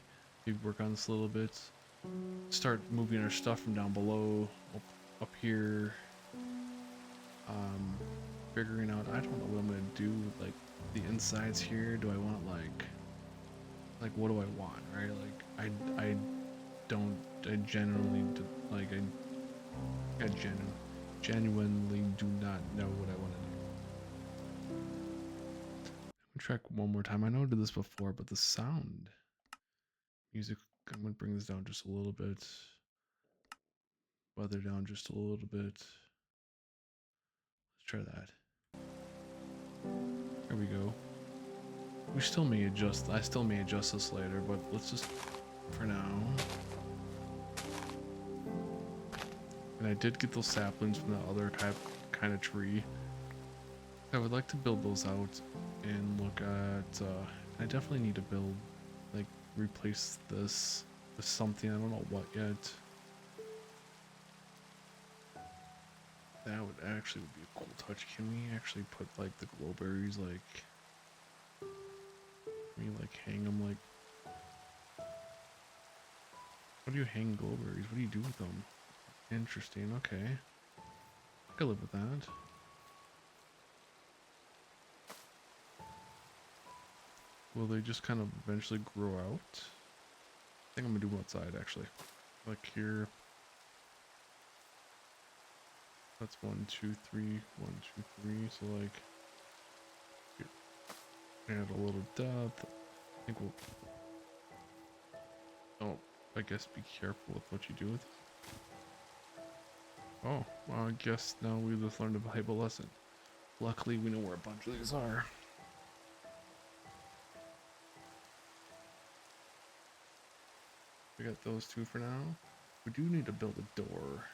work on this a little bit. Start moving our stuff from down below up here. Figuring out, I don't know what I'm gonna do with like the insides here. Do I want like what do I want, right? Like I genuinely like I genuinely do not know what I want to do. I'm gonna track one more time. I know I did this before, but the sound music, I'm gonna bring this down just a little bit. Weather down just a little bit. Let's try that. There we go. We still may adjust. I still may adjust this later, but let's just for now. And I did get those saplings from the other kind of tree. I would like to build those out and look at. I definitely need to build, like, replace this with something. I don't know what yet. That would actually be a cool touch. Can we actually put like the glowberries, like, can we like hang them, like, what do you hang glowberries? What do you do with them? Interesting. Okay, I could live with that. Will they just kind of eventually grow out? I think I'm gonna do them outside actually. Like here. That's 1, 2, 3, 1, 2, 3. So like, add a little depth. I think we'll. Oh, I guess be careful with what you do with it. Oh, well, I guess now we just learned a valuable lesson. Luckily, we know where a bunch of these are. We got those two for now. We do need to build a door.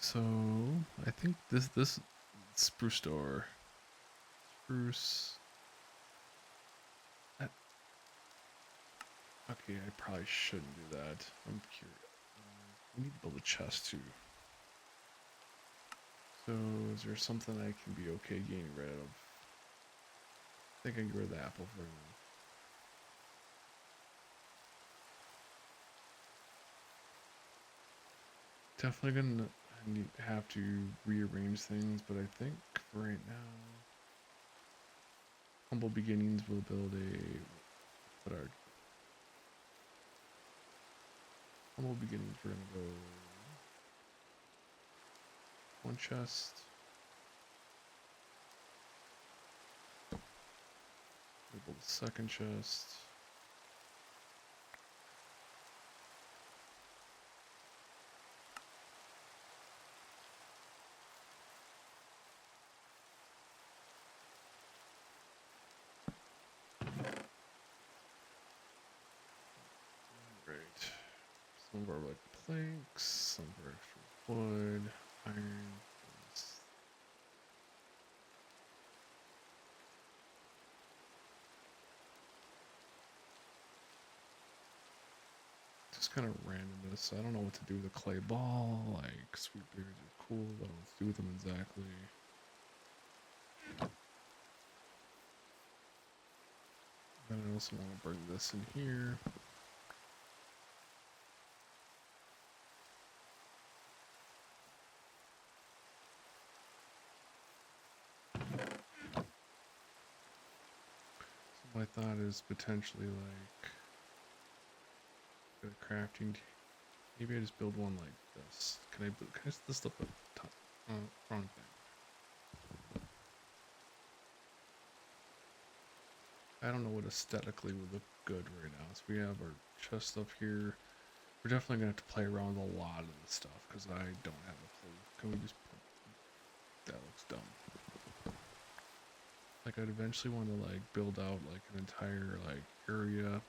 So I think this spruce door. Spruce. Okay, I probably shouldn't do that. I'm curious. We need to build a chest too. So, is there something I can be okay getting rid of? I think I can get rid of the apple for now. Definitely gonna have to rearrange things, but I think for right now, humble beginnings will build a. What are humble beginnings? We're gonna go one chest. We'll build a second chest. Right. Some of our like planks, some of our extra wood, iron. Just kind of randomness. I don't know what to do with a clay ball. Like sweet berries are cool, but I don't know what to do with them exactly. And I also want to bring this in here. So my thought is potentially like a crafting. Maybe I just build one like this. Can I just this up at the top? Oh, wrong thing. I don't know what aesthetically would look good right now. So we have our chest up here. We're definitely gonna have to play around with a lot of this stuff because I don't have a clue. Can we just put that looks dumb. Like I'd eventually want to like build out like an entire like area.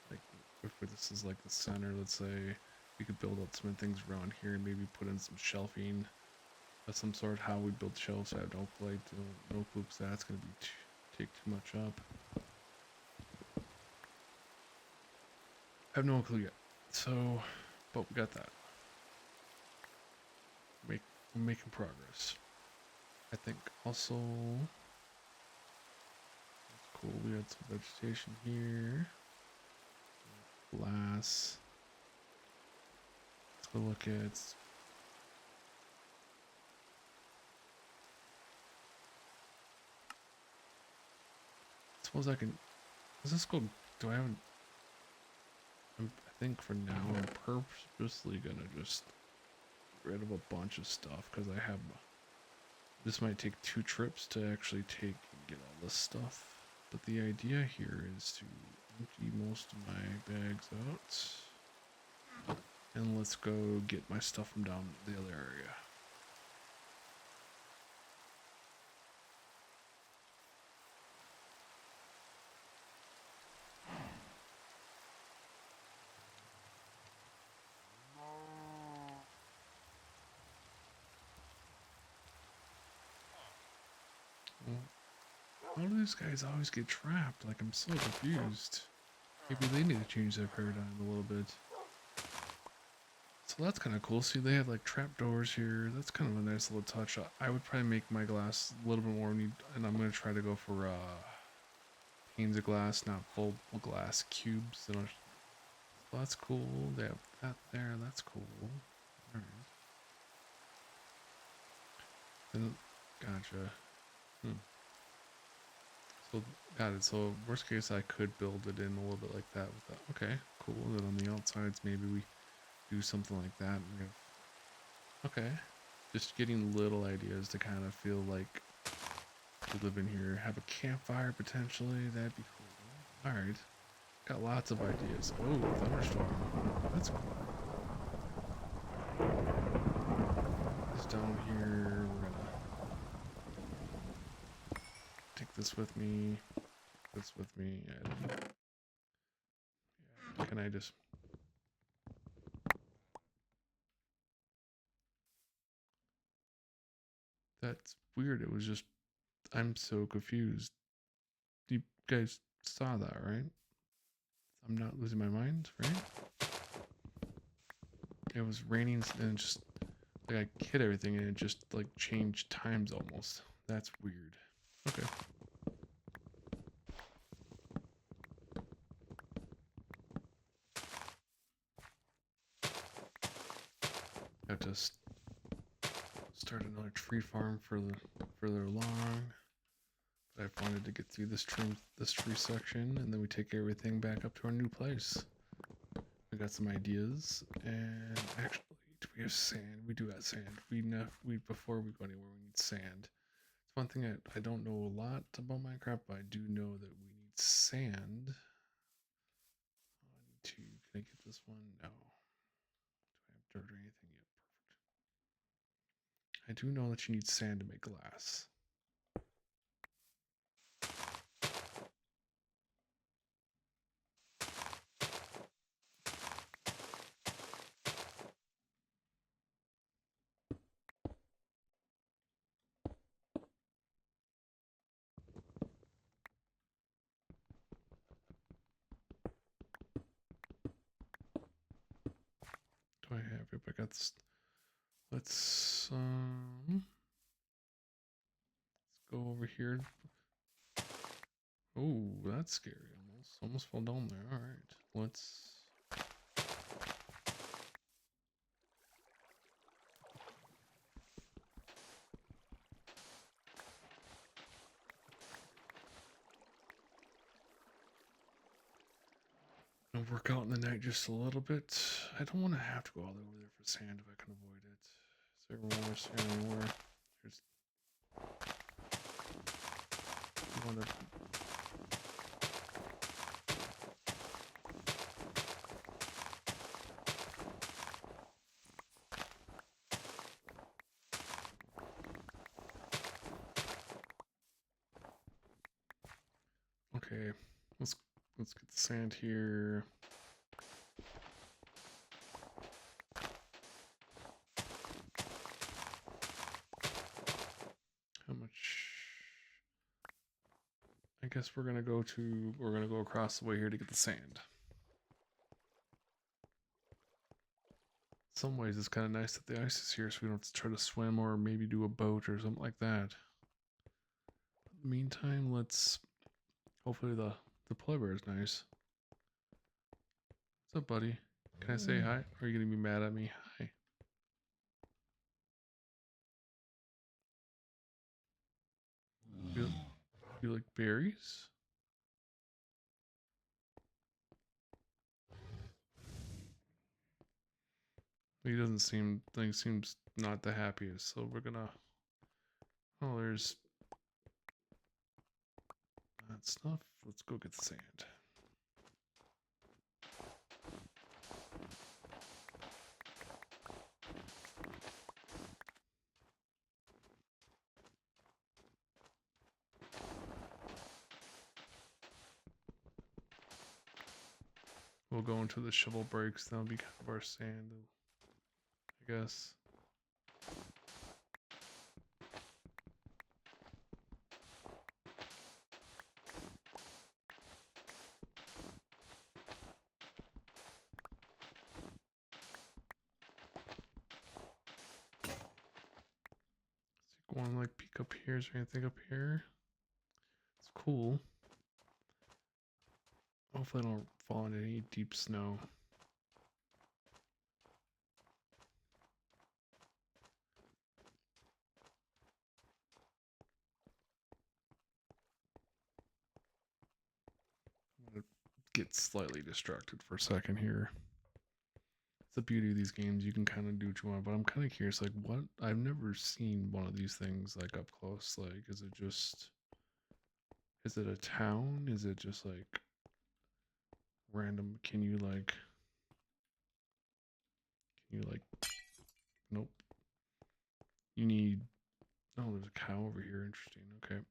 Like if this is like the center, let's say, we could build out some things around here and maybe put in some shelving of some sort. How we build shelves, I have no clue. No clue. That's gonna be take too much up. I have no clue yet. So, but we got that. We're making progress. I think also that's cool. We had some vegetation here. Glass. Let's go look at. Suppose I can. Does this go? Do I have? I think for now I'm purposely gonna just get rid of a bunch of stuff because I have. This might take 2 trips to actually take and get all this stuff. But the idea here is to empty most of my bags out. And let's go get my stuff from down the other area. How do these guys always get trapped? Like, I'm so confused. Maybe they need to change their paradigm a little bit. So that's kind of cool. See, they have like trapdoors here. That's kind of a nice little touch. I would probably make my glass a little bit more neat, and I'm going to try to go for panes of glass, not full glass cubes. So that's cool. They have that there. That's cool. All right. Gotcha. So, got it. So, worst case, I could build it in a little bit like that with that. Okay, cool. Then on the outsides, maybe we do something like that. Okay. Just getting little ideas to kind of feel like we live in here. Have a campfire potentially. That'd be cool. All right. Got lots of ideas. Oh, thunderstorm. That's cool. This down here. We're gonna take this with me. This with me. And yeah. Can I just? That's weird. It was just. I'm so confused. You guys saw that, right? I'm not losing my mind, right? It was raining and just like I hit everything and it just like changed times almost. That's weird. Okay. I have to start another tree farm further along. But I wanted to get through this tree section, and then we take everything back up to our new place. We got some ideas, and actually, do we have sand? We do have sand. We before we go anywhere, we need sand. It's one thing I don't know a lot about Minecraft, but I do know that we need sand. Oh, I need to. Can I get this one? No. Do I have dirt or anything yet? Perfect. I do know that you need sand to make glass. Do I have it? I got this. Let's go over here. Oh, that's scary. Almost fell down there. All right, let's. I'll work out in the night just a little bit. I don't want to have to go all the way over there for sand if I can avoid it. Is there more sand anywhere? There's. I want to. Okay, let's get the sand here. How much? I guess we're gonna go across the way here to get the sand. In some ways, it's kind of nice that the ice is here, so we don't have to try to swim or maybe do a boat or something like that. In the meantime, let's. Hopefully the polar bear is nice. What's up, buddy? Can I say hi? Or are you gonna be mad at me? Hi. You like berries? He doesn't seems not the happiest, so we're gonna. Oh, there's that stuff. Let's go get the sand. We'll go into the shovel breaks. That'll be kind of our sand, I guess. Want to like peek up here? Is there anything up here? It's cool. Hopefully I don't fall into any deep snow. I'm gonna get slightly distracted for a second here. It's the beauty of these games, you can kind of do what you want, but I'm kind of curious, like what, I've never seen one of these things like up close. Like, is it a town? Is it just like random? Can you like, nope. You need, oh, there's a cow over here. Interesting. Okay.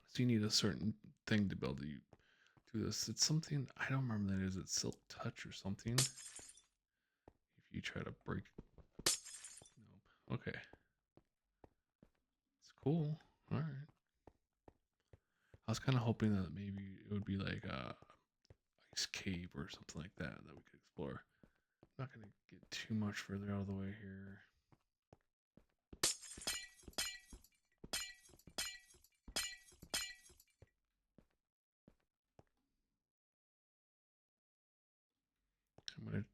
So you need a certain thing to be able to do this. It's something, I don't remember that. Is it Silk Touch or something? If you try to break, nope. Okay. It's cool. All right. I was kind of hoping that maybe it would be like nice cave or something like that that we could explore. I'm not gonna get too much further out of the way here. I'm gonna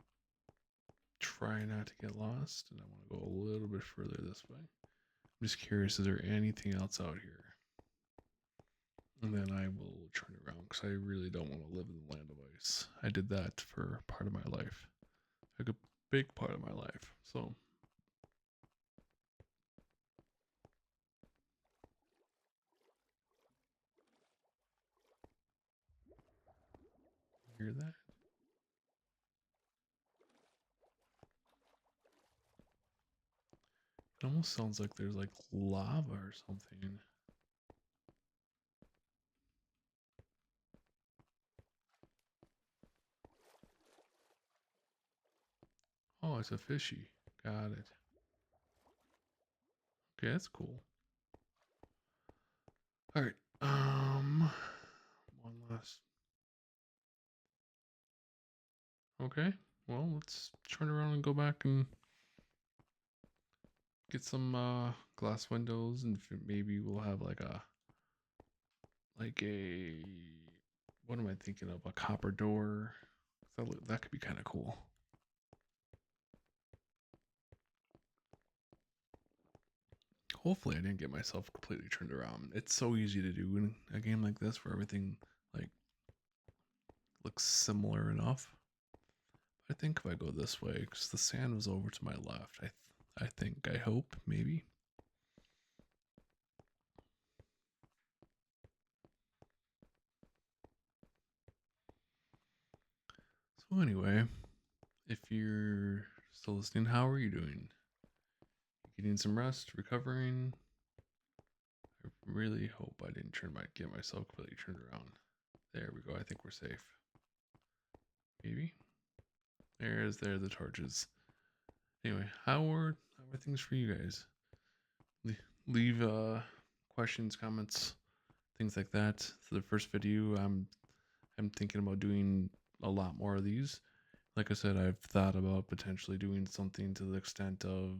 try not to get lost, and I want to go a little bit further this way. I'm just curious, is there anything else out here? And then I will turn around because I really don't want to live in the land of ice. I did that for part of my life, like a big part of my life. So hear that? It almost sounds like there's like lava or something. Oh, it's a fishy. Got it. Okay, that's cool. All right. One last. Okay. Well, let's turn around and go back and get some glass windows, and maybe we'll have like a what am I thinking of? A copper door. That could be kind of cool. Hopefully, I didn't get myself completely turned around. It's so easy to do in a game like this where everything like looks similar enough. But I think if I go this way, because the sand was over to my left, I hope, maybe. So anyway, if you're still listening, how are you doing? Getting some rest, recovering? I really hope I didn't get myself completely turned around. There we go. I think we're safe. Maybe. There the torches. Anyway, how are things for you guys? Leave questions, comments, things like that. For the first video, I'm thinking about doing a lot more of these. Like I said, I've thought about potentially doing something to the extent of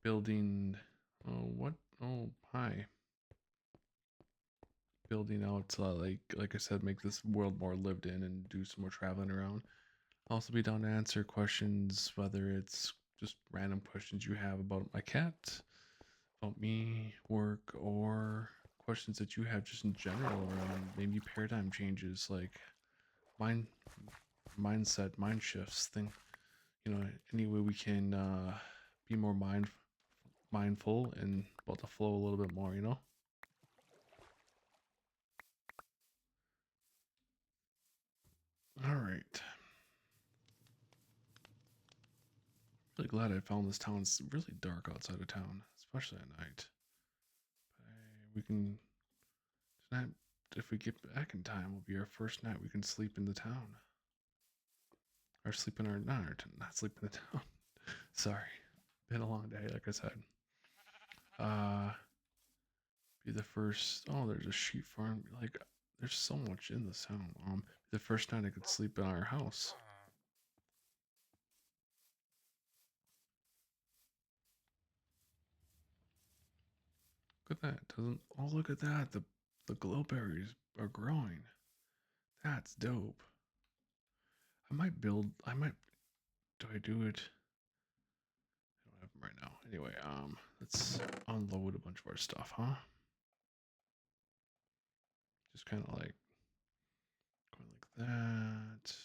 building. Oh, what? Oh, hi. Building out, like I said, make this world more lived in and do some more traveling around. I'll also be down to answer questions, whether it's just random questions you have about my cat, about me, work, or questions that you have just in general around maybe paradigm changes, like mind mindset, mind shifts, thing. Any way we can be more mindful and about to flow a little bit more. All right. Really glad I found this town. It's really dark outside of town, especially at night. We can tonight, if we get back in time, will be our first night we can sleep in the town. Or sleep in our not sleep in the town. Sorry, been a long day, like I said. Uh, be the first. Oh, there's a sheep farm. Like, there's so much in this town. The first night I could sleep in our house. Look at that. Doesn't. Oh, look at that. The glowberries are growing. That's dope. I might build. I might. Do I do it? I don't have them right now. Anyway, let's unload a bunch of our stuff, huh? Just kind of like going like that.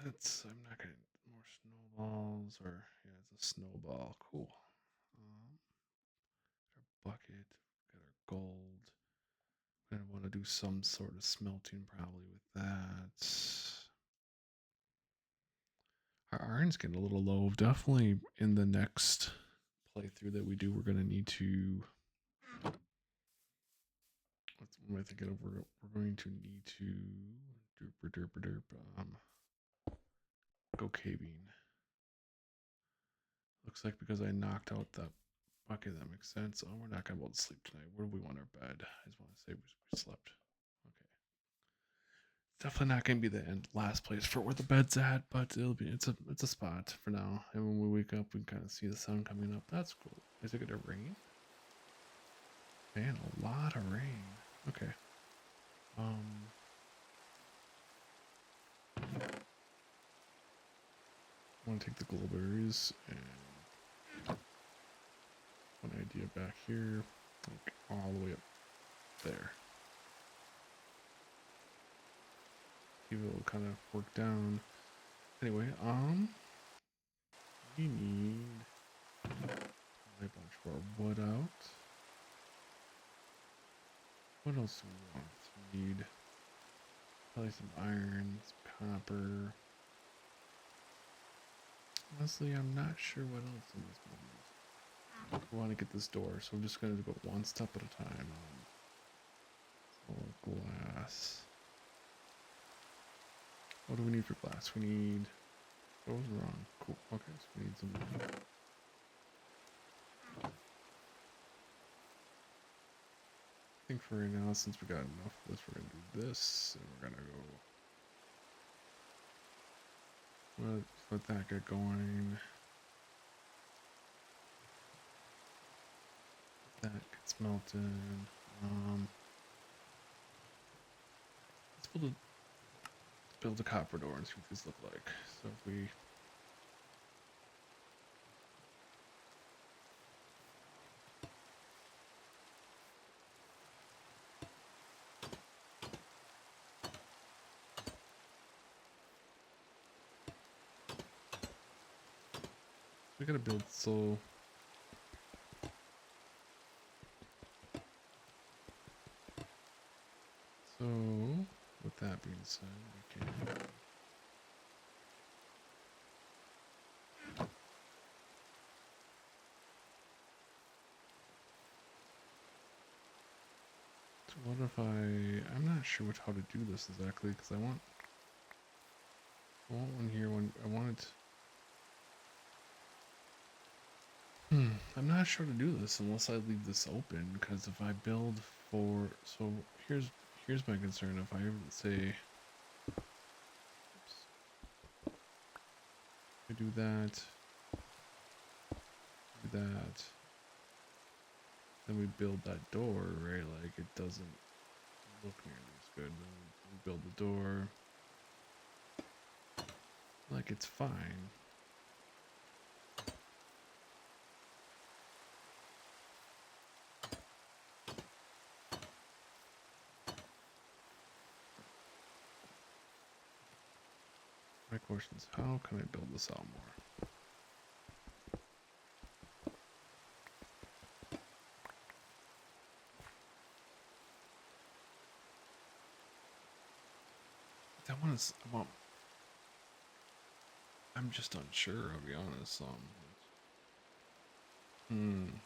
That's I'm not gonna more snowballs or yeah, it's a snowball. Cool. Our bucket, got our gold. Gonna want to do some sort of smelting probably with that. Our iron's getting a little low. Definitely in the next playthrough that we do, we're gonna need to. What am I thinking of? We're going to need to go caving. Looks like because I knocked out that bucket, that makes sense. Oh, we're not gonna be able to sleep tonight. Where do we want our bed? I just want to say we slept. Okay. Definitely not gonna be the last place for where the bed's at, but it's a spot for now. And when we wake up, we can kind of see the sun coming up. That's cool. Is it gonna rain? Man, a lot of rain. Okay. I want to take the glowberries and one idea back here, like all the way up there. See if it'll kind of work down. Anyway, we need a bunch more wood out. What else do we want? We need probably some iron, some copper. Honestly, I'm not sure what else in this moment. We want to get this door, so I'm just going to go one step at a time. So glass. What do we need for glass? We need... What was wrong? Cool. Okay, so we need some... I think for right now, since we got enough of this, we're going to do this, and we're going to go... Let that get going. That gets melted. Let's build a copper door and see what these look like. So if we... We gotta build so... So, with that being said, we can... So what if I'm not sure how to do this exactly, because I want one here, I want it... I'm not sure to do this unless I leave this open, because if I build for... So, here's my concern. If I say... Oops, I do that... Then we build that door, right? Like, it doesn't look nearly as good. Then we build the door. Like, it's fine. My question is, how can I build this out more? I'm just unsure, I'll be honest. In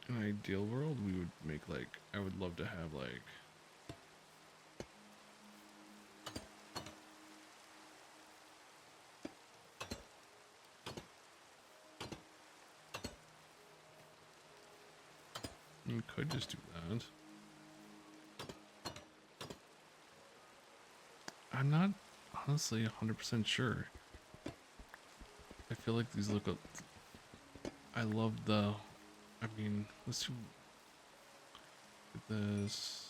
an ideal world, we would make like, I would love to have like, you could just do that. I'm not honestly 100% sure. I feel like these look up. I love the. I mean, let's do this.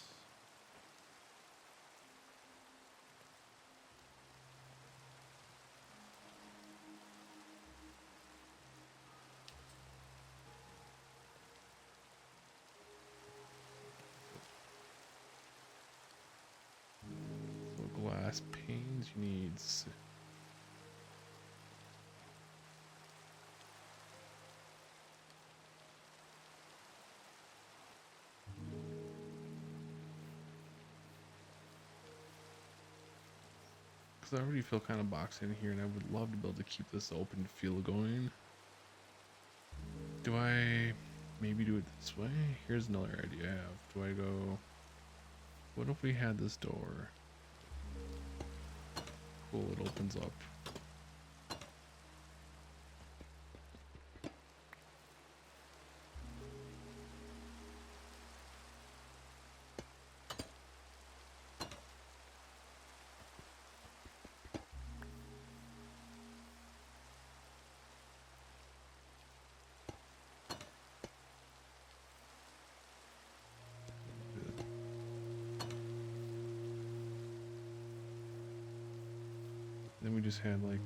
For glass panes, you need. I already feel kind of boxed in here, and I would love to be able to keep this open feel going. Do I maybe do it this way? Here's another idea I have. Do I go... What if we had this door? cool, it opens up. Then we just had like,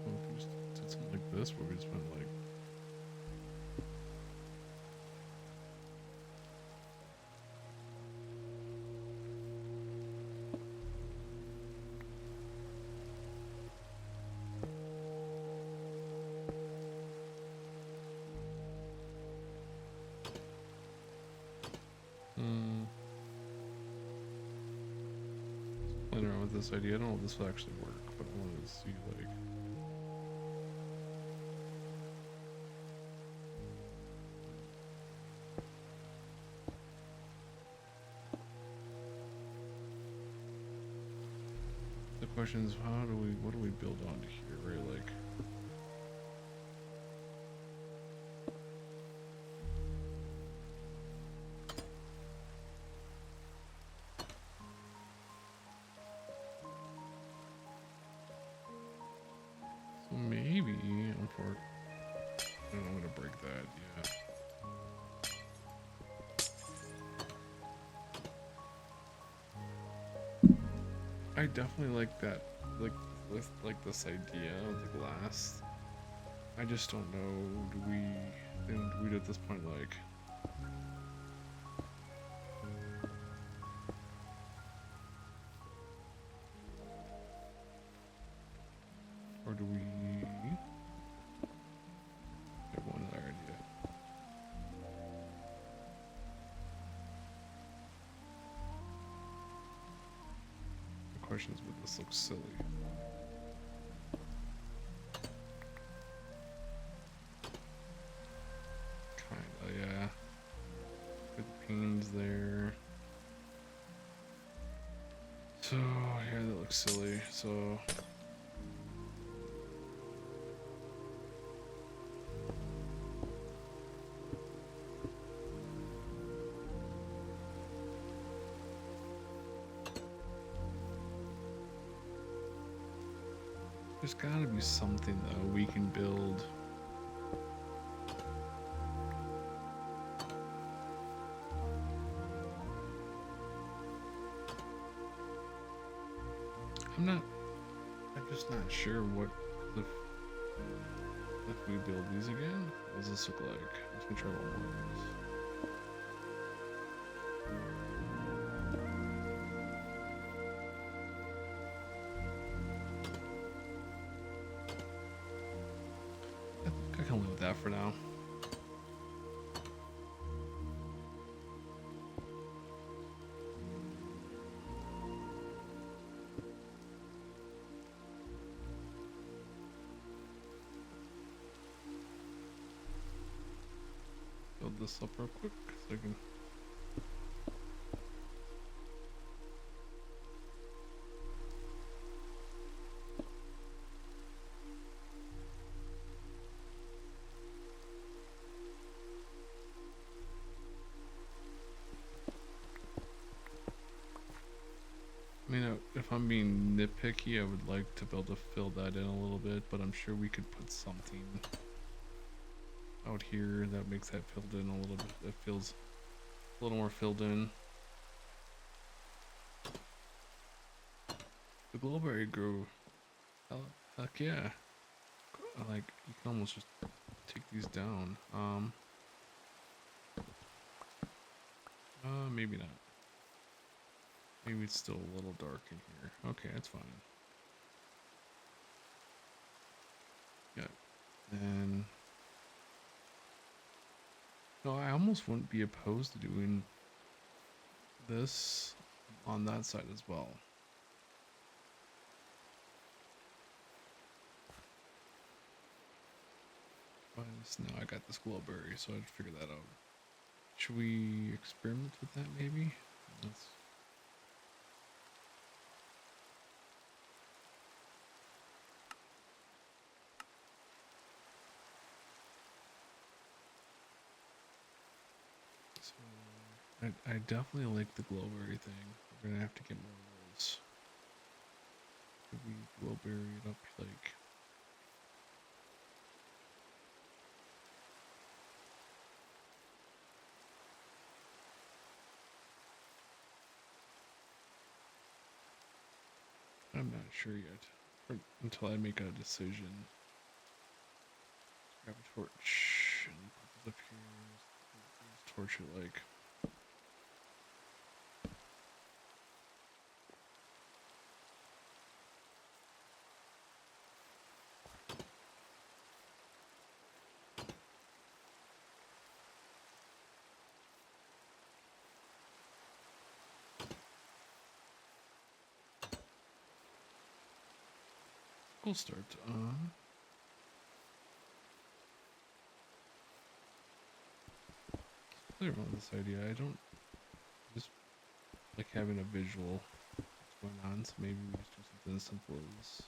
well, if we just did something like this where we just went like, playing around with this idea. I don't know if this will actually work, but I wanted to see like, the question is, what do we build onto here, right? Like, so maybe, I'm gonna break that, yeah. I definitely like that, like this idea of the glass. I just don't know, do we at this point like, or do we have one other idea? The question is, would this look silly? Kinda, yeah. Good panes there. So, yeah, that looks silly, so... There's gotta be something though we can build. I'm just not sure what if we build these again. What does this look like? Let's try one more of these. I can live with that for now. Build this up real quick so I can. I mean, if I'm being nitpicky, I would like to be able to fill that in a little bit, but I'm sure we could put something out here that makes that filled in a little bit. That feels a little more filled in. The glowberry grew. Heck yeah! Like you can almost just take these down. Maybe not. Maybe it's still a little dark in here. Okay, that's fine. Yeah, and no, I almost wouldn't be opposed to doing this on that side as well. But now I got this glowberry, so I'd figure that out. Should we experiment with that maybe? Let's... I definitely like the glowberry thing. We're gonna have to get more of those. Could we glowberry it up like? I'm not sure yet. Until I make a decision. Grab a torch and put this up here. Let's torch it like. We'll start. Play around with this idea. I don't just like having a visual what's going on, so maybe we just do something as simple as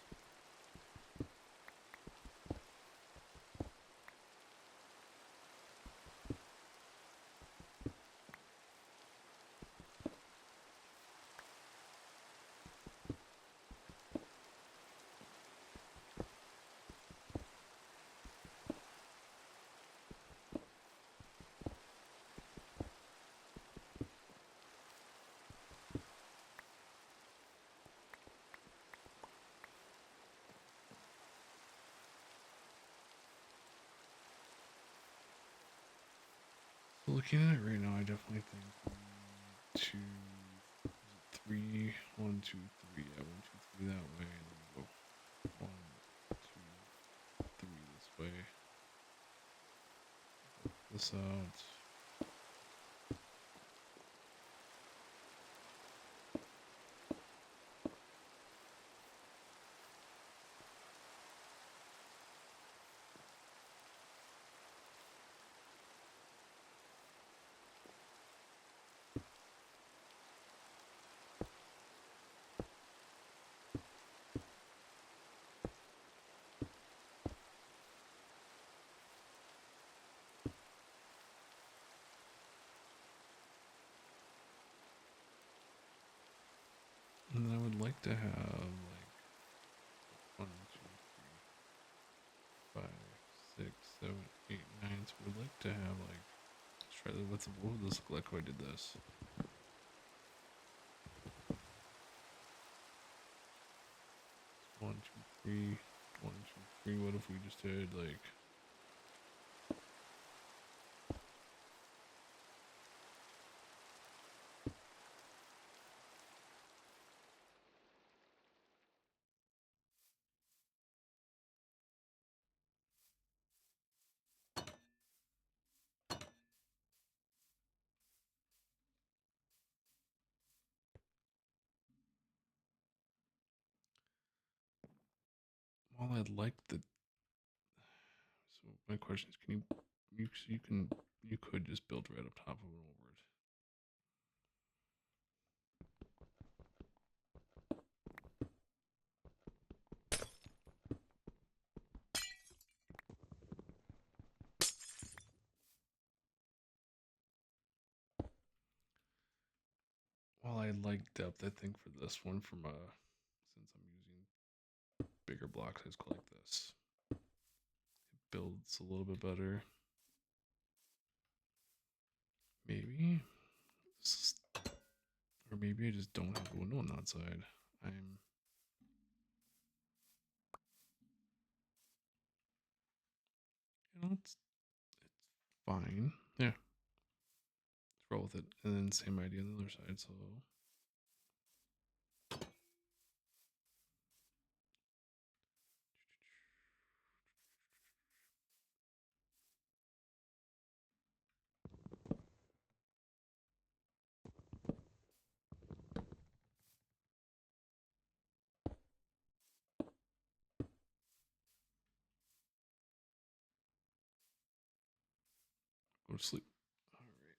so looking at it right now. I definitely think we need three, 1, 2, 3. Yeah, 1, 2, 3 that way, and then go 1, 2, 3 this way. This out. And then I would like to have like 1, 2, 3, 5, 6, 7, 8, 9. So we'd like to have like. Let's try that. What would this look like if I did this? 1, 2, 3. 1, 2, 3. What if we just did like. Well, I'd like the. So my question is, can you could just build right up top of it over it. Well, I like depth. I think for this one, from since I'm using bigger block size like this, it builds a little bit better. Maybe, or maybe I just don't have a window on that side. It's fine. Yeah, let's roll with it. And then same idea on the other side. So go to sleep. All right.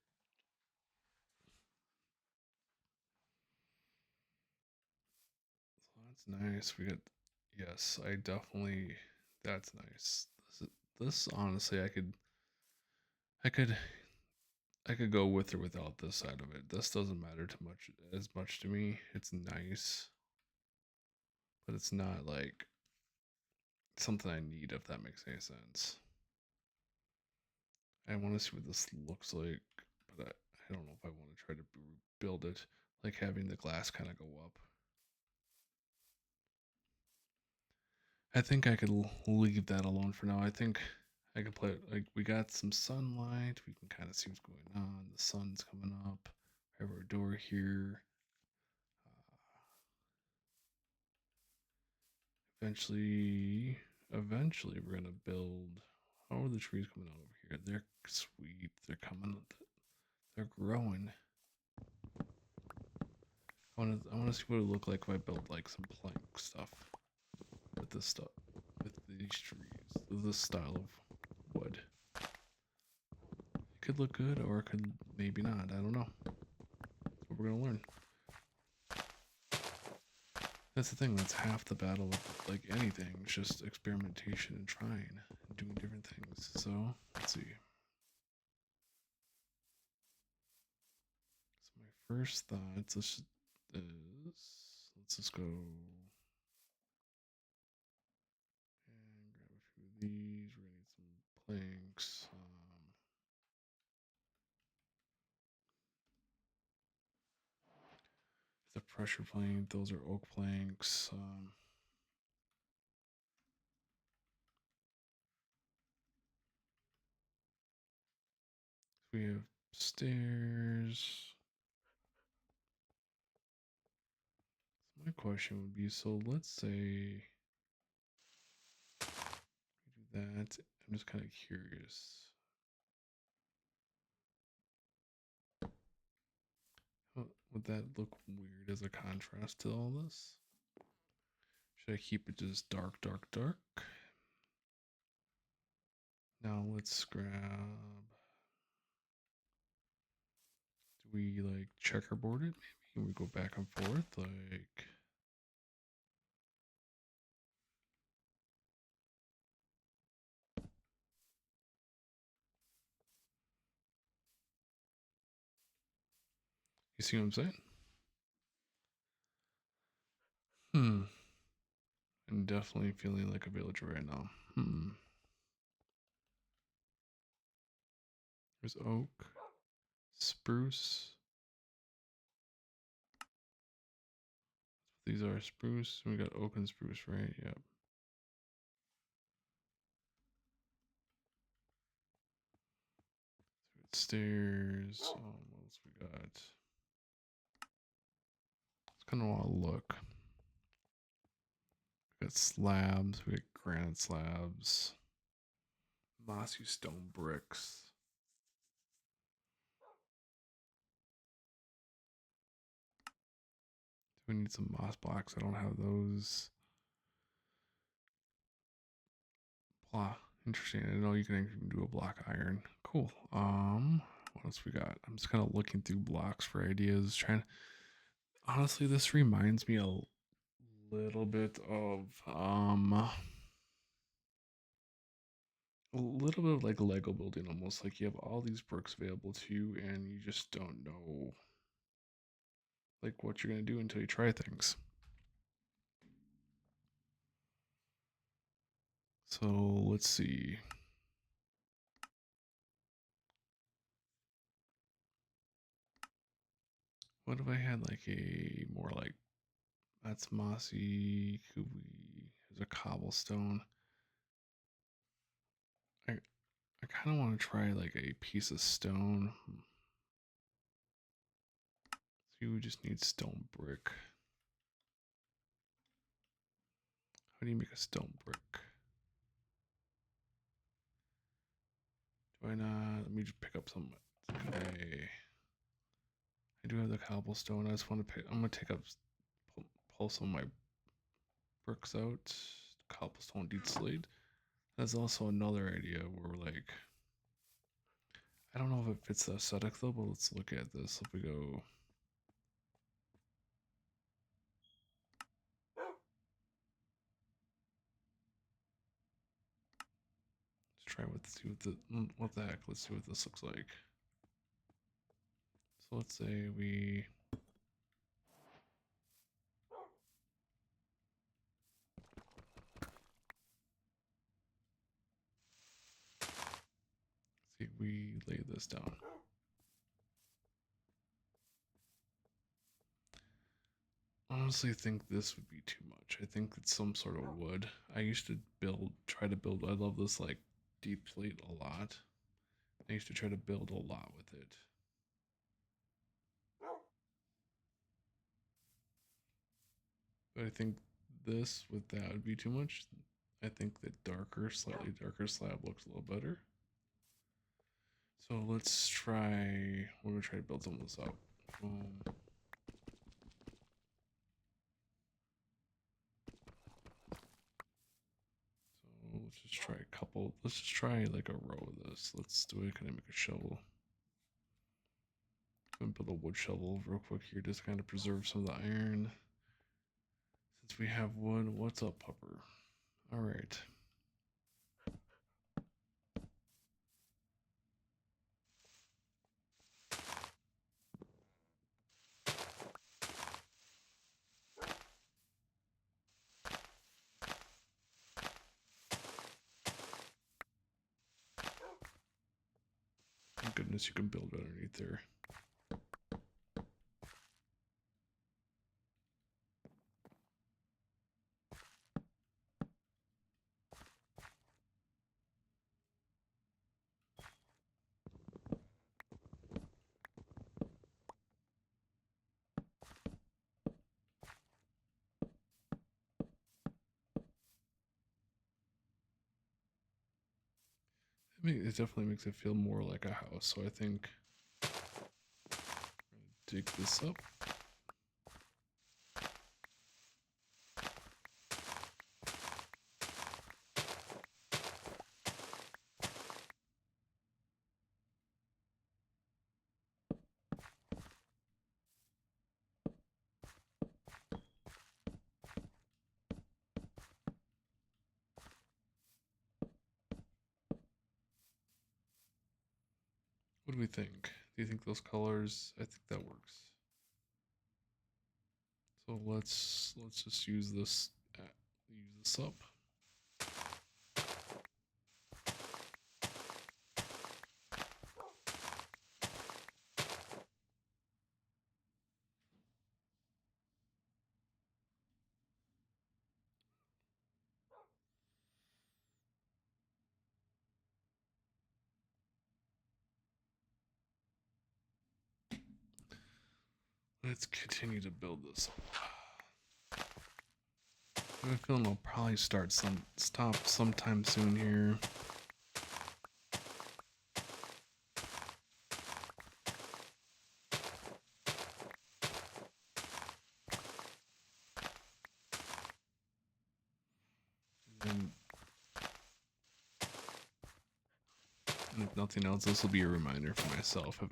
So that's nice. We got. Yes, I definitely. That's nice. This honestly, I could I could go with or without this side of it. This doesn't matter too much as much to me. It's nice, but it's not like something I need, if that makes any sense. I want to see what this looks like, but I don't know if I want to try to build it, like having the glass kind of go up. I think I could leave that alone for now. I think I can play it like we got some sunlight. We can kind of see what's going on. The sun's coming up. We have our door here. Eventually, we're gonna build. How are the trees coming out over here? They're sweet. They're coming. They're growing. I wanna see what it would look like if I built like some plank stuff with this stuff, with these trees, this style of wood. It could look good, or it could maybe not. I don't know. That's what we're gonna learn. That's the thing. That's half the battle with like anything. It's just experimentation and trying and doing different things. So let's see. So my first thoughts is let's just go and grab a few of these. We're gonna need some planks. The pressure plank. Those are oak planks. We have stairs. So my question would be, so let's say we do that. I'm just kind of curious. Would that look weird as a contrast to all this? Should I keep it just dark, dark, dark? Now let's grab. Do we like checkerboard it? Maybe we go back and forth like. You see what I'm saying? I'm definitely feeling like a villager right now. There's oak, spruce. These are spruce. We got oak and spruce, right? Yep. Stairs. What else we got? It's kind of want to look. We got slabs. We got granite slabs. Mossy stone bricks. Do we need some moss blocks? I don't have those. Blah. Interesting. I didn't know you can even do a block iron. Cool. What else we got? I'm just kind of looking through blocks for ideas. Honestly, this reminds me a little bit of a little bit of like Lego building, almost like you have all these bricks available to you and you just don't know like what you're gonna do until you try things. So let's see. What if I had like a more like that's mossy? Could we? There's a cobblestone. I kind of want to try like a piece of stone. So you would just need stone brick. How do you make a stone brick? Do I not? Let me just pick up some. Okay. I do have the cobblestone. I just want to pick. I'm gonna take up, pull some of my bricks out. Cobblestone, deep slate. That's also another idea where we're like, I don't know if it fits the aesthetic though, but let's look at this. If we go, let's try see what the heck. Let's see what this looks like. So let's say we lay this down. Honestly, think this would be too much. I think it's some sort of wood. I used to try to build. I love this like deep plate a lot. I used to try to build a lot with it. But I think this with that would be too much. I think the slightly darker slab looks a little better. So let's try. We're gonna try to build some of this up. So let's just try a couple. Let's just try like a row of this. Let's do it. Can I make a shovel? I'm gonna build a wood shovel real quick here, just kind of preserve some of the iron. Since we have wood, what's up, pupper? All right. Thank goodness you can build underneath there. It definitely makes it feel more like a house. So I think dig this up. What do we think? Do you think those colors? I think that works. So let's just use this up. Let's continue to build this up. I have a feeling I'll probably stop sometime soon here. And if nothing else, this will be a reminder for myself. Wrap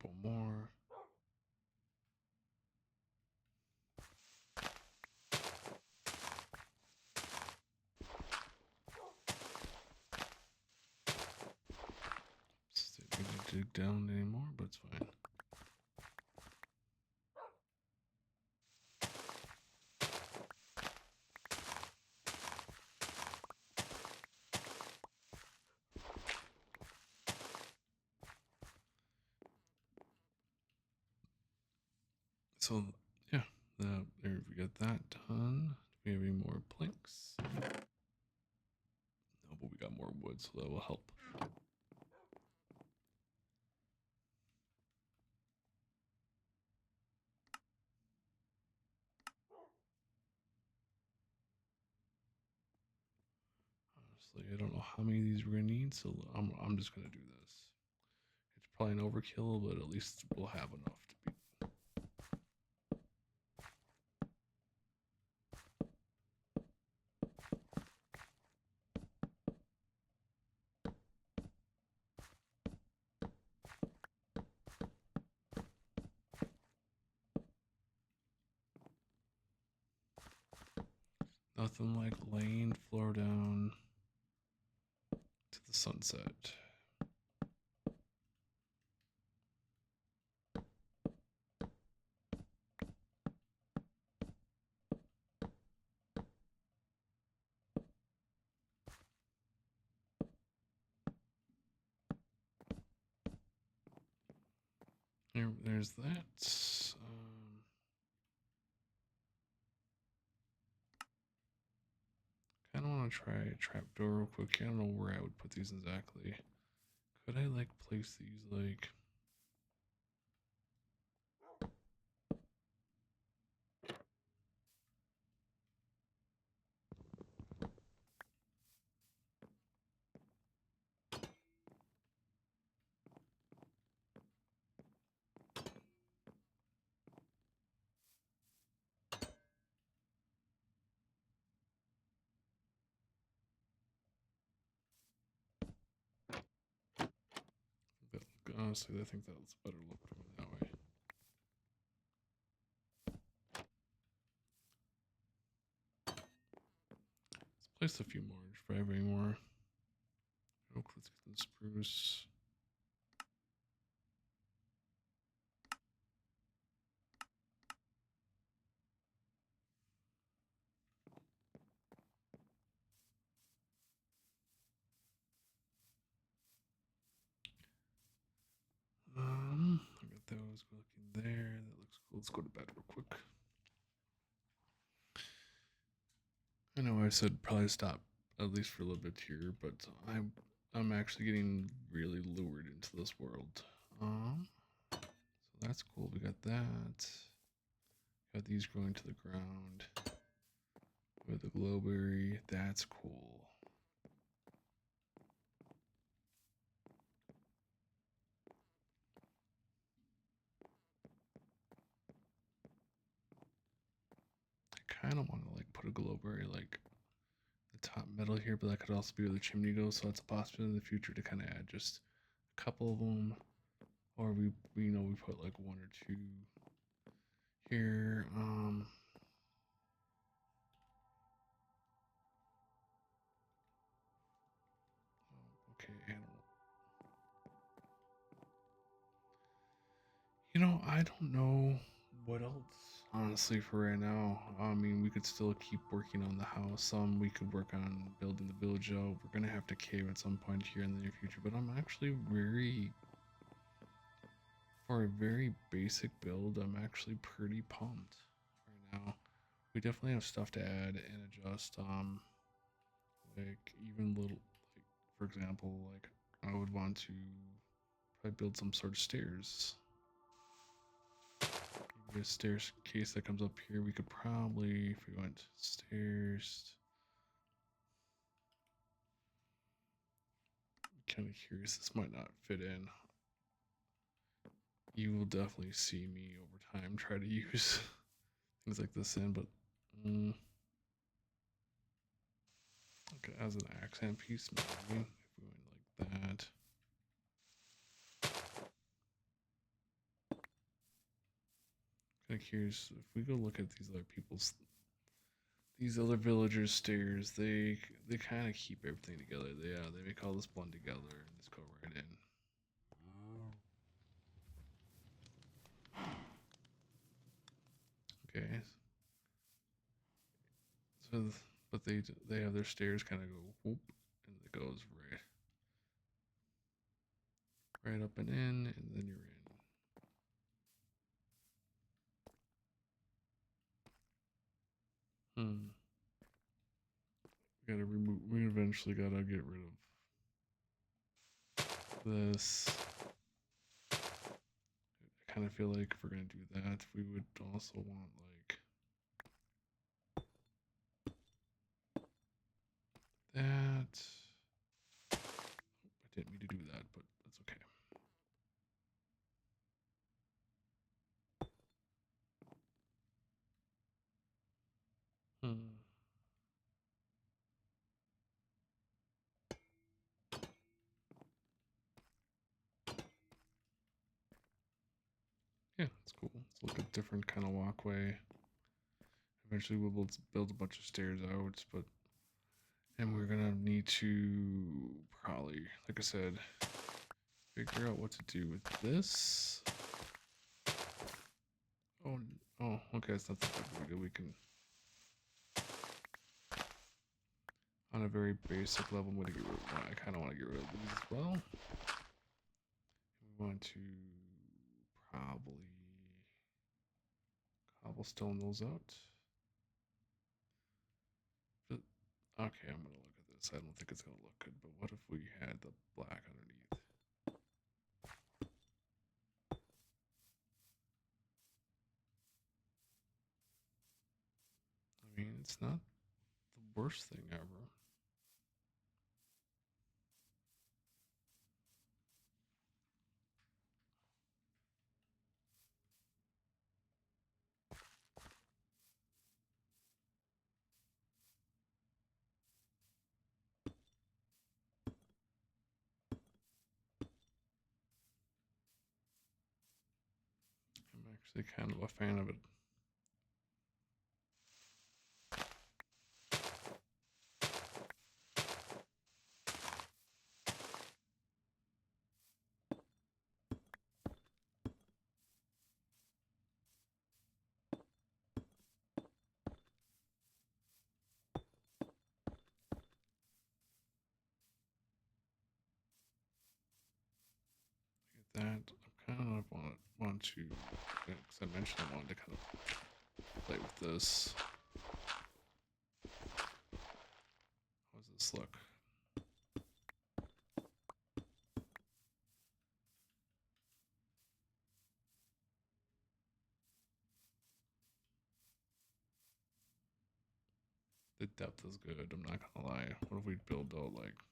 one more. Didn't need to dig down anymore, but it's fine. So yeah, there we got that done. Do we have any more planks? No, but we got more wood, so that will help. Honestly, I don't know how many of these we're gonna need, so I'm just gonna do this. It's probably an overkill, but at least we'll have enough to be. Nothing like laying floor down. sunset. There's that. I kind of want to try a trapdoor real quick. I don't know where I would put these exactly. Could I like place these like? Honestly, I think that was a better look for me that way. Let's place a few more if I have any more. Oak, let's get the spruce. I got those looking there. That looks cool. Let's go to bed real quick. I know I said probably stop at least for a little bit here, but I'm actually getting really lured into this world. So that's cool. We got that. Got these growing to the ground with the glowberry. That's cool. I kind of want to like put a glowberry like the top middle here, but that could also be where the chimney goes. So it's a possibility in the future to kind of add just a couple of them, or we put like one or two here. Okay, I don't know. I don't know what else. Honestly, for right now, I mean, we could still keep working on the house. We could work on building the village out. We're gonna have to cave at some point here in the near future, but I'm actually for a very basic build, I'm actually pretty pumped right now. We definitely have stuff to add and adjust. Like even little, like for example, like I would want to probably build some sort of stairs. Maybe a stairs case that comes up here. We could probably, if we went stairs. Kind of curious. This might not fit in. You will definitely see me over time try to use things like this in, but okay, as an accent piece, maybe if we went like that. Kind of curious if we go look at these other villagers' stairs. They kind of keep everything together. They make all this blend together and just go right in. Okay. So, but they have their stairs kind of go whoop, and it goes right up and in, and then you're in. We eventually gotta get rid of this. I kind of feel like if we're gonna do that, we would also want like that. I didn't mean to do that, but that's okay. Yeah, it's cool. It's like a different kind of walkway. Eventually, we'll build a bunch of stairs out, but And we're gonna need to probably, like I said, figure out what to do with this. Oh, okay, it's not that big of a deal. We can, on a very basic level, I'm gonna get rid of one. I kind of want to get rid of these as well. We want to probably cobblestone those out. But, okay, I'm gonna look at this. I don't think it's gonna look good, but what if we had the black underneath? I mean, it's not the worst thing ever. I'm actually kind of a fan of it. That I kind of want to, because I mentioned I wanted to kind of play with this. How does this look? The depth is good, I'm not gonna lie. What if we build out like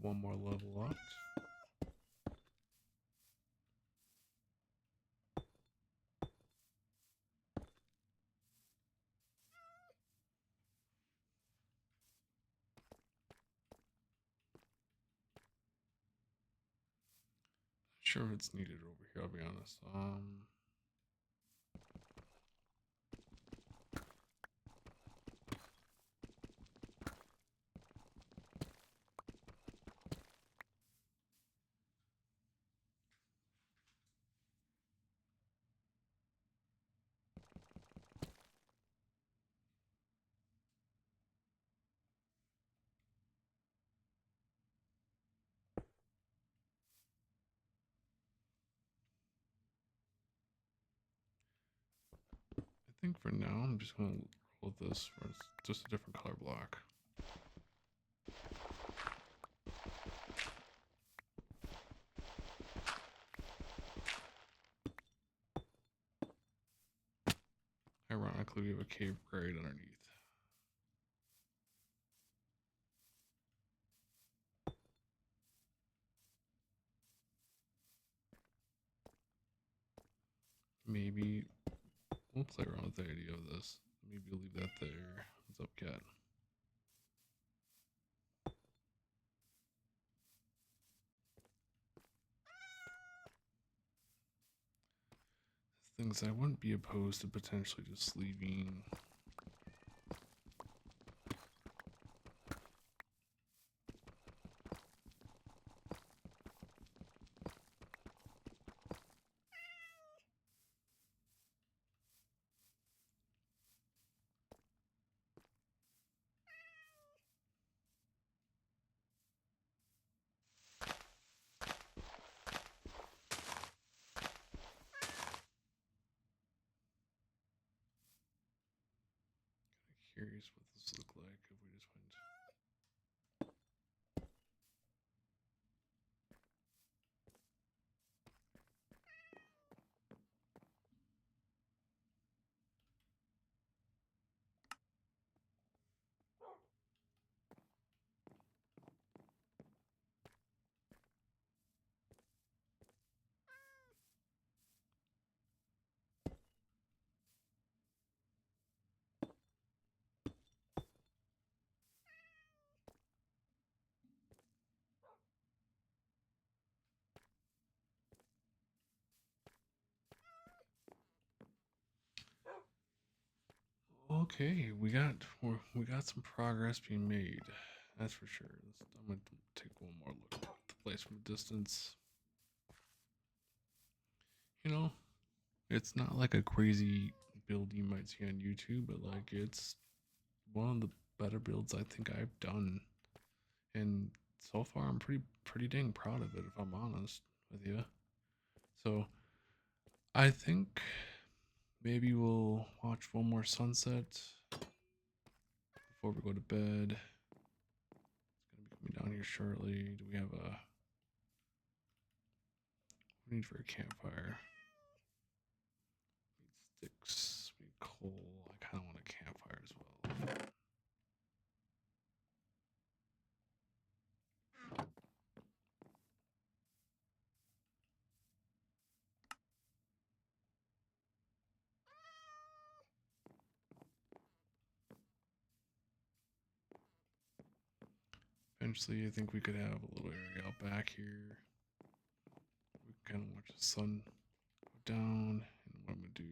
one more level up? Sure, it's needed over here, I'll be honest. I think for now I'm just gonna roll this for just a different color block. Ironically, we have a cave right underneath. Maybe we'll play around with the idea of this. Maybe we'll leave that there. What's up, cat? Things I wouldn't be opposed to potentially just leaving. Curious what this look like if we just went. Okay, we got some progress being made. That's for sure. I'm gonna take one more look at the place from a distance. You know, it's not like a crazy build you might see on YouTube, but like it's one of the better builds I think I've done, and so far I'm pretty dang proud of it if I'm honest with you. So I think maybe we'll watch one more sunset before we go to bed. It's gonna be coming down here shortly. Do we have a? We need for a campfire. We need sticks. We need coal. I kind of want a campfire as well. Eventually, I think we could have a little area out back here. We can kind of watch the sun go down. And what I'm going to do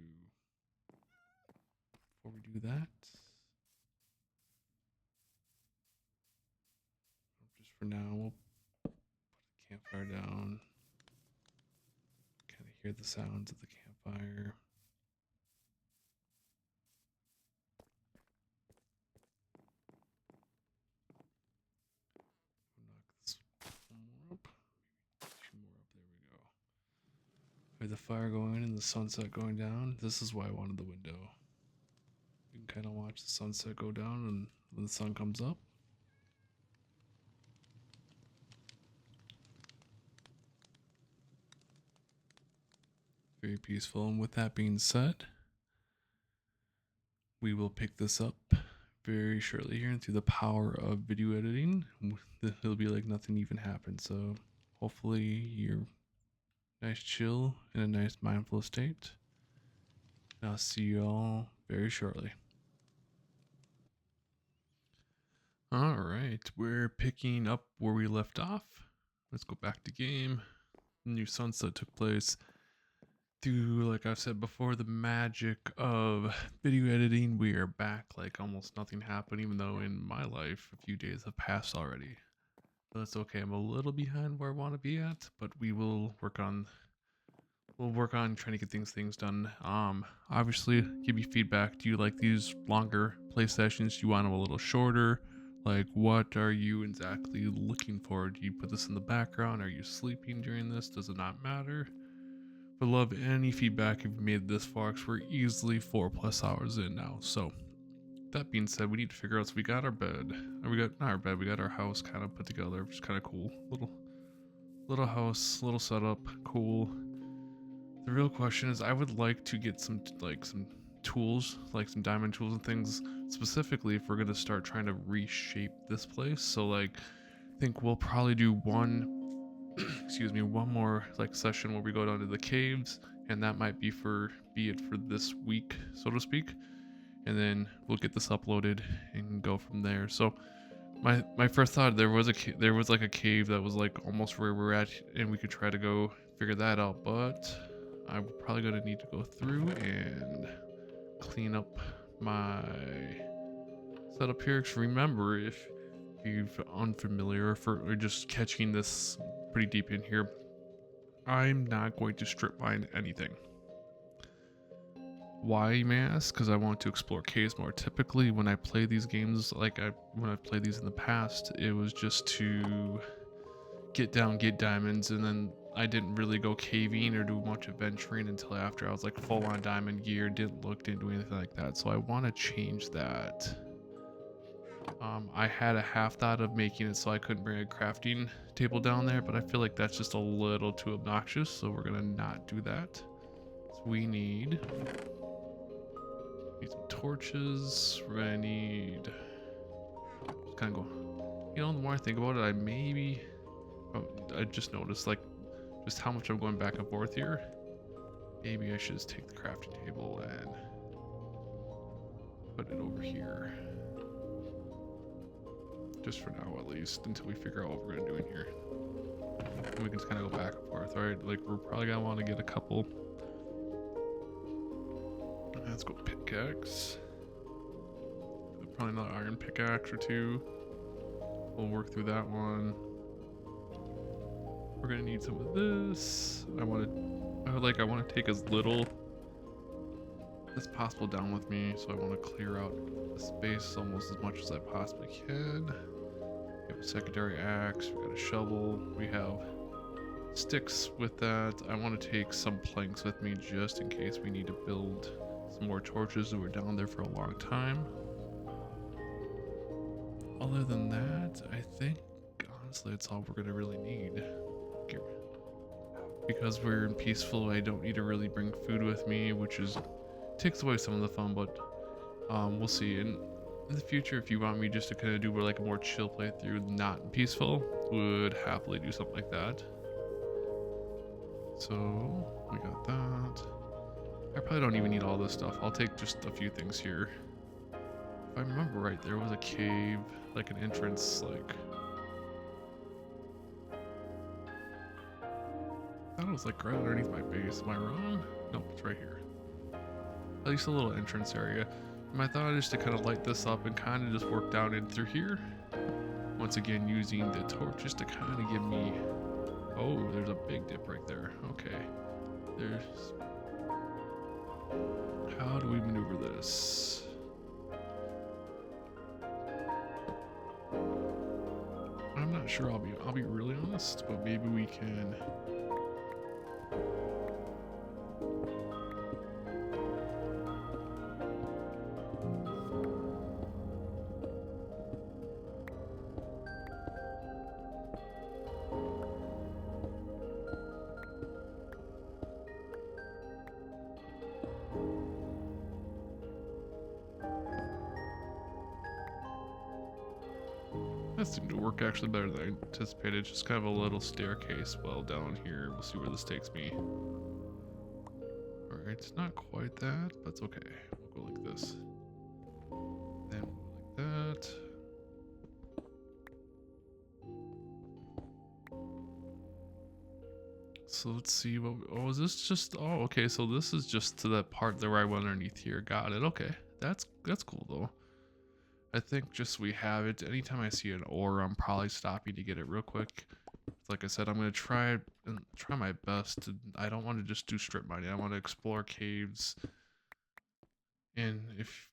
before we do that, just for now, we'll put a campfire down. Kind of hear the sounds of the campfire. Knock this one more up. Two more up. There we go. With the fire going and the sunset going down, this is why I wanted the window. You can kind of watch the sunset go down, and when the sun comes up, very peaceful. And with that being said, we will pick this up very shortly here, and through the power of video editing, it'll be like nothing even happened. So hopefully you're nice chill in a nice mindful state. And I'll see you all very shortly. All right, we're picking up where we left off. Let's go back to game. New sunset took place. Through, like I've said before, the magic of video editing, we are back like almost nothing happened, even though in my life a few days have passed already. But that's okay. I'm a little behind where I want to be at, but we will work on trying to get things done. Obviously give me feedback. Do you like these longer play sessions? Do you want them a little shorter? Like, what are you exactly looking for? Do you put this in the background? Are you sleeping during this? Does it not matter? Would love any feedback if you made it this far, because we're easily 4+ hours in now. So that being said, we need to figure out, so we got our bed, or we got not our bed, we got our house kind of put together, which is kind of cool. Little house, little setup, cool. The real question is, I would like to get some tools, like some diamond tools and things, specifically if we're gonna start trying to reshape this place. So like, I think we'll probably do one one more like session where we go down to the caves, and that might be it for this week, so to speak. And then we'll get this uploaded and go from there. So my first thought, there was like a cave that was like almost where we're at, and we could try to go figure that out, but I'm probably gonna need to go through and clean up my setup here. Because remember, if you're unfamiliar or just catching this pretty deep in here, I'm not going to strip mine anything. Why, you may ask? Because I want to explore caves more. Typically, when I play these games, when I've played these in the past, it was just to get diamonds, and then I didn't really go caving or do much adventuring until after I was like full on diamond gear, didn't do anything like that. So I want to change that. I had a half thought of making it so I couldn't bring a crafting table down there, but I feel like that's just a little too obnoxious, so we're gonna not do that. So we need some torches. We're gonna need, just kind of go, the more I think about it, I just noticed like just how much I'm going back and forth here. Maybe I should just take the crafting table and put it over here. Just for now, at least, until we figure out what we're gonna do in here. And we can just kind of go back and forth, alright? Like, we're probably gonna want to get a couple. Let's go pickaxe. probably another iron pickaxe or two. We'll work through that one. We're gonna need some of this. I want to take as little as possible down with me, so I want to clear out the space almost as much as I possibly can. We have a secondary axe, we got a shovel, we have sticks with that. I want to take some planks with me just in case we need to build some more torches. We're down there for a long time. Other than that, I think honestly that's all we're gonna really need. Because we're in peaceful, I don't need to really bring food with me, which takes away some of the fun, but we'll see. And in the future, if you want me just to kind of do like a more chill playthrough, not peaceful, would happily do something like that. So we got that. I probably don't even need all this stuff. I'll take just a few things here. If I remember right, there was a cave, like an entrance, like I thought it was like right underneath my base. Am I wrong? Nope, it's right here. At least a little entrance area. My thought is to kind of light this up and kind of just work down in through here. Once again, using the torch just to kind of give me... Oh, there's a big dip right there. Okay. There's... How do we maneuver this? I'm not sure. I'll be really honest, but maybe we can... That seemed to work actually better than I anticipated. Just kind of a little staircase well down here. We'll see where this takes me. Alright, it's not quite that, but it's okay. We'll go like this. Then we'll go like that. So let's see what... Oh, is this just... Oh, okay, so this is just to that part there where I went underneath here. Got it, okay. That's cool though. I think just we have it. Anytime I see an ore, I'm probably stopping to get it real quick. Like I said, I'm gonna try my best. I don't want to just do strip mining. I want to explore caves. And if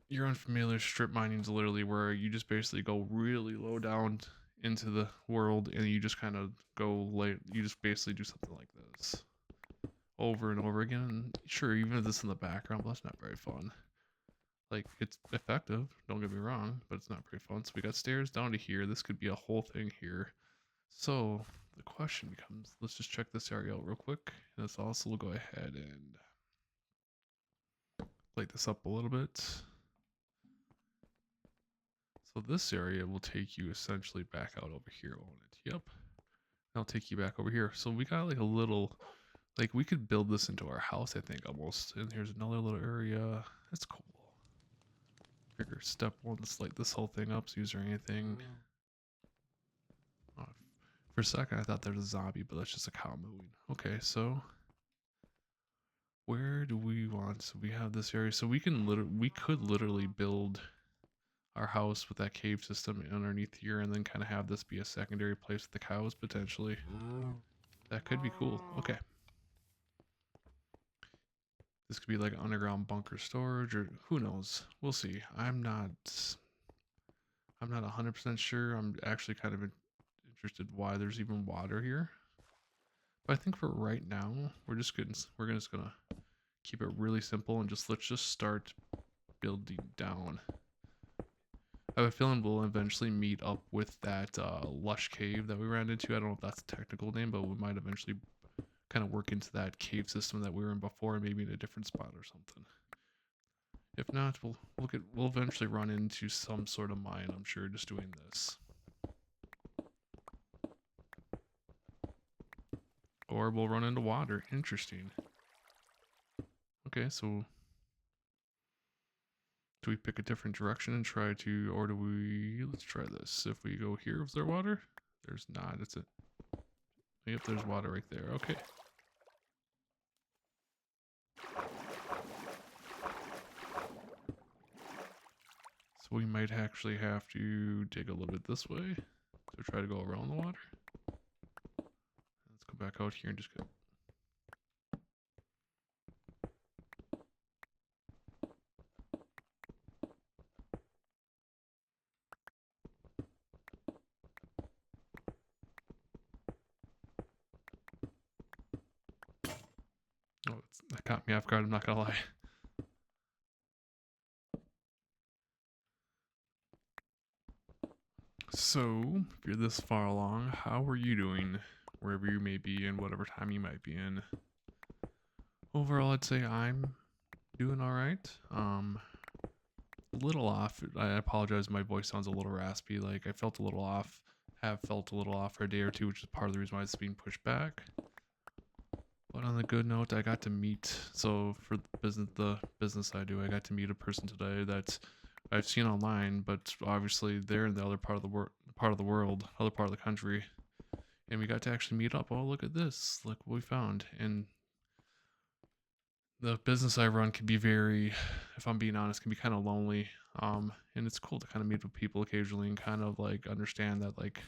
you're unfamiliar, strip mining is literally where you just basically go really low down into the world, and you just kind of go late. You just basically do something like this over and over again. And sure, even if this in the background, but that's not very fun. Like, it's effective, don't get me wrong, but it's not very fun. So we got stairs down to here. This could be a whole thing here. So the question becomes, let's just check this area out real quick. And let's also go ahead and light this up a little bit. So this area will take you essentially back out over here, won't it? Yep. I'll take you back over here. So we got like a little, like we could build this into our house, I think, almost. And here's another little area. That's cool. Figure step one, let's light this whole thing up, so use or anything. Oh, for a second I thought there was a zombie, but that's just a cow moving. Okay, so where do we want? So we have this area, so we could literally build our house with that cave system underneath here, and then kind of have this be a secondary place with the cows potentially. That could be cool. Okay. This could be like an underground bunker storage, or who knows? We'll see. I'm not 100% sure. I'm actually kind of interested why there's even water here. But I think for right now, we're just gonna keep it really simple and let's just start building down. I have a feeling we'll eventually meet up with that lush cave that we ran into. I don't know if that's a technical name, but we might eventually kind of work into that cave system that we were in before, maybe in a different spot or something. If not, we'll eventually run into some sort of mine, I'm sure, just doing this. Or we'll run into water. Interesting. Okay, so do we pick a different direction and try to, or do we, let's try this. If we go here, is there water? There's not, it's it. Yep, there's water right there, okay. So So we might actually have to dig a little bit this way. So try to go around the water. Let's go back out here and just go. Oh, that caught me off guard, I'm not gonna lie. So, if you're this far along, how are you doing wherever you may be in, whatever time you might be in? Overall, I'd say I'm doing alright. A little off. I apologize, my voice sounds a little raspy. Like, I felt a little off, have felt a little off for a day or two, which is part of the reason why it's being pushed back. But on the good note, I got to meet, so for the business I do, I got to meet a person today that I've seen online, but obviously they're in the other part of the world, other part of the country, and we got to actually meet up. Oh, look at this! Look what we found. And the business I run can be very, if I'm being honest, can be kind of lonely. And it's cool to kind of meet with people occasionally and kind of like understand that like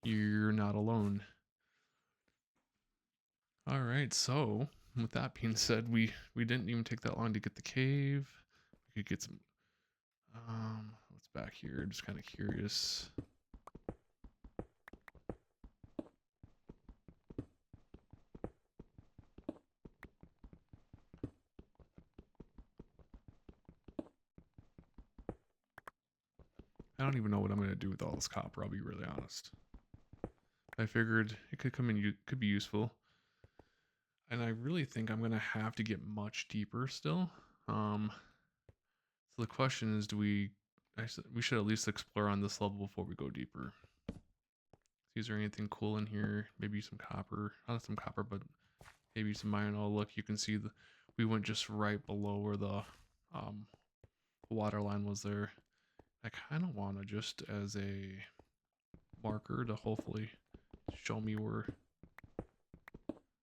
you're not alone. All right, so with that being said, we didn't even take that long to get the cave. We could get some. What's back here? Just kind of curious. I don't even know what I'm gonna do with all this copper. I'll be really honest. I figured it could come in, could be useful, and I really think I'm gonna have to get much deeper still. So the question is, we should at least explore on this level before we go deeper. Is there anything cool in here? Maybe some copper, not some copper, but maybe some iron. Oh, look, you can see we went just right below where the water line was there. I kind of want to, just as a marker to hopefully show me where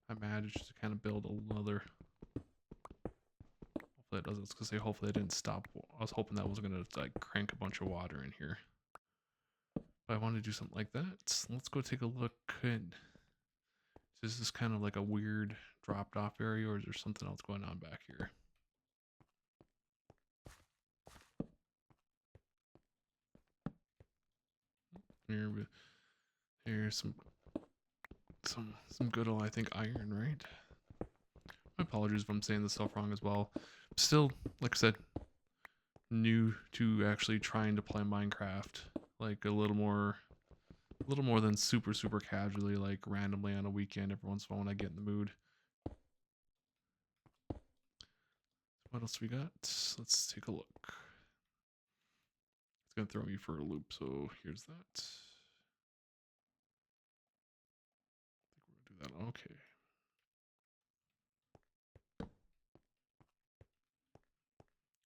I managed to kind of build another. Hopefully it doesn't, because hopefully it didn't stop. I was hoping that was going to like crank a bunch of water in here. But I want to do something like that. Let's go take a look. Is this kind of like a weird dropped off area, or is there something else going on back here? Here's some good old, I think, iron, right? My apologies if I'm saying this stuff wrong as well. Still, like I said, new to actually trying to play Minecraft, like a little more than super casually, like randomly on a weekend every once in a while when I get in the mood. What else we got? Let's take a look. It's gonna throw me for a loop, so here's that. I think we're gonna do that. Okay.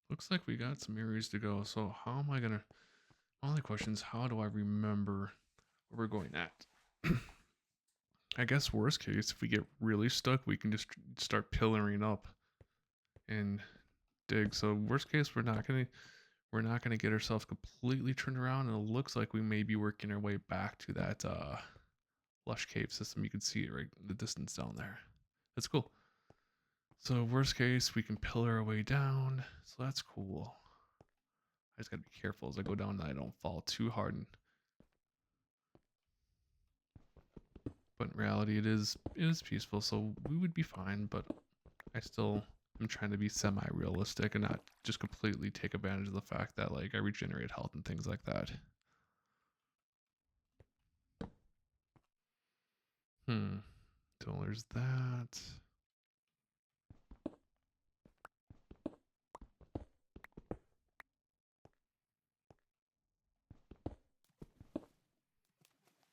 Looks like we got some areas to go. So how am I gonna? My only question is, how do I remember where we're going at? I guess worst case, if we get really stuck, we can just start pillaring up and dig. So worst case, we're not gonna get ourselves completely turned around, and it looks like we may be working our way back to that lush cave system. You can see it right in the distance down there. That's cool. So worst case, we can pillar our way down. So that's cool. I just gotta be careful as I go down that I don't fall too hard. But in reality, it is peaceful, so we would be fine. But I still am trying to be semi-realistic and not just completely take advantage of the fact that like I regenerate health and things like that. So there's that.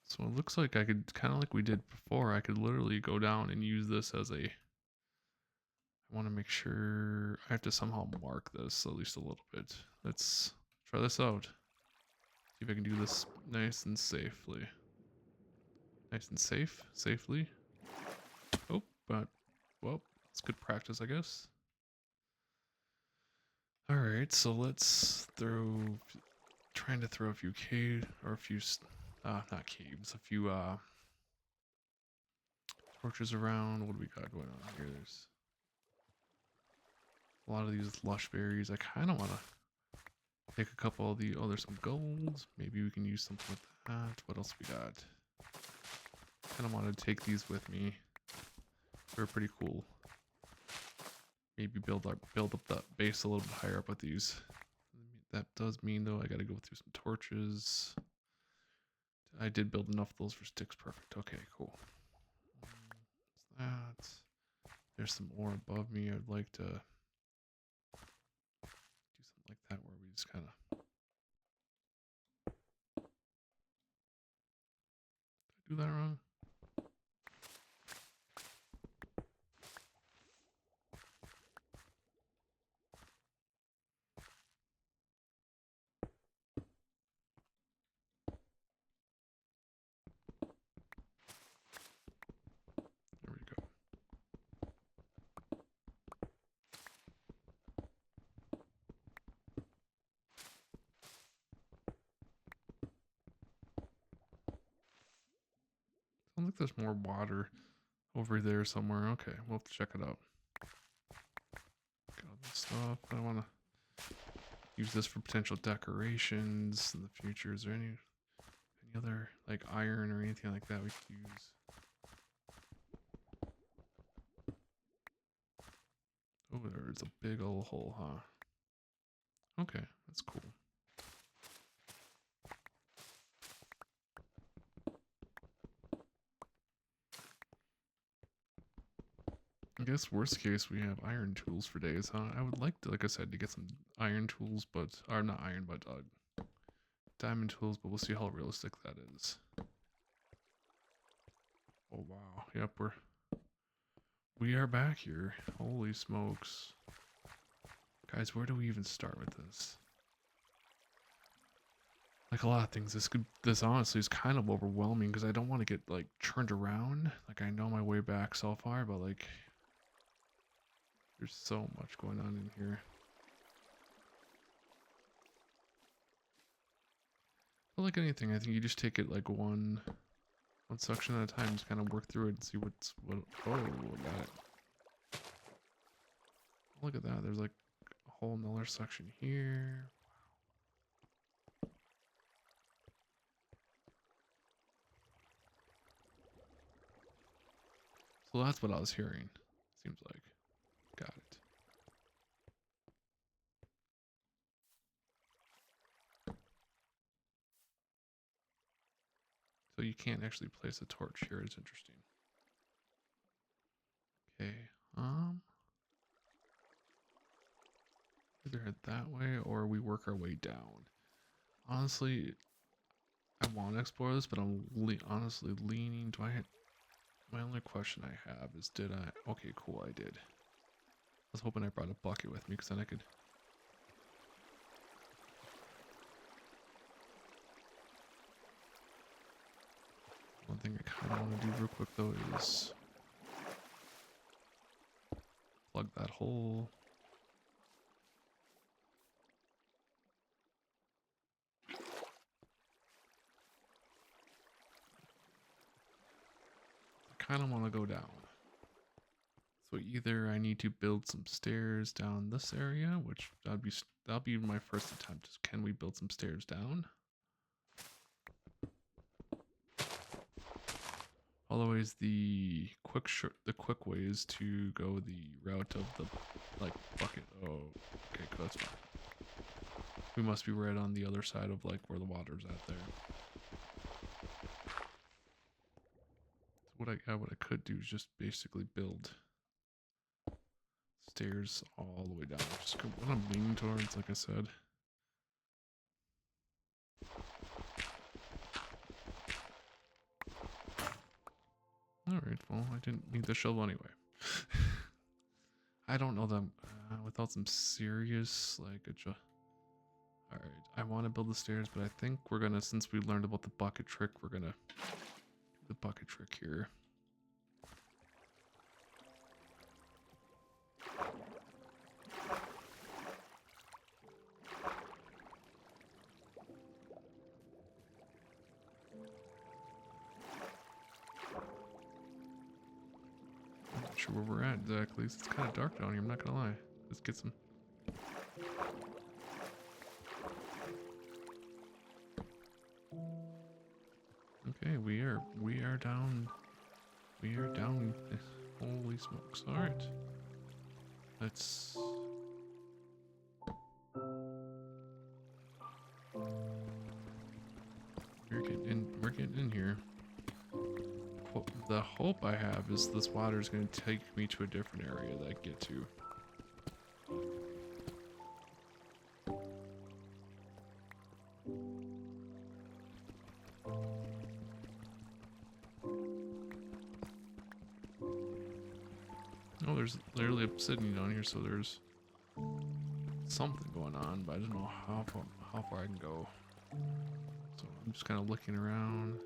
So it looks like I could, kind of like we did before, I could literally go down and use this as a, I want to make sure, I have to somehow mark this at least a little bit. Let's try this out. See if I can do this nice and safely. Nice and safely. Oh, but, well, it's good practice, I guess. Alright, so let's throw trying to throw a few caves or a few not caves, a few torches around. What do we got going on here? There's a lot of these lush berries. I kind of want to take a couple of the, oh, there's some gold. Maybe we can use something with that. What else we got? Kind of want to take these with me. They're pretty cool. Maybe build up the base a little bit higher up with these. That does mean though I got to go through some torches. I did build enough of those for sticks. Perfect. Okay, cool. What's that? There's some ore above me. I'd like to do something like that where we just kind of. Did I do that wrong? There we go. Sounds like there's more water over there somewhere. Okay, we'll have to check it out. Got all this stuff. I want to use this for potential decorations in the future. Is there any other like iron or anything like that we could use? Oh, there's a big old hole, huh? Okay, that's cool. I guess worst case we have iron tools for days, huh? I would like to, like I said, to get some iron tools, but or not iron, but diamond tools. But we'll see how realistic that is. Oh wow, yep, we are back here. Holy smokes, guys, where do we even start with this? Like a lot of things, this honestly is kind of overwhelming because I don't want to get like turned around. Like I know my way back so far, but like. There's so much going on in here. But like anything, I think you just take it like one section at a time, just kind of work through it and see what. Oh, look at that. There's like a whole another section here. So that's what I was hearing. Seems like. Got it. So you can't actually place a torch here. It's interesting. Okay. Either head that way or we work our way down. Honestly, I want to explore this, but I'm honestly leaning. Do I hit? My only question I have is, did I? Okay, cool, I did. I was hoping I brought a bucket with me because then I could. One thing I kind of want to do real quick though is plug that hole. I kind of want to go down. So either I need to build some stairs down this area, which that'll be my first attempt. Is can we build some stairs down? Otherwise, the quick way is to go the route of the like bucket. Oh, okay, cool, that's fine. We must be right on the other side of like where the water's at there. So what I could do is just basically build stairs all the way down. Just what I'm leaning towards, like I said. Alright, well, I didn't need the shovel anyway. I don't know them without some serious, like, alright, I want to build the stairs, but I think we're gonna, since we learned about the bucket trick, we're gonna do the bucket trick here. sure where we're at exactly. It's kind of dark down here, I'm not gonna lie. Let's get some. Okay, we are down. We are down. Holy smokes. Alright. Let's. We're getting in here. The hope I have is this water is going to take me to a different area that I get to. Oh, there's literally obsidian down here, so there's something going on, but I don't know how far I can go. So I'm just kind of looking around.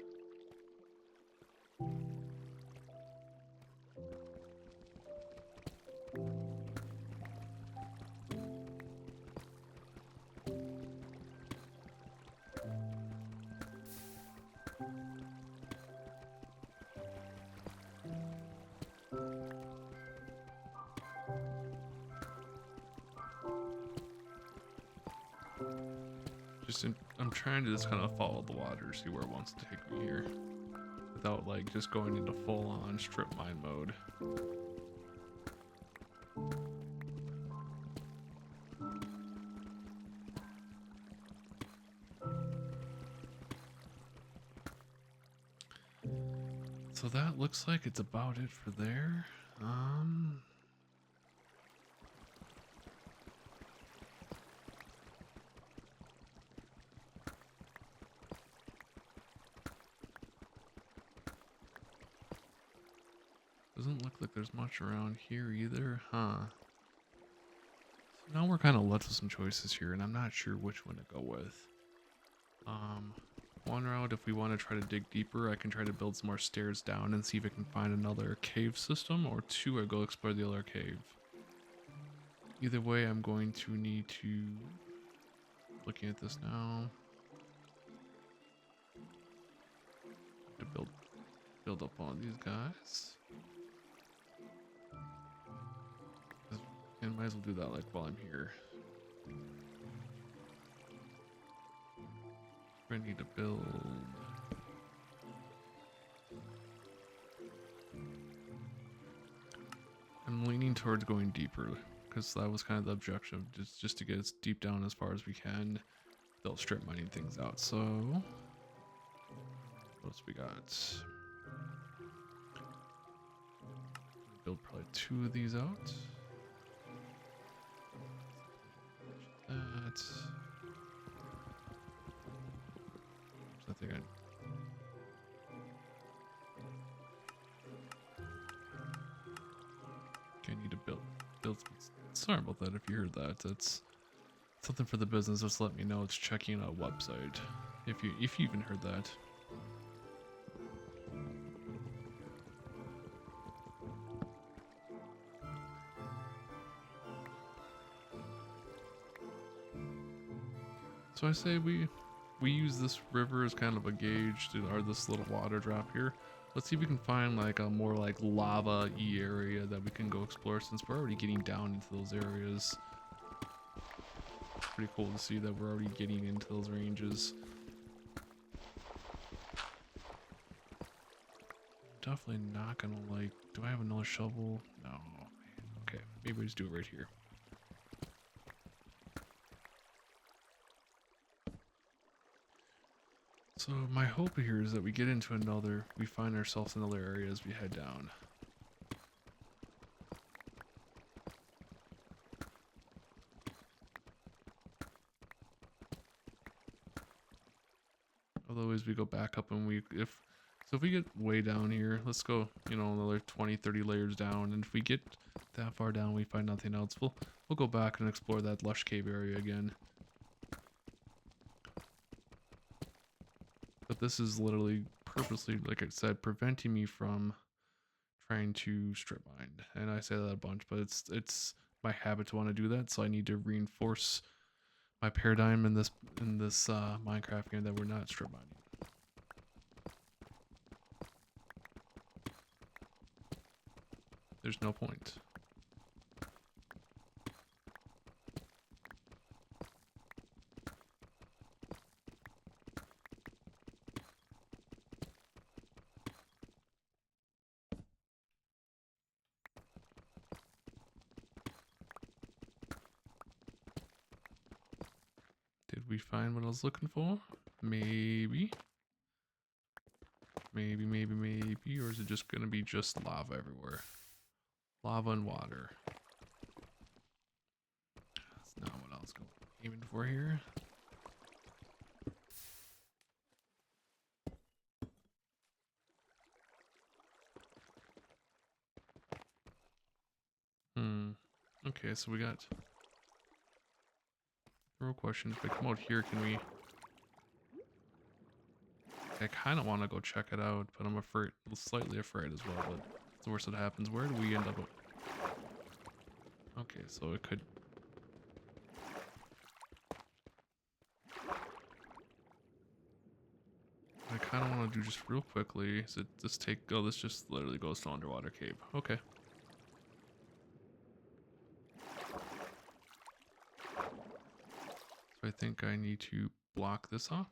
I'm trying to just kind of follow the water, see where it wants to take me here, without like just going into full-on strip mine mode. So that looks like it's about it for there. Doesn't look like there's much around here either, huh? So now we're kind of left with some choices here, and I'm not sure which one to go with. One route, if we want to try to dig deeper, I can try to build some more stairs down and see if I can find another cave system, or two, I go explore the other cave. Either way, I'm going to need to, looking at this now, to build up on these guys. And might as well do that like while I'm here. I need to build. I'm leaning towards going deeper because that was kind of the objective, just to get as deep down as far as we can. They'll strip mining things out. So what else we got? Build probably 2 of these out. That. I think I need to build. Sorry about that if you heard that. That's something for the business. Just let me know. It's checking a website. If you even heard that. So I say we use this river as kind of a gauge or this little water drop here. Let's see if we can find like a more like lava-y area that we can go explore, since we're already getting down into those areas. Pretty cool to see that we're already getting into those ranges. Definitely not gonna like, do I have another shovel? No. Okay, maybe we just do it right here. So my hope here is that we get into we find ourselves in another area as we head down. Otherwise we go back up, and if we get way down here, let's go, another 20-30 layers down, and if we get that far down we find nothing else, we'll go back and explore that lush cave area again. But this is literally purposely, like I said, preventing me from trying to strip mine. And I say that a bunch, but it's my habit to want to do that, so I need to reinforce my paradigm in this Minecraft game that we're not strip mining. there's no point. Did we find what I was looking for? Maybe. Maybe. Or is it just gonna be just lava everywhere? Lava and water. That's not what I was aiming for here. Okay, so we got the real question. If I come out here, can we... I kind of want to go check it out, but I'm afraid, slightly afraid as well, but it's the worst that happens. Where do we end up? Okay, so it could... I kind of want to do just real quickly. Is it just take... Oh, this just literally goes to underwater cave. Okay. So I think I need to block this off.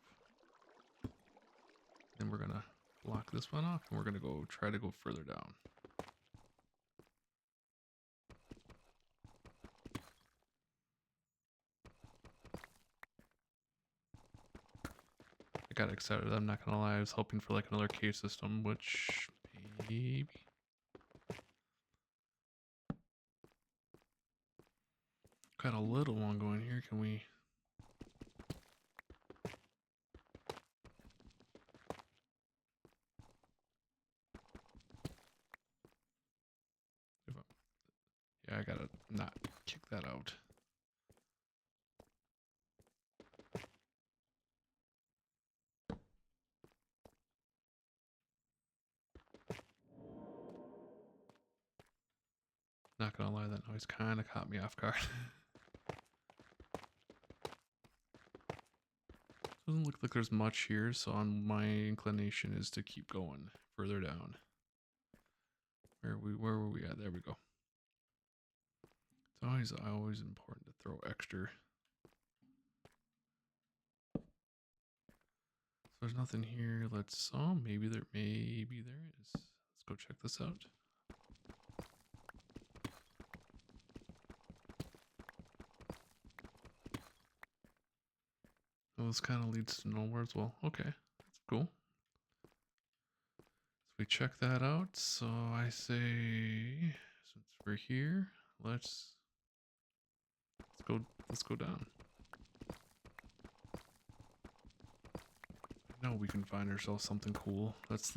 Then we're gonna block this one off, and we're gonna go try to go further down. I got excited. I'm not gonna lie. I was hoping for like another cave system, which maybe. Got a little one going here. Can we? Yeah, I gotta not kick that out. Not gonna lie, that noise kind of caught me off guard. Doesn't look like there's much here, so my inclination is to keep going further down. Where were we at? There we go. It's always important to throw extra. So there's nothing here. Oh, maybe there is. Let's go check this out. Well, this kind of leads to nowhere as well. Okay, that's cool. So we check that out. So I say, since we're here, let's go down. I know we can find ourselves something cool. That's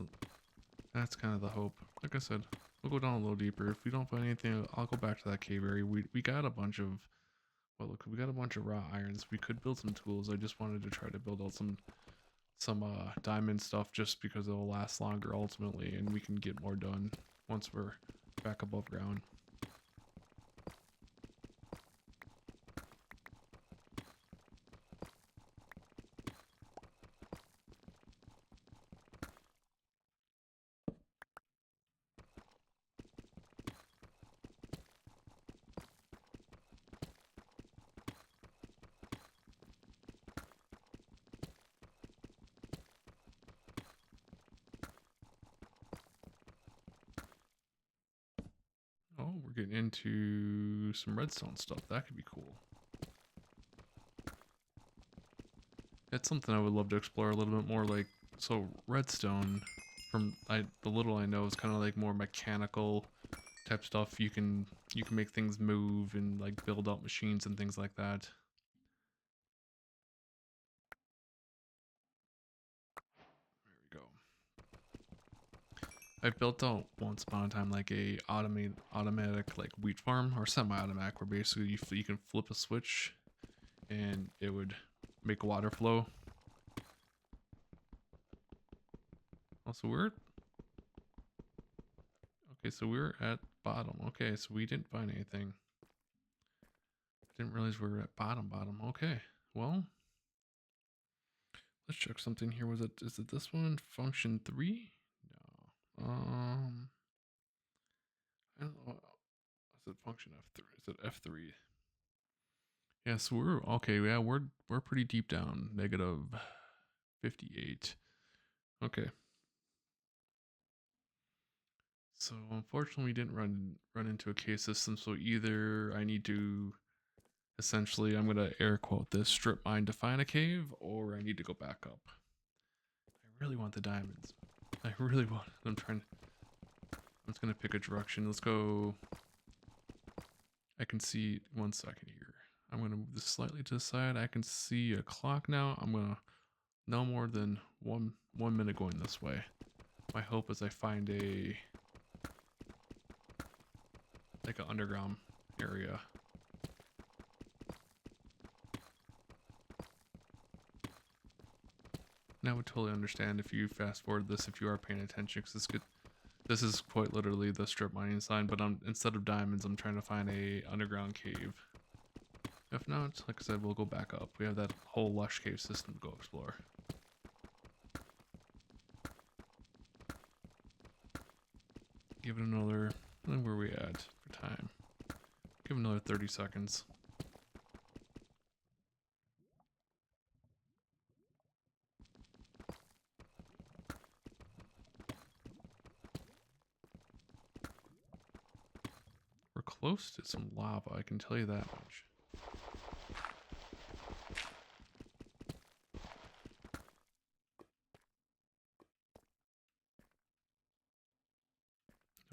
kind of the hope. Like I said, we'll go down a little deeper. If we don't find anything, I'll go back to that cave area. We got a bunch of, well, look, we got a bunch of raw irons. We could build some tools. I just wanted to try to build out some diamond stuff just because it'll last longer ultimately, and we can get more done once we're back above ground. Oh, we're getting into some redstone stuff. That could be cool. It's something I would love to explore a little bit more. Like, so redstone, from the little I know, is kind of like more mechanical type stuff. You can make things move and like build out machines and things like that. There we go. I built out once upon a time like a automatic like wheat farm, or semi-automatic, where basically you can flip a switch and it would make water flow. Also, so we're at bottom. Okay, so we didn't find anything. Didn't realize we were at bottom. Okay, well, let's check something here. Is it this one? Function 3? No. I don't know. Is it function F3? Is it F3? Yeah, so we're okay. Yeah, we're pretty deep down. Negative 58. Okay. So unfortunately, we didn't run into a case system. So either I need to essentially, I'm gonna air quote this, strip mine to find a cave, or I need to go back up. I really want the diamonds. I really want. I'm just gonna pick a direction. Let's go. I can see 1 second here. I'm gonna move this slightly to the side. I can see a clock now. I'm gonna no more than one minute going this way. My hope is I find a like an underground area. And I would totally understand if you fast forward this if you are paying attention, because this is quite literally the strip mining sign, but instead of diamonds, I'm trying to find a underground cave. If not, like I said, we'll go back up. We have that whole lush cave system to go explore. Give it another, where are we at for time? Give it another 30 seconds. We're close to some lava, I can tell you that much.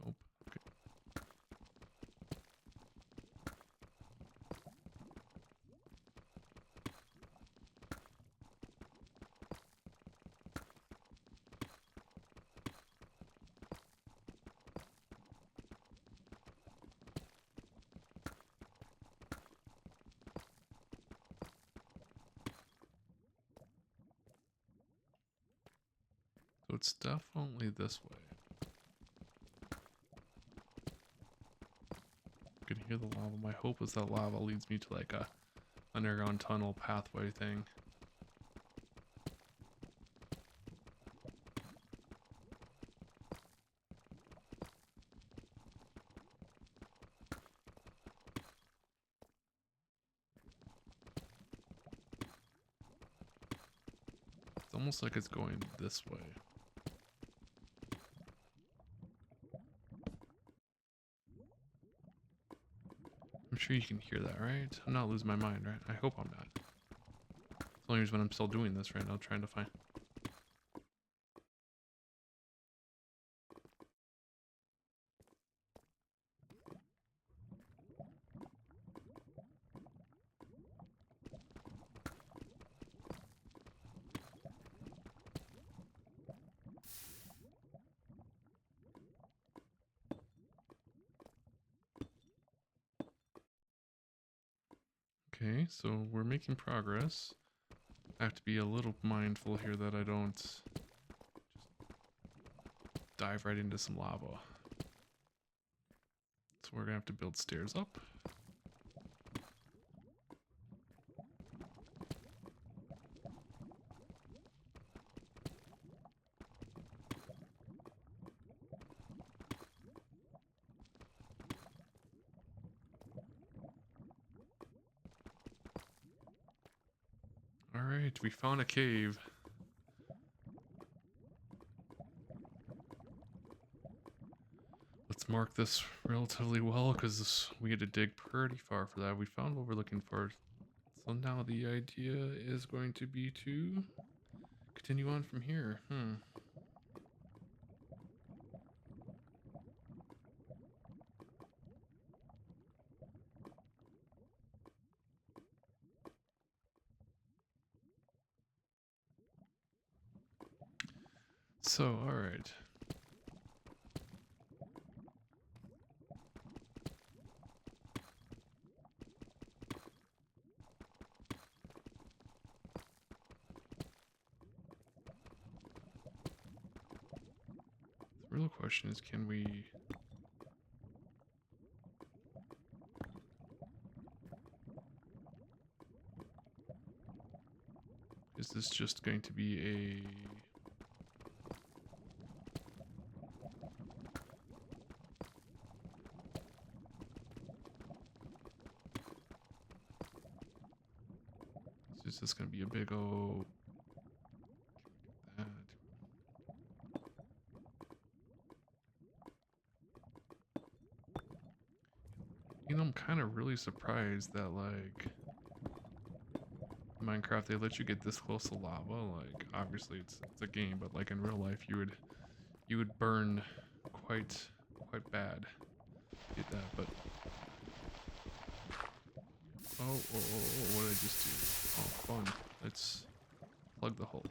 Nope. Okay. So it's definitely this way. You can hear the lava. My hope is that lava leads me to like a underground tunnel pathway thing. It's almost like it's going this way. I'm sure you can hear that, right? I'm not losing my mind, right? I hope I'm not. It's the only reason I'm still doing this right now, trying to find. Okay, so we're making progress. I have to be a little mindful here that I don't just dive right into some lava. So we're gonna have to build stairs up. Alright, we found a cave. Let's mark this relatively well because we had to dig pretty far for that. We found what we're looking for. So now the idea is going to be to continue on from here. So, alright. The real question is, can we... Is this just going to be a... It's just gonna be a big old. That. You know, I'm kind of really surprised that like Minecraft they let you get this close to lava. Like obviously it's a game, but like in real life you would burn quite bad. Get that, but what did I just do? Oh, fun. Let's plug the hole.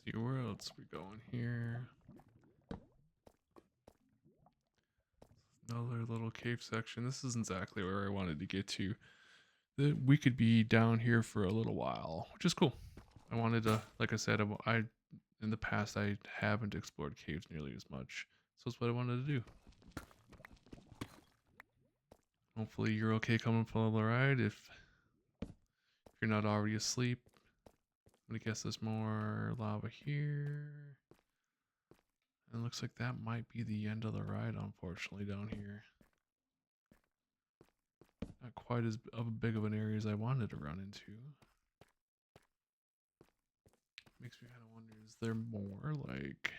See where else we going here. Another little cave section. This is exactly where I wanted to get to. We could be down here for a little while, which is cool. I wanted to, like I said, I in the past I haven't explored caves nearly as much, so that's what I wanted to do. Hopefully you're okay coming for the ride. If you're not already asleep, I'm gonna guess there's more lava here. And it looks like that might be the end of the ride, unfortunately, down here. Not quite as big of an area as I wanted to run into. Makes me kind of wonder, is there more like...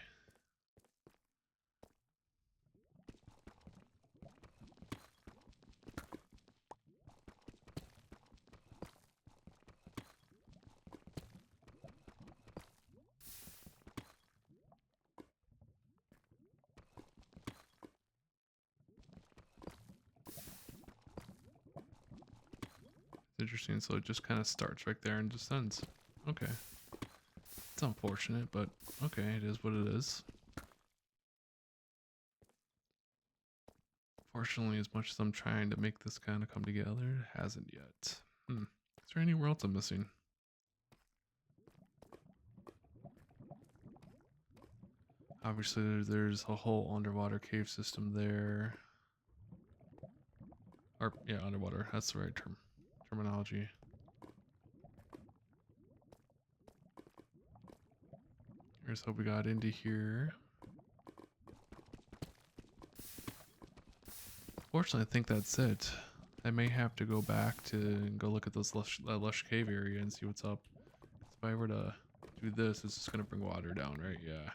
Interesting, so it just kind of starts right there and descends. Okay. It's unfortunate, but okay, it is what it is. Fortunately, as much as I'm trying to make this kind of come together, it hasn't yet. Is there anywhere else I'm missing? Obviously, there's a whole underwater cave system there. Or, yeah, underwater. That's the right terminology. Here's how we got into here. Fortunately, I think that's it. I may have to go back to go look at this lush cave area and see what's up. If I were to do this, it's just going to bring water down, right? Yeah.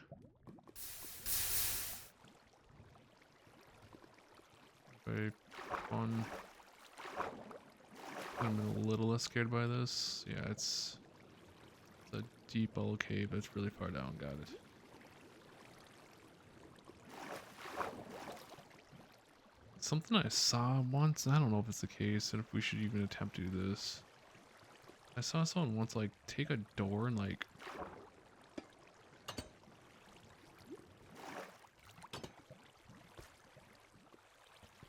If I'm a little less scared by this. Yeah, it's a deep old cave. It's really far down. Got it. Something I saw once, I don't know if it's the case and if we should even attempt to do this. I saw someone once like take a door and like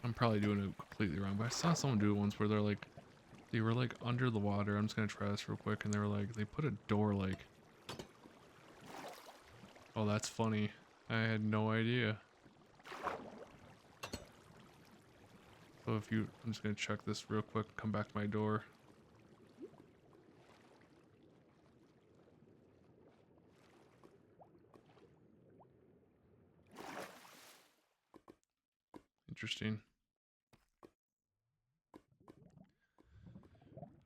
I'm probably doing it completely wrong, but I saw someone do it once where they were like under the water. I'm just gonna try this real quick, and they were like they put a door like, oh, that's funny. I had no idea. So I'm just gonna check this real quick, come back to my door. Interesting.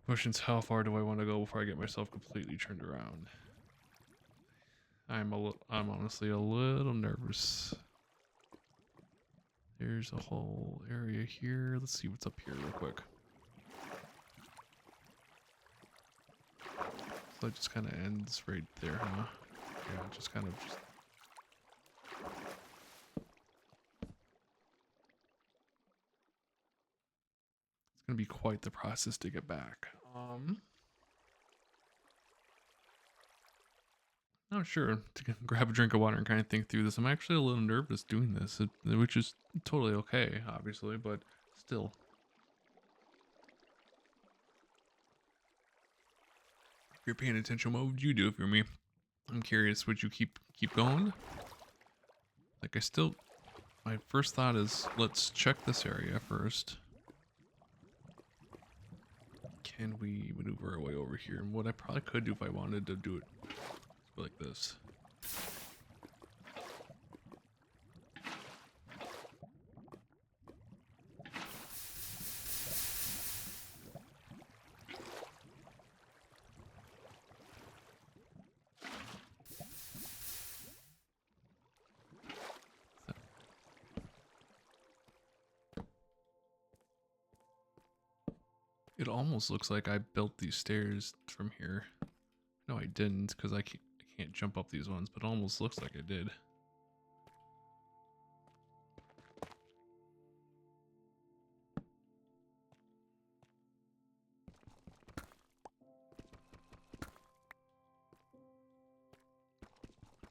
Question's how far do I want to go before I get myself completely turned around? I'm honestly a little nervous. There's a whole area here. Let's see what's up here real quick. So it just kind of ends right there, huh? Yeah, just kind of to be quite the process to get back. Not sure to grab a drink of water and kind of think through this. I'm actually a little nervous doing this, which is totally okay, obviously, but still. If you're paying attention, what would you do if you're me? I'm curious, would you keep going? Like, my first thought is, let's check this area first. Can we maneuver our way over here? And what I probably could do if I wanted to do it like this. It almost looks like I built these stairs from here. No, I didn't, because I can't jump up these ones, but it almost looks like I did.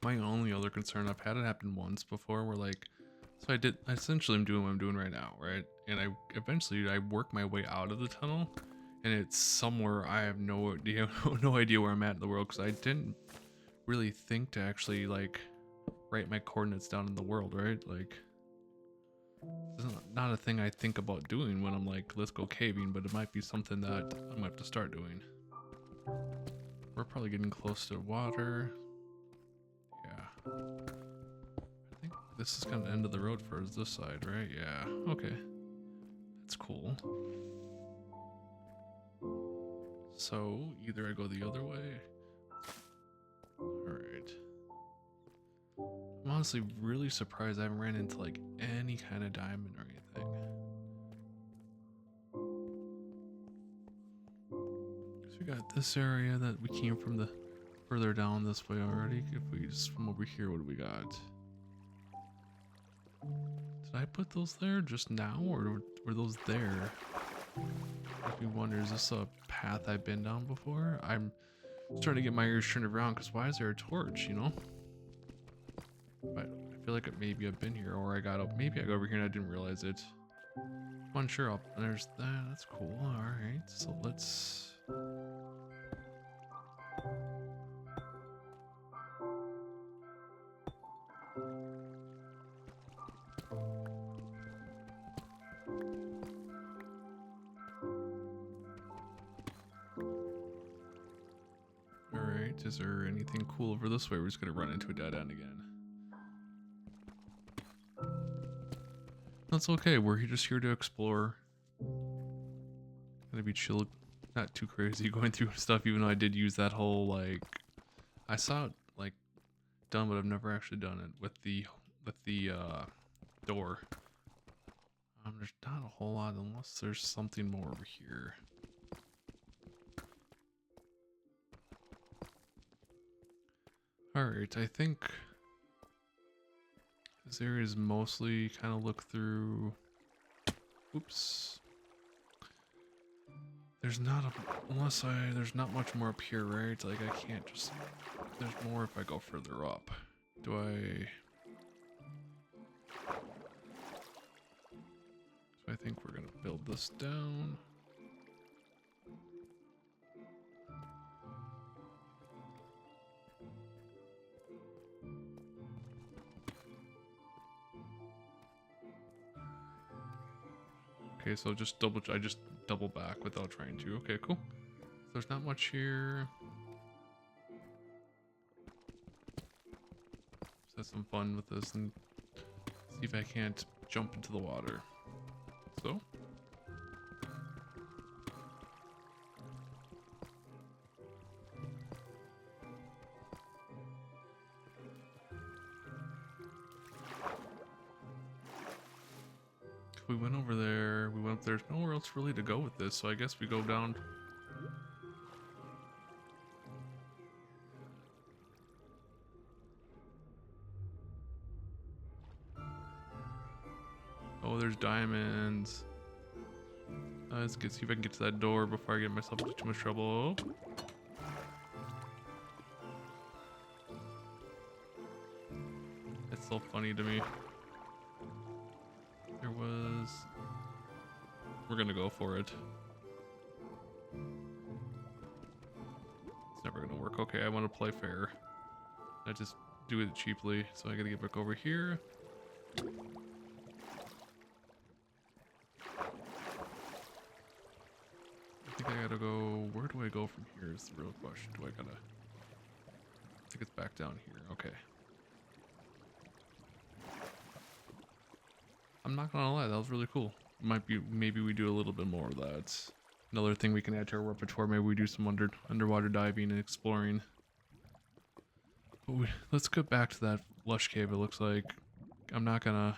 My only other concern, I've had it happen once before, where like, so essentially I'm doing what I'm doing right now, right? And I work my way out of the tunnel, and it's somewhere I have no idea, no idea where I'm at in the world, because I didn't really think to actually like write my coordinates down in the world, right? Like, this is not a thing I think about doing when I'm like, let's go caving, but it might be something that I might have to start doing. We're probably getting close to water. Yeah. I think this is kind of the end of the road for us this side, right? Yeah. Okay. That's cool. So, either I go the other way. Alright. I'm honestly really surprised I haven't ran into like any kind of diamond or anything. So we got this area that we came from the further down this way already. If we just from over here, what do we got? Did I put those there just now, or were those there? If you wonder, is this a path I've been down before? I'm starting to get my ears turned around, because why is there a torch, you know? But I feel like maybe I've been here, or maybe I got over here and I didn't realize it. I'm unsure. There's that. That's cool. Alright, so let's... Alright, is there anything cool over this way? We're just gonna run into a dead end again. That's okay, we're just here to explore. Gonna be chill, not too crazy going through stuff, even though I did use that whole, like... I saw it, like, done, but I've never actually done it with the door. There's not a whole lot unless there's something more over here. Alright, I think this area is mostly kind of look through. Oops. There's not there's not much more up here, right? Like I can't just, there's more if I go further up. Do I? So I think we're gonna build this down. Okay, so I just double back without trying to. Okay, cool. So there's not much here. Let's have some fun with this and see if I can't jump into the water. So. We went over there, we went up there. There's nowhere else really to go with this, so I guess we go down. Oh, there's diamonds. Let's see if I can get to that door before I get myself into too much trouble. It's so funny to me. There was... We're gonna go for it. It's never gonna work. Okay, I want to play fair. I just do it cheaply, so I gotta get back over here. I think I gotta go... Where do I go from here is the real question. Do I gotta... I think it's back down here. Okay. I'm not gonna lie, that was really cool. Maybe we do a little bit more of that. Another thing we can add to our repertoire. Maybe we do some underwater diving and exploring. But let's go back to that lush cave. It looks like I'm not gonna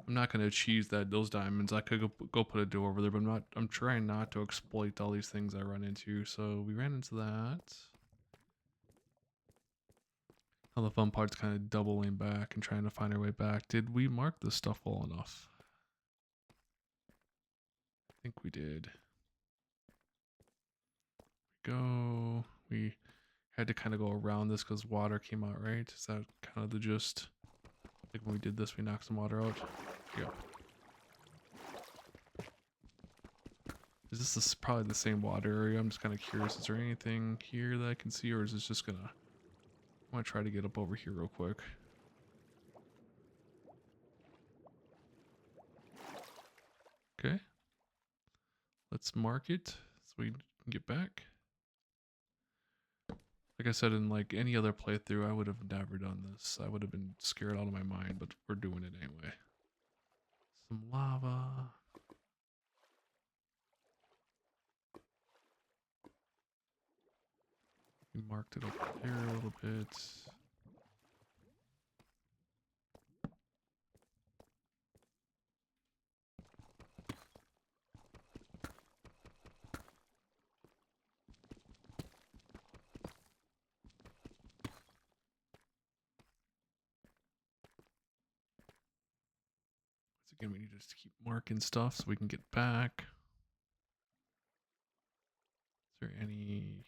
achieve those diamonds. I could go put a door over there, but I'm trying not to exploit all these things I run into. So we ran into that. Now the fun part's kind of doubling back and trying to find our way back. Did we mark this stuff well enough? I think we did. We had to kind of go around this because water came out, right? Is that kind of the gist? Like when we did this, we knocked some water out. Yep. Is this probably the same water area? I'm just kind of curious. Is there anything here that I can see, or is this just gonna... I want to try to get up over here real quick. Okay. Let's mark it so we can get back. Like I said, in like any other playthrough, I would have never done this. I would have been scared out of my mind, but we're doing it anyway. Some lava. We marked it up there a little bit. Again, we need to just keep marking stuff so we can get back. Is there any...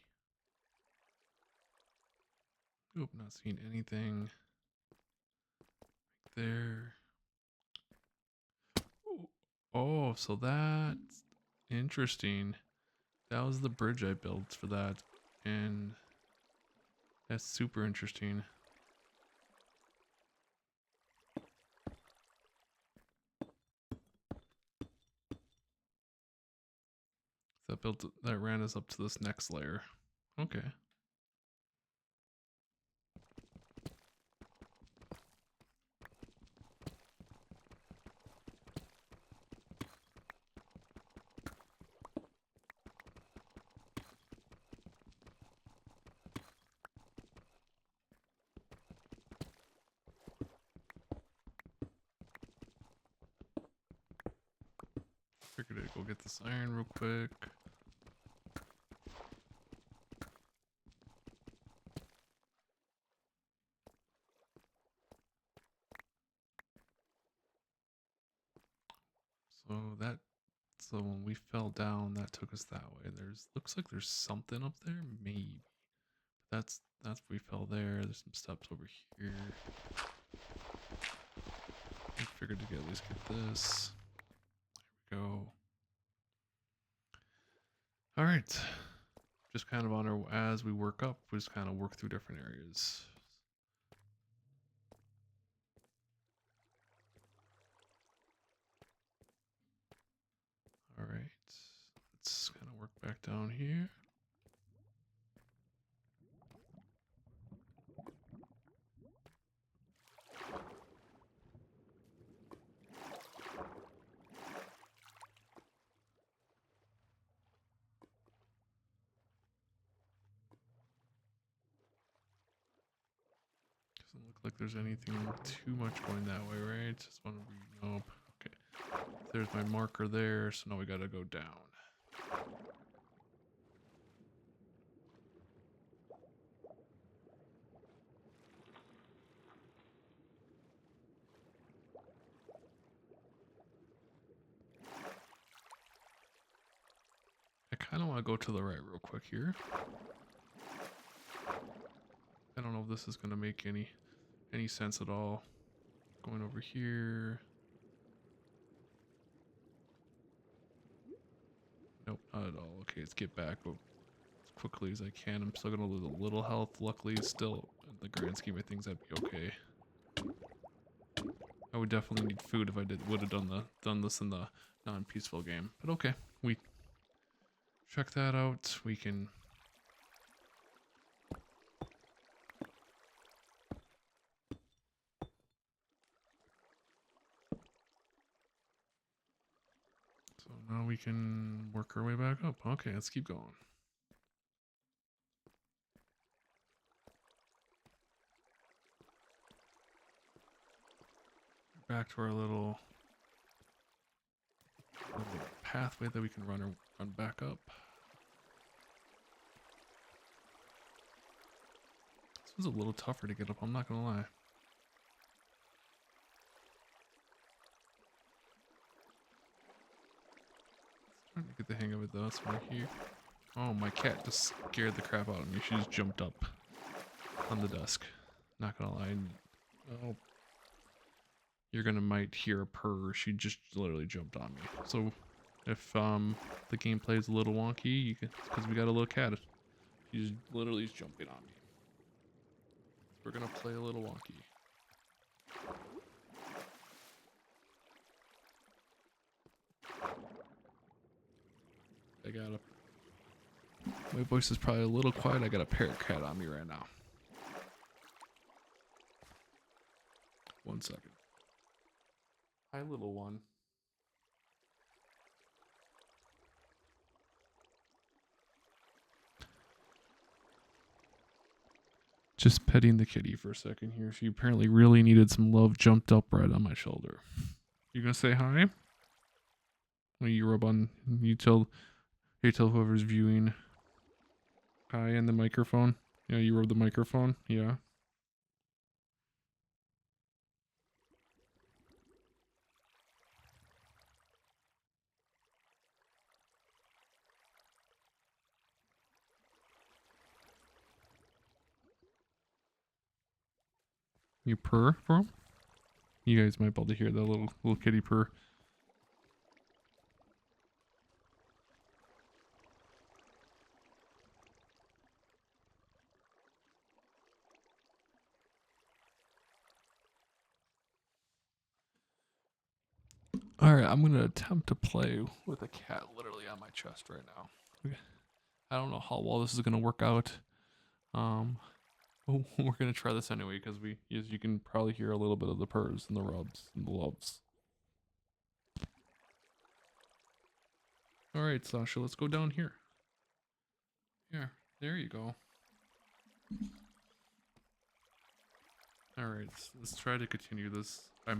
Nope, not seeing anything. Right there. Oh, so that's interesting. That was the bridge I built for that. And that's super interesting. That ran us up to this next layer. Okay. Figured I'd go get this iron real quick. So when we fell down, that took us that way. Looks like there's something up there, maybe. That's we fell there. There's some steps over here. I figured to at least get this. There we go. All right. Just kind of on as we work up, we just kind of work through different areas. All right. Let's kind of work back down here. Doesn't look like there's anything too much going that way, right? Just want to read. Nope. Okay. There's my marker there, so now we gotta go down. I'll go to the right real quick here. I don't know if this is going to make any sense at all. Going over here. Nope, not at all. Okay, let's get back as quickly as I can. I'm still going to lose a little health. Luckily, still, in the grand scheme of things, that'd be okay. I would definitely need food if I would have done this in the non-peaceful game. But okay, we check that out. We can... So now we can work our way back up. Okay, let's keep going. Back to our little pathway that we can run back up. This was a little tougher to get up, I'm not gonna lie. Trying to get the hang of it though. It's right here. Oh, my cat just scared the crap out of me. She just jumped up on the desk. Not gonna lie. Oh, you're gonna might hear a purr. She just literally jumped on me. So if the gameplay is a little wonky, you can, it's because we got a little cat. She's literally jumping on me. We're gonna play a little wonky. My voice is probably a little quiet. I got a parrot cat on me right now. 1 second. Hi, little one. Just petting the kitty for a second here. She apparently really needed some love. Jumped up right on my shoulder. You gonna say hi? When you rub on, you tell whoever's viewing hi in the microphone. Yeah, you rub the microphone. Yeah. You purr for him? You guys might be able to hear that little kitty purr. Alright, I'm going to attempt to play with a cat literally on my chest right now. I don't know how well this is going to work out. We're going to try this anyway because as you can probably hear a little bit of the purrs and the rubs and the loves. Alright, Sasha, let's go down here. Yeah, there you go. Alright, let's try to continue this. I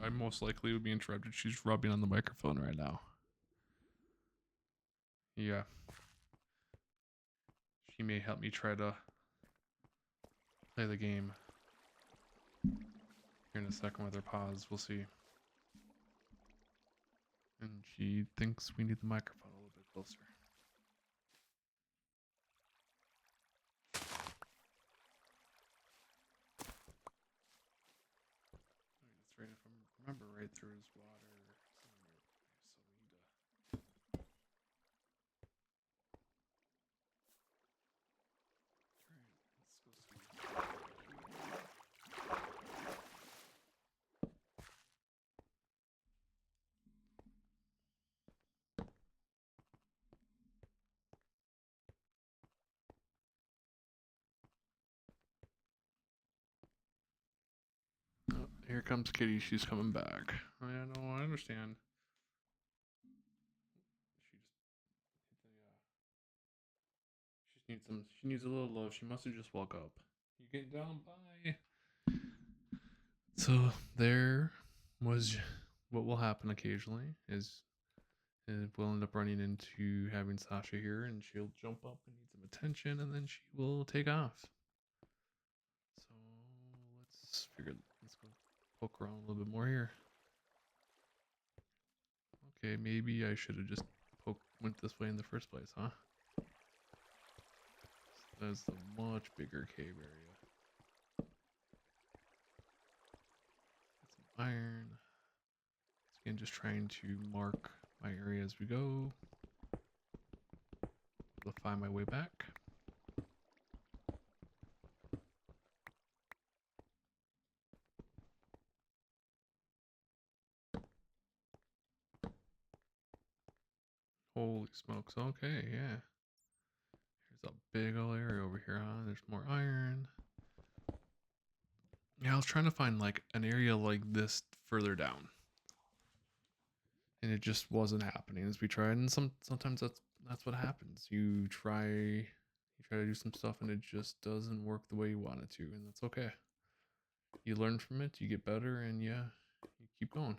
most likely would be interrupted. She's rubbing on the microphone right now. Yeah. She may help me try to play the game. Here in a second with her paws, we'll see. And she thinks we need the microphone a little bit closer. That's right, if I remember right, through his water. Oh, here comes Kitty. She's coming back. I know. I understand. She needs some. She needs a little love. She must have just woke up. You get down. Bye. So there was what will happen occasionally is we'll end up running into having Sasha here, and she'll jump up and need some attention, and then she will take off. So let's go poke around a little bit more here. Okay, maybe I should have just went this way in the first place, huh? That's the much bigger cave area. Get some iron. Again, just trying to mark my area as we go. To find my way back. Holy smokes. Okay, yeah. Here's a big old area over here, huh? There's more iron. Yeah, I was trying to find like an area like this further down. And it just wasn't happening as we tried. And sometimes that's what happens. You try to do some stuff and it just doesn't work the way you want it to, and that's okay. You learn from it, you get better, and yeah, you keep going.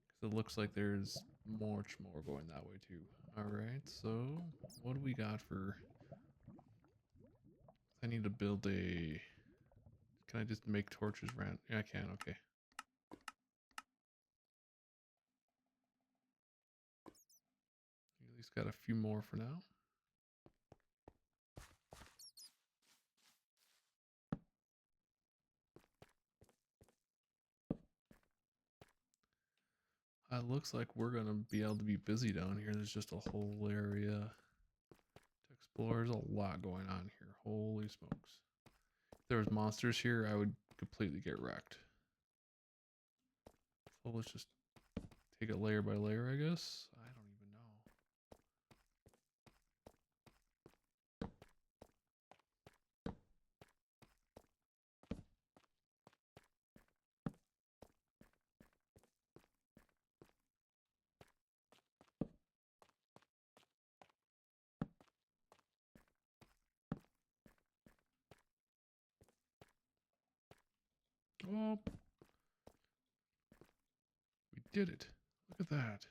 Because it looks like there's much more going that way too. Alright, so what do we got for... I need to build a... Can I just make torches random? Yeah, I can, okay. At least got a few more for now. It looks like we're gonna be able to be busy down here. There's just a whole area to explore. There's a lot going on here. Holy smokes. If there was monsters here, I would completely get wrecked. So let's just take it layer by layer, I guess. I don't even know. Oh, we did it. Look at that.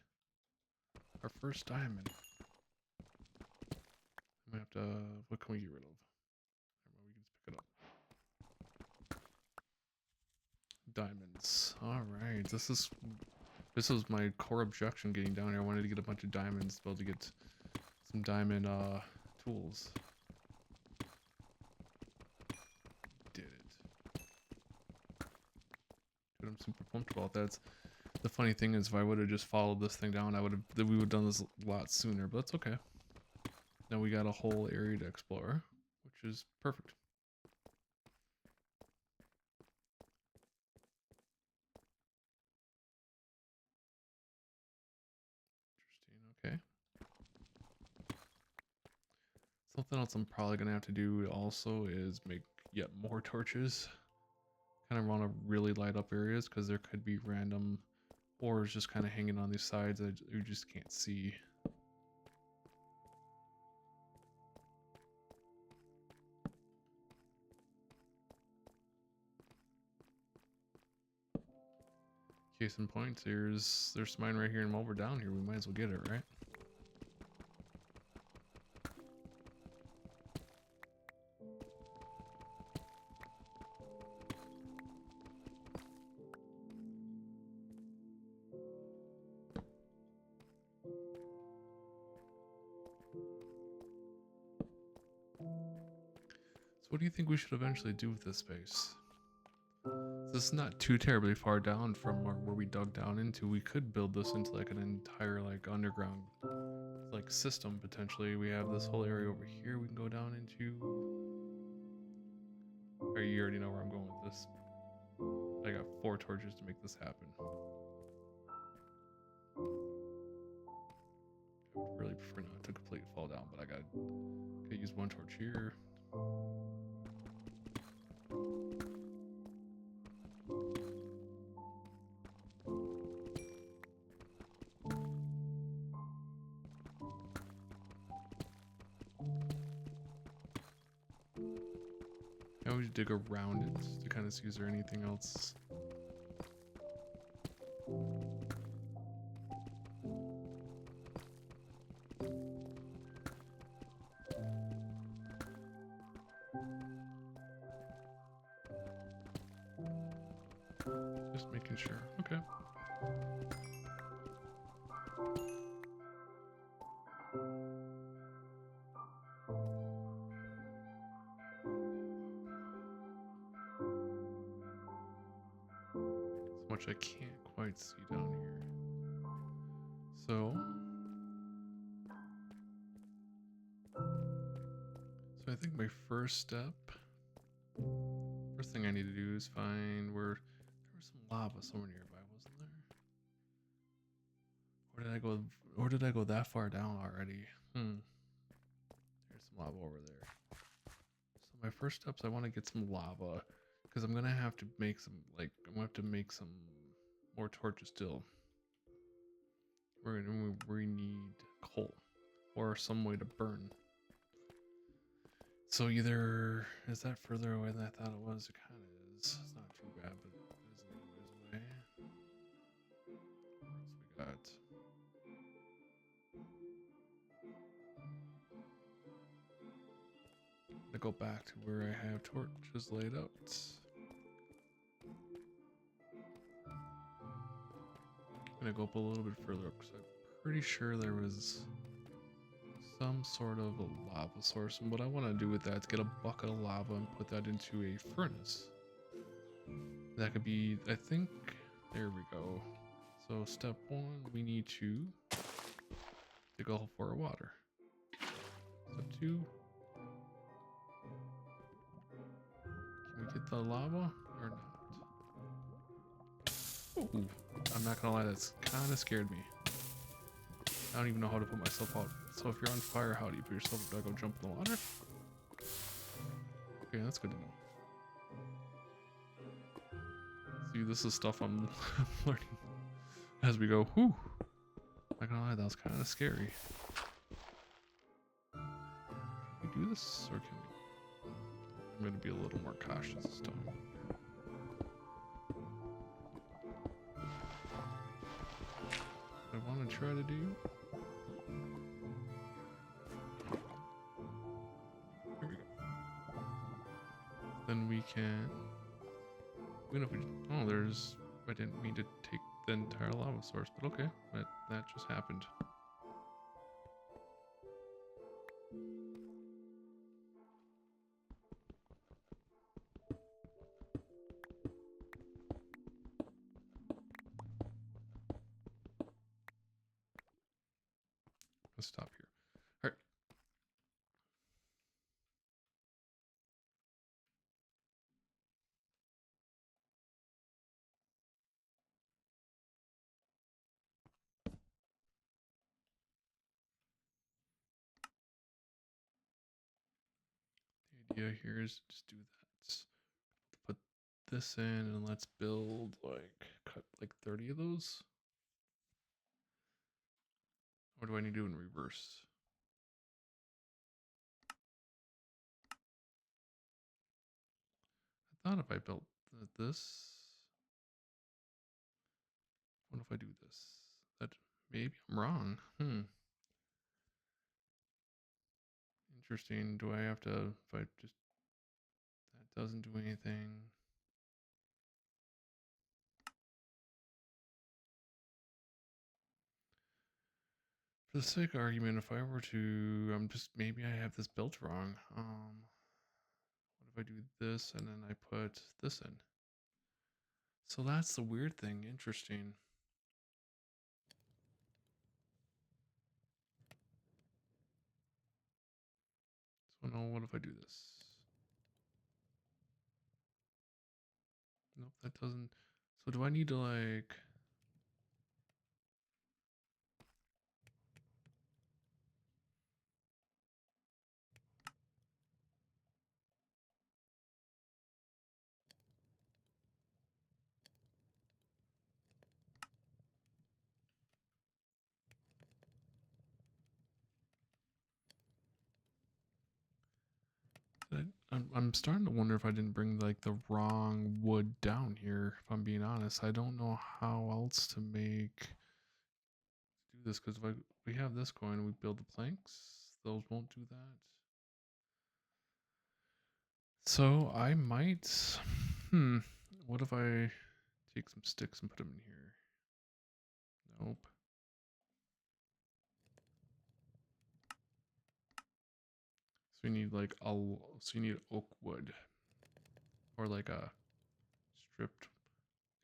Our first diamond. I might have to, what can we get rid of? We can just pick it up. Diamonds. Alright, this was my core objection getting down here. I wanted to get a bunch of diamonds to be able to get some diamond tools. Did it. Dude, I'm super pumped about that. The funny thing is, if I would have just followed this thing down, we would have done this a lot sooner, but that's okay. Now we got a whole area to explore, which is perfect. Interesting, okay. Something else I'm probably gonna have to do also is make yet more torches. Kind of want to really light up areas because there could be random ores just kind of hanging on these sides that you just can't see. Case in point, there's mine right here, and while we're down here, we might as well get it, right? So what do you think we should eventually do with this space? This is not too terribly far down from where we dug down into. We could build this into like an entire like underground like system potentially. We have this whole area over here we can go down into. Or you already know where I'm going with this. I got 4 torches to make this happen. I would really prefer not to completely fall down, but I gotta use 1 torch here. I always dig around it to kind of see is there anything else. Just making sure. Okay. which I can't quite see down here. So I think my first thing I need to do is find where there was some lava somewhere nearby, wasn't there? Or did I go that far down already? There's some lava over there. So my first steps, I want to get some lava because I'm gonna have to make some more torches still. We need coal or some way to burn. So either is that further away than I thought it was? It kind of is. It's not too bad, but it is a little ways away. What else we got? I'm gonna go back to where I have torches laid out. I'm gonna go up a little bit further up because I'm pretty sure there was some sort of a lava source. And what I want to do with that is get a bucket of lava and put that into a furnace. That could be, I think, there we go. So step one, we need to dig a hole for our water. Step two, can we get the lava or not? Ooh, I'm not gonna lie, that's kind of scared me. I don't even know how to put myself out. So if you're on fire, how do you put yourself out? Do I go jump in the water? Okay, that's good to know. See, this is stuff I'm learning as we go. Whew. Not gonna lie, that was kind of scary. Can we do this, or can we? I'm gonna be a little more cautious this time. What I want to try to do. Here we go. Then we can. Even if we, oh, there's. I didn't mean to take the entire lava source, but okay, that just happened. Let's stop here. All right. The idea here is just do that. Put this in and let's build cut 30 of those. Or do I need to do in reverse? I thought if I built this, what if I do this? That maybe I'm wrong. Interesting. Do I have to? If I just that doesn't do anything. For the sake of argument, if I were to, maybe I have this built wrong. What if I do this and then I put this in? So that's the weird thing. Interesting. So now what if I do this? Nope, that doesn't. So do I need to I'm starting to wonder if I didn't bring the wrong wood down here. If I'm being honest, I don't know how else to do this because if we have this going, we build the planks. Those won't do that. So I might. What if I take some sticks and put them in here? Nope. So you need you need oak wood or a stripped.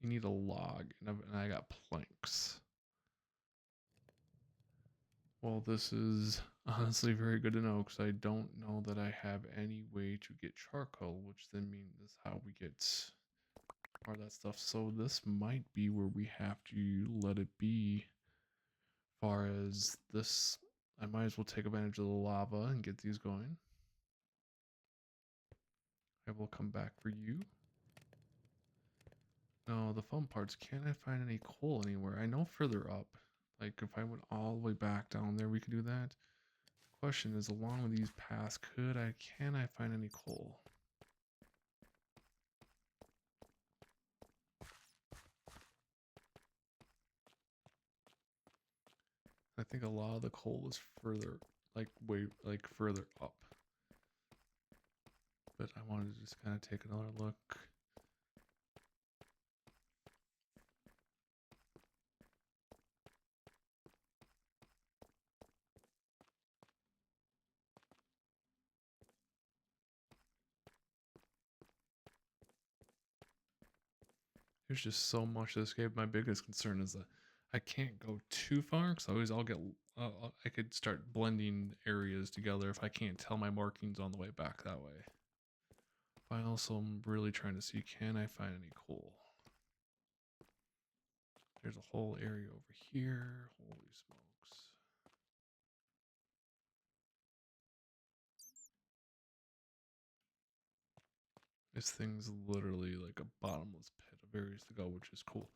You need a log, and I got planks. Well, this is honestly very good to know because I don't know that I have any way to get charcoal, which then means is how we get more of that stuff. So this might be where we have to let it be. Far as this, I might as well take advantage of the lava and get these going. I will come back for you. No, the fun part's, can't I find any coal anywhere? I know further up. Like if I went all the way back down there, we could do that. The question is, along with these paths, can I find any coal? I think a lot of the coal is further, like further up. But I wanted to just kind of take another look. There's just so much to this game. My biggest concern is that I can't go too far because I'll get. I could start blending areas together if I can't tell my markings on the way back that way. I also am really trying to see, can I find any coal? There's a whole area over here. Holy smokes. This thing's literally like a bottomless pit of areas to go, which is cool.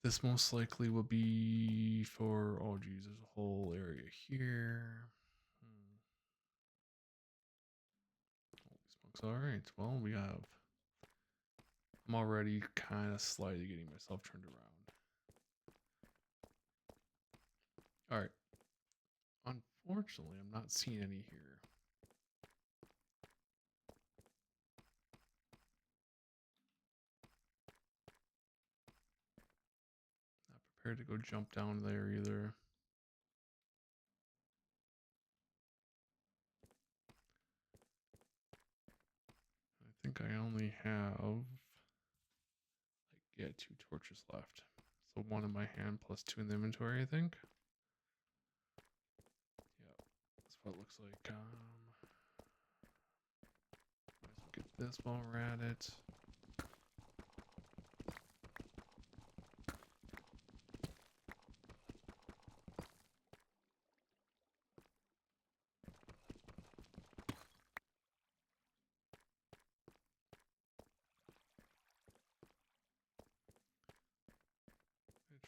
This most likely will be for, oh geez, there's a whole area here. Holy smokes. All right, well, I'm already kind of slightly getting myself turned around. All right. Unfortunately, I'm not seeing any here. Not prepared to go jump down there either. I think I only have, like, yeah, 2 torches left. So 1 in my hand plus 2 in the inventory, I think. Yep, that's what it looks like. Let's get this while we're at it.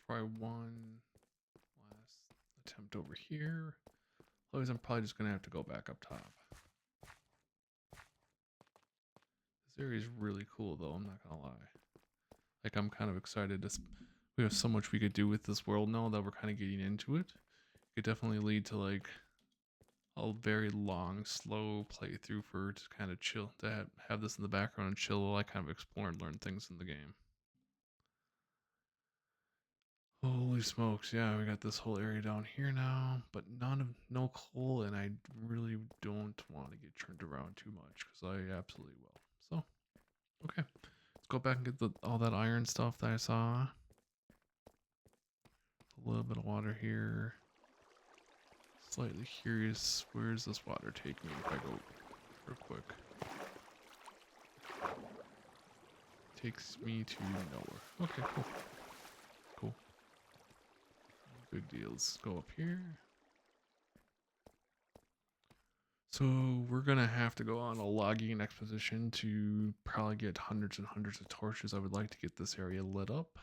Try one last attempt over here. Otherwise, I'm probably just gonna have to go back up top. This area is really cool, though. I'm not gonna lie. Like, I'm kind of excited. We have so much we could do with this world now that we're kind of getting into it. It could definitely lead to like a very long, slow playthrough for to kind of chill, to have this in the background and chill while I kind of explore and learn things in the game. Holy smokes, yeah, we got this whole area down here now, but no coal, and I really don't want to get turned around too much because I absolutely will. So, okay, let's go back and get all that iron stuff that I saw. A little bit of water here. Slightly curious, where does this water take me if I go real quick? Takes me to nowhere. Okay, cool. Cool. Big deals. Go up here. So we're gonna have to go on a logging expedition to probably get hundreds and hundreds of torches. I would like to get this area lit up.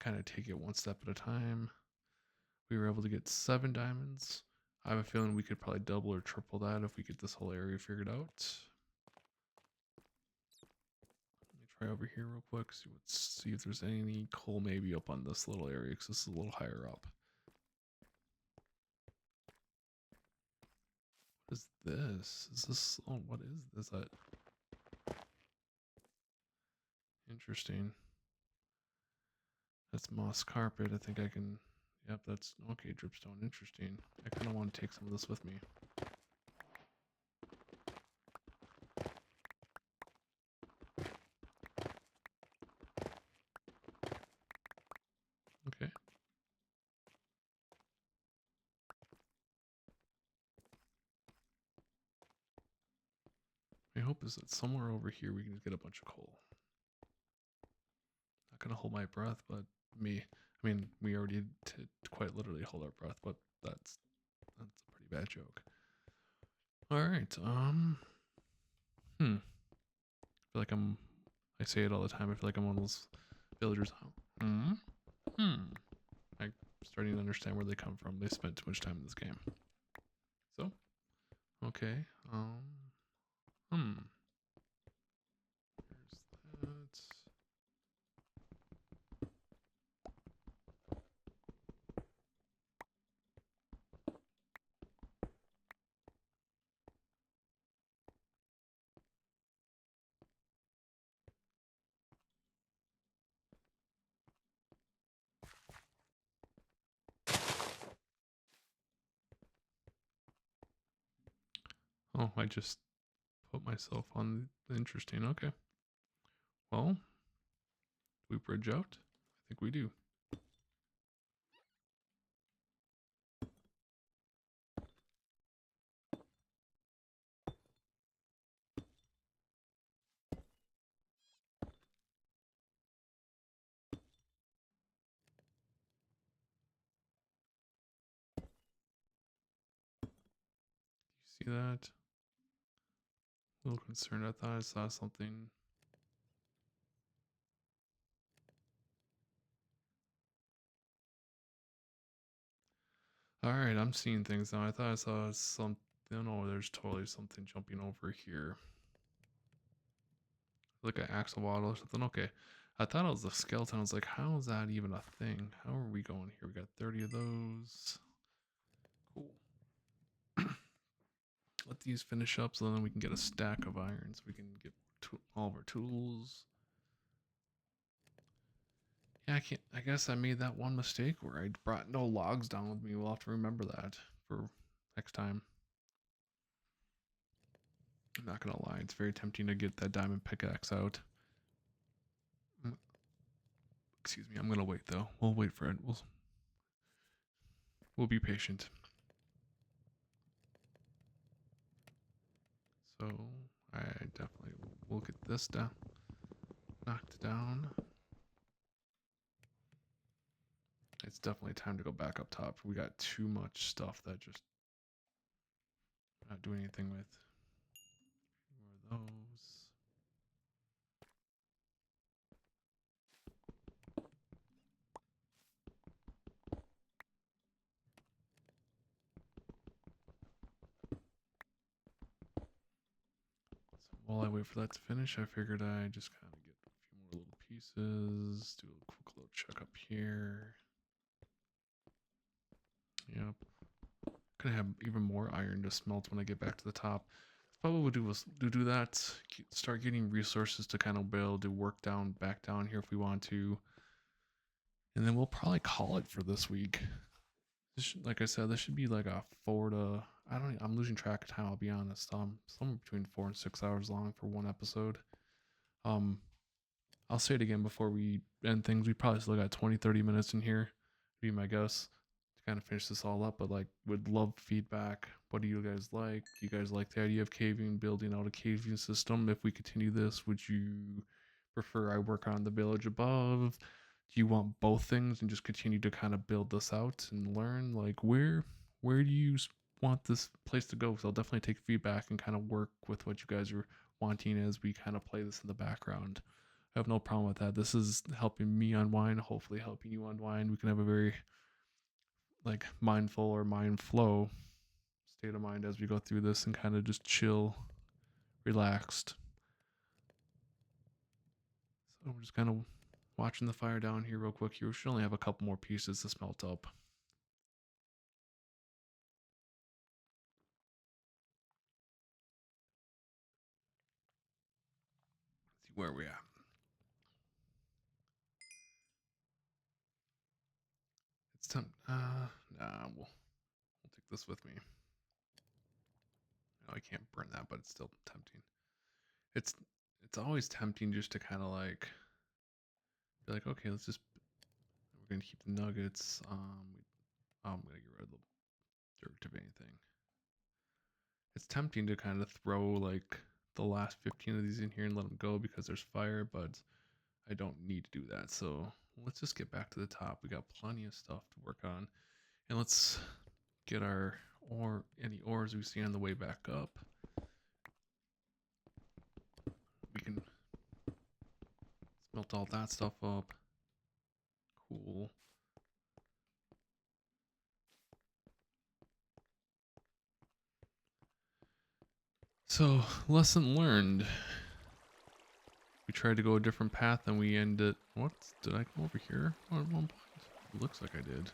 Kind of take it one step at a time. We were able to get 7 diamonds. I have a feeling we could probably double or triple that if we get this whole area figured out. Let me try over here real quick. See if there's any coal maybe up on this little area because this is a little higher up. What is this? Is this? Oh, what is this? That interesting. That's moss carpet. I think I can. Yep, that's okay. Dripstone. Interesting. I kind of want to take some of this with me. hope is that somewhere over here we can get a bunch of coal. Not gonna hold my breath, but I mean, we already did quite literally hold our breath, but that's a pretty bad joke. All right. I feel like I say it all the time. I feel like I'm one of those villagers. I'm starting to understand where they come from. They spent too much time in this game. So, okay. There's that. Oh, I just put myself on the interesting. Okay. Well, do we bridge out? I think we do. You see that? A little concerned. I thought I saw something. All right, I'm seeing things now. I thought I saw something. Oh, there's totally something jumping over here. Like an axolotl or something. Okay. I thought it was a skeleton. I was like, how is that even a thing? How are we going here? We got 30 of those. Cool. Let these finish up so then we can get a stack of irons. We can get all of our tools. Yeah, I guess I made that one mistake where I brought no logs down with me. We'll have to remember that for next time. I'm not gonna lie, it's very tempting to get that diamond pickaxe out. Excuse me, I'm gonna wait though. We'll wait for it. We'll be patient. So I definitely will get this down, knocked down. It's definitely time to go back up top. We got too much stuff that just not doing anything with. More of those. So while I wait for that to finish, I figured I just kind of get a few more little pieces. Do a quick little check up here. Yep. Gonna have even more iron to smelt when I get back to the top. What we'll do is do that. Start getting resources to kind of be able to work down back down here if we want to, and then we'll probably call it for this week. Like I said, this should be like a 4 to I'm losing track of time. I'll be honest. Somewhere between 4 and 6 hours long for one episode. I'll say it again before we end things. We probably still got 20-30 minutes in here. Be my guess. Kind of finish this all up, but like would love feedback. What do you guys like? Do you guys like the idea of caving, building out a caving system? If we continue this, would you prefer I work on the village above? Do you want both things and just continue to kind of build this out and learn? Like where do you want this place to go? Because I'll definitely take feedback and kind of work with what you guys are wanting as we kind of play this in the background. I have no problem with that. This is helping me unwind, hopefully helping you unwind. We can have a very like mindful or mind flow state of mind as we go through this and kind of just chill, relaxed. So we're just kind of watching the fire down here real quick here. We should only have a couple more pieces to smelt up. Let's see where we're at. It's time. Nah, we'll take this with me. No, I can't burn that, but it's still tempting. It's always tempting just to kind of like be like, okay, we're gonna keep the nuggets. I'm gonna get rid of the dirt if anything. It's tempting to kind of throw like the last 15 of these in here and let them go because there's fire, but I don't need to do that. So let's just get back to the top. We got plenty of stuff to work on. And let's get our any ores we see on the way back up. We can smelt all that stuff up. Cool. So, lesson learned. We tried to go a different path and we ended... What? Did I come over here at one point? It looks like I did.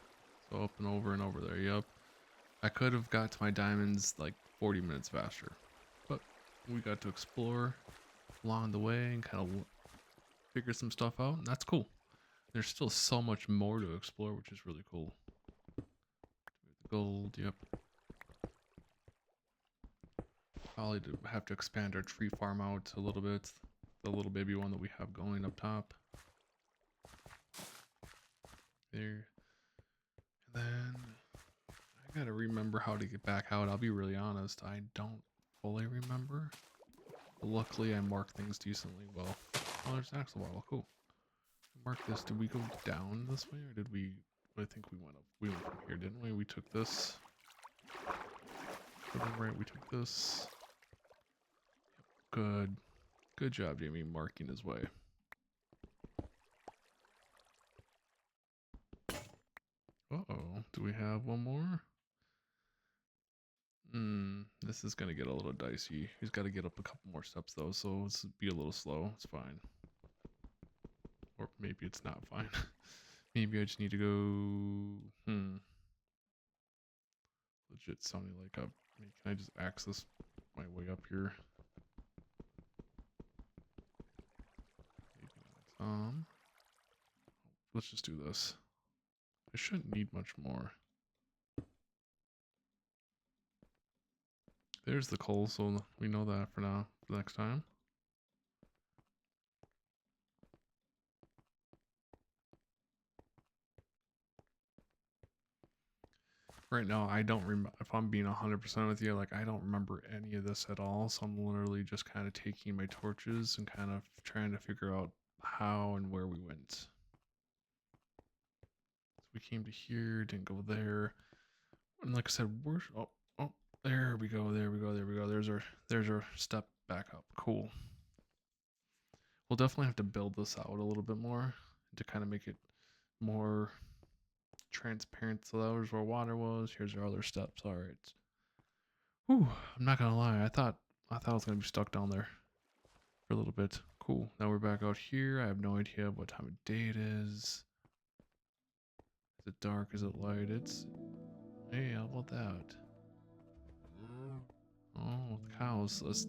So up and over there, yep. I could have got to my diamonds like 40 minutes faster. But we got to explore along the way and kind of figure some stuff out, and that's cool. There's still so much more to explore, which is really cool. Gold, yep. Probably have to expand our tree farm out a little bit. The little baby one that we have going up top. There. And then I gotta remember how to get back out. I'll be really honest, I don't fully remember. But luckily I marked things decently well. Oh, there's Axle Bottle, cool. Mark this. Did we go down this way or did we... I think we went up. We went from here, didn't we? We took this. Right, we took this. Good. Good job, Jamie, marking his way. Uh-oh. Do we have one more? This is gonna get a little dicey. He's got to get up a couple more steps, though, so let's be a little slow. It's fine. Or maybe it's not fine. Maybe I just need to go... Legit sounding like a... Can I just access my way up here? Maybe not. Let's just do this. I shouldn't need much more. There's the coal, so we know that for now. For next time. Right now, I don't remember, if I'm being 100% with you, like, I don't remember any of this at all, so I'm literally just kind of taking my torches and kind of trying to figure out how and where we went. So we came to here, didn't go there, and like I said, there we go, there we go, there we go, there's our step back up. Cool. We'll definitely have to build this out a little bit more to kind of make it more transparent. So that was where water was. Here's our other steps. All right. Whew, I'm not gonna lie. I thought I was gonna be stuck down there for a little bit. Cool. Now we're back out here. I have no idea what time of day it is. Is it dark? Is it light? It's... Hey, how about that? Oh, the cows. That's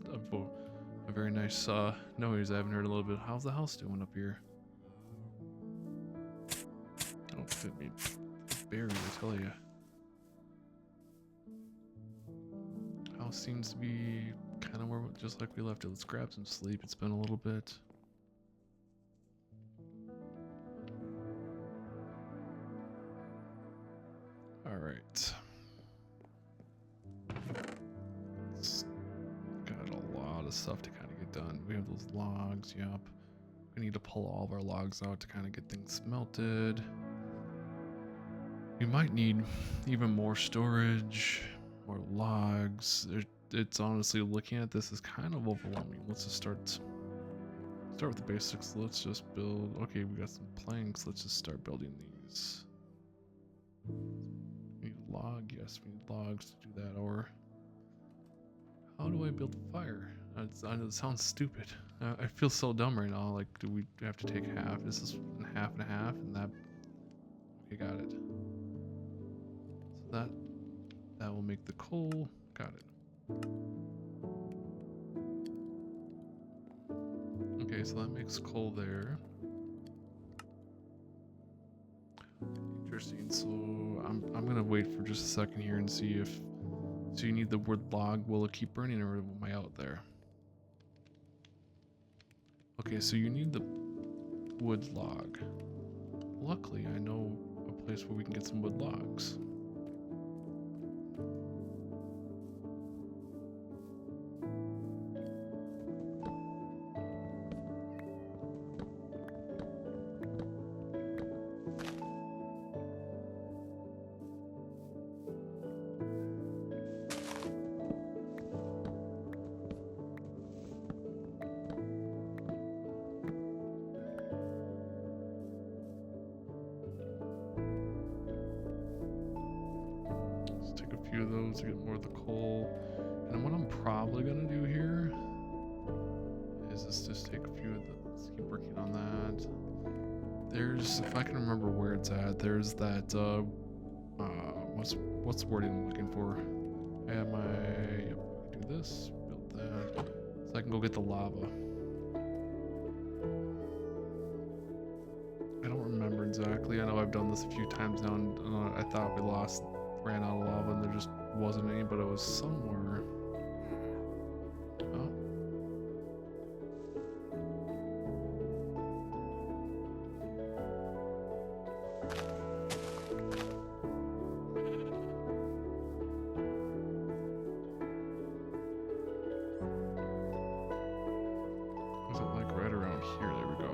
a very nice noise I haven't heard in a little bit. How's the house doing up here? Oh, hit me. Berries, I tell you. House seems to be kind of where, just like we left it. Let's grab some sleep. It's been a little bit. All right. It's got a lot of stuff to kind of get done. We have those logs. Yep. We need to pull all of our logs out to kind of get things smelted. We might need even more storage, more logs. It's honestly, looking at this is kind of overwhelming. Let's just start with the basics. Let's just build. Okay, we got some planks. Let's just start building these. We need a log. Yes, we need logs to do that. Or how do I build a fire? I know it sounds stupid. I feel so dumb right now. Like, do we have to take half? This is half and a half, and that. Okay, got it. So that will make the coal. Got it. Okay, so that makes coal there. Interesting. So I'm gonna wait for just a second here and see if. So you need the word log. Will it keep burning, or am I out there? Okay, so you need the wood log. Luckily, I know a place where we can get some wood logs. few of those to get more of the coal. And then what I'm probably gonna do here is just take a few of the, let's keep working on that. There's, if I can remember where it's at, there's that, what's the word I'm looking for? I have my, yep, do this, build that, so I can go get the lava. I don't remember exactly. I know I've done this a few times now, and I thought we ran out of lava, and there just wasn't any, but it was somewhere. Oh. Was it like right around here? There we go.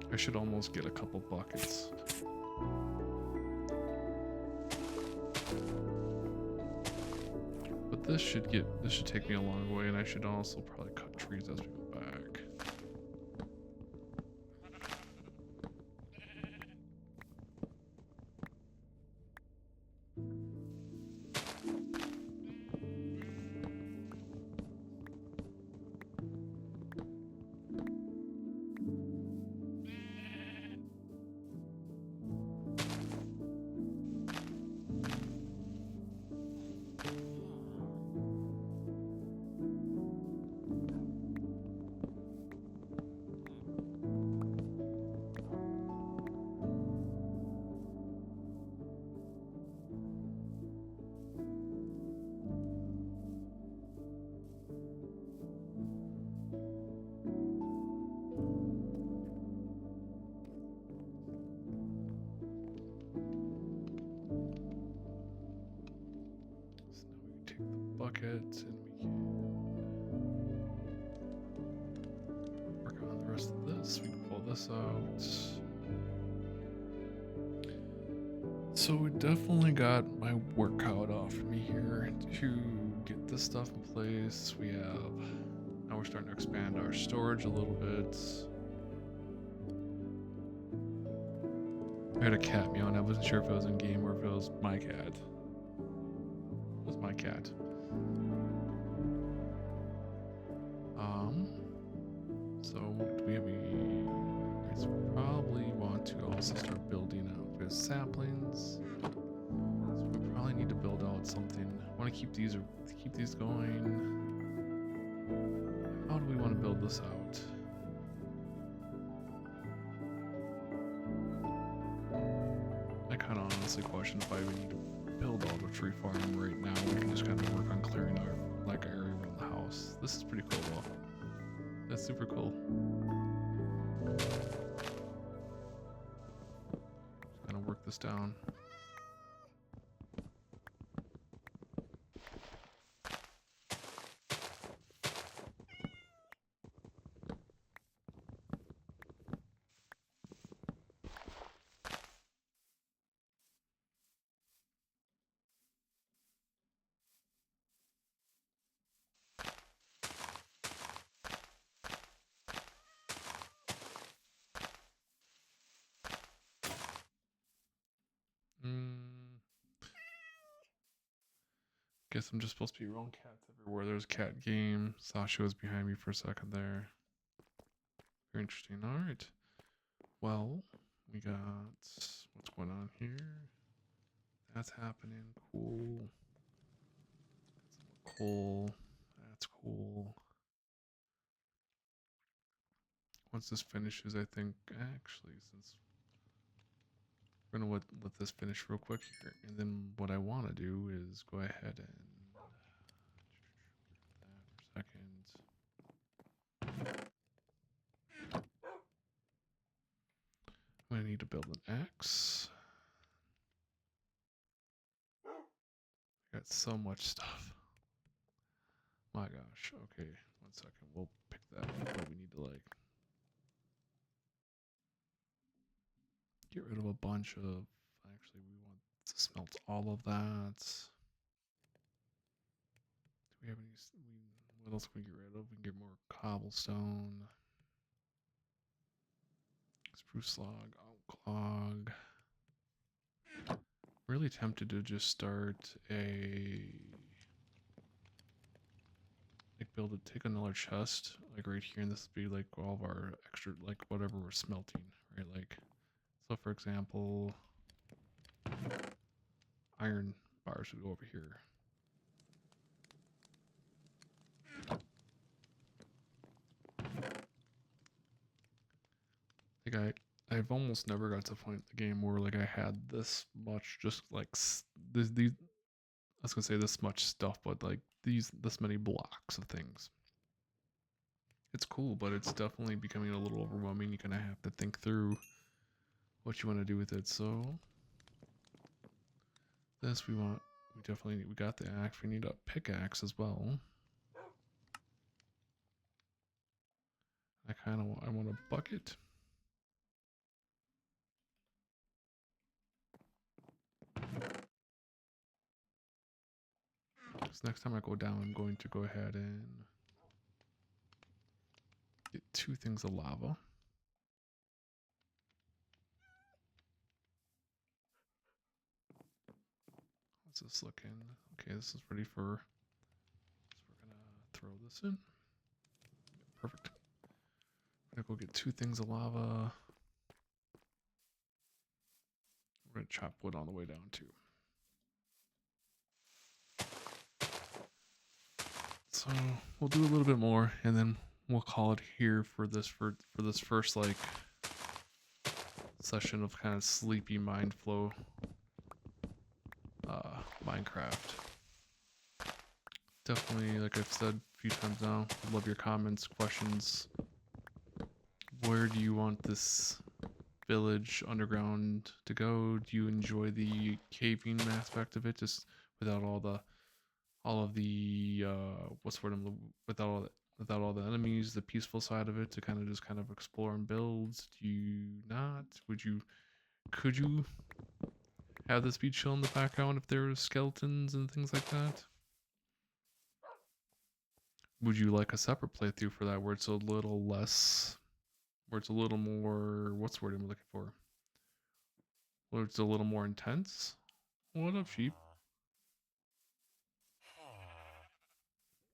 I should almost get a couple buckets. But this should take me a long way, and I should also probably cut trees as we go back. Bucket, and we can work on the rest of this. We can pull this out. So we definitely got my work cut off for me here to get this stuff in place. Now we're starting to expand our storage a little bit. I had a cat meow, and I wasn't sure if it was in game or if it was my cat. It was my cat. So do we have any? So we probably want to also start building out. We have saplings. So we probably need to build out something. I want to keep these going. How do we want to build this out? I kind of honestly question if I even need to build out a tree farm right now. We can just kind of work on clearing our area around the house. This is pretty cool though. That's super cool. Just gonna work this down. Guess I'm just supposed to be around cats everywhere. There's a cat game. Sasha was behind me for a second there. Very interesting. All right. Well, we got what's going on here. That's happening. Cool. Cool. That's cool. Once this finishes, I think actually, since we're gonna let this finish real quick here, and then what I want to do is go ahead and that for a second. I'm gonna need to build an X. I got so much stuff. My gosh. Okay, 1 second. We'll pick that up, but we need to like get rid of a bunch of. Actually, we want to smelt all of that. Do we have any? What else can we get rid of? We can get more cobblestone, spruce log, oak log. really tempted to just start a like build it, take another chest like right here, and this would be like all of our extra like whatever we're smelting, right? Like so for example, iron bars would go over here. Like I've almost never got to a point in the game where like I had this much just like these I was gonna say this much stuff, but like this many blocks of things. It's cool, but it's definitely becoming a little overwhelming. You kind of have to think through what you want to do with it. So this we definitely we got the axe. We need a pickaxe as well. I want a bucket. Because next time I go down, I'm going to go ahead and get 2 things of lava. How's this looking? Okay, this is ready for. So we're gonna throw this in. Perfect. I'm gonna go get 2 things of lava. We're gonna chop wood on the way down too. So we'll do a little bit more, and then we'll call it here for this first like session of kind of sleepy MindFlow Minecraft. Definitely, like I've said a few times now, love your comments, questions. Where do you want this village underground to go? Do you enjoy the caving aspect of it, just without all of the what's the word without all the enemies, the peaceful side of it, to kind of just kind of explore and build? Do you not? Could you have this be chill in the background if there were skeletons and things like that? Would you like a separate playthrough for that where it's a little less, where it's a little more, what's the word I'm looking for? Where it's a little more intense? What up, sheep?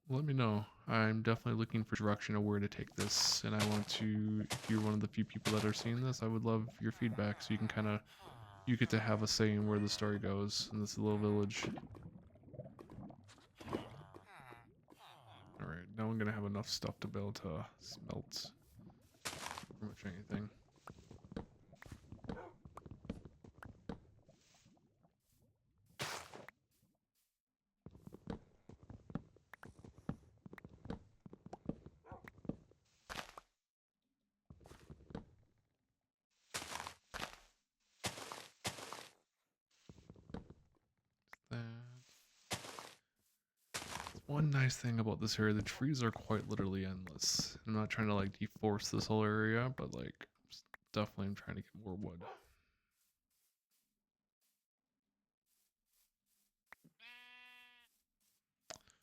Let me know. I'm definitely looking for direction of where to take this, and I want to, if you're one of the few people that are seeing this, I would love your feedback so you can kind of, you get to have a say in where the story goes in this little village. Alright, now I'm gonna have enough stuff to be able to smelt pretty much anything. That. One nice thing about this area, the trees are quite literally endless. I'm not trying to like deforest this whole area, but like definitely I'm trying to get more wood.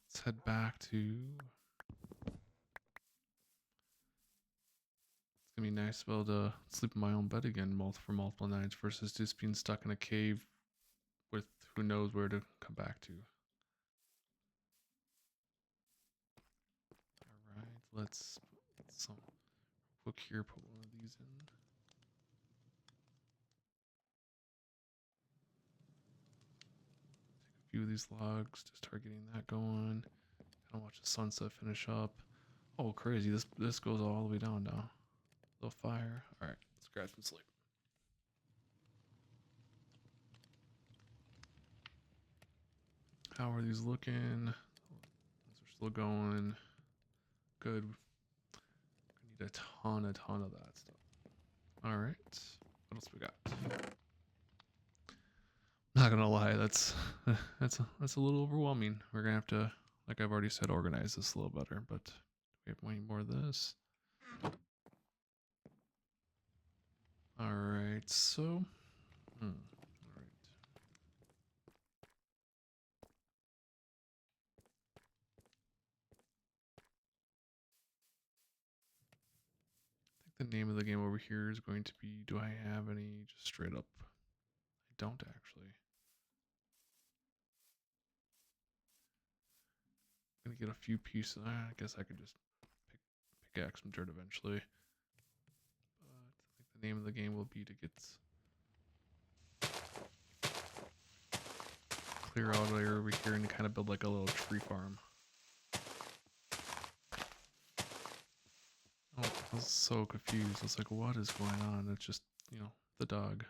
Let's head back to. It's gonna be nice to be able to sleep in my own bed again for multiple nights versus just being stuck in a cave with who knows where to come back to. Alright, let's put some hook here, put one of these in. Take a few of these logs to start getting that going. Kind of watch the sunset finish up. Oh, crazy! This goes all the way down now. Little fire. All right, let's grab some sleep. How are these looking? These are still going. Good. We need a ton of that stuff. All right. What else we got? Not gonna lie, that's that's a little overwhelming. We're gonna have to, like I've already said, organize this a little better. But we have way more of this. All right. So. All right. I think the name of the game over here is going to be. Do I have any? Just straight up. I don't actually. gonna get a few pieces. I guess I could just pickaxe some dirt eventually. But I think the name of the game will be to get clear out area over here and kind of build like a little tree farm. Oh, I was so confused. I was like, what is going on? It's just, you know, the dog.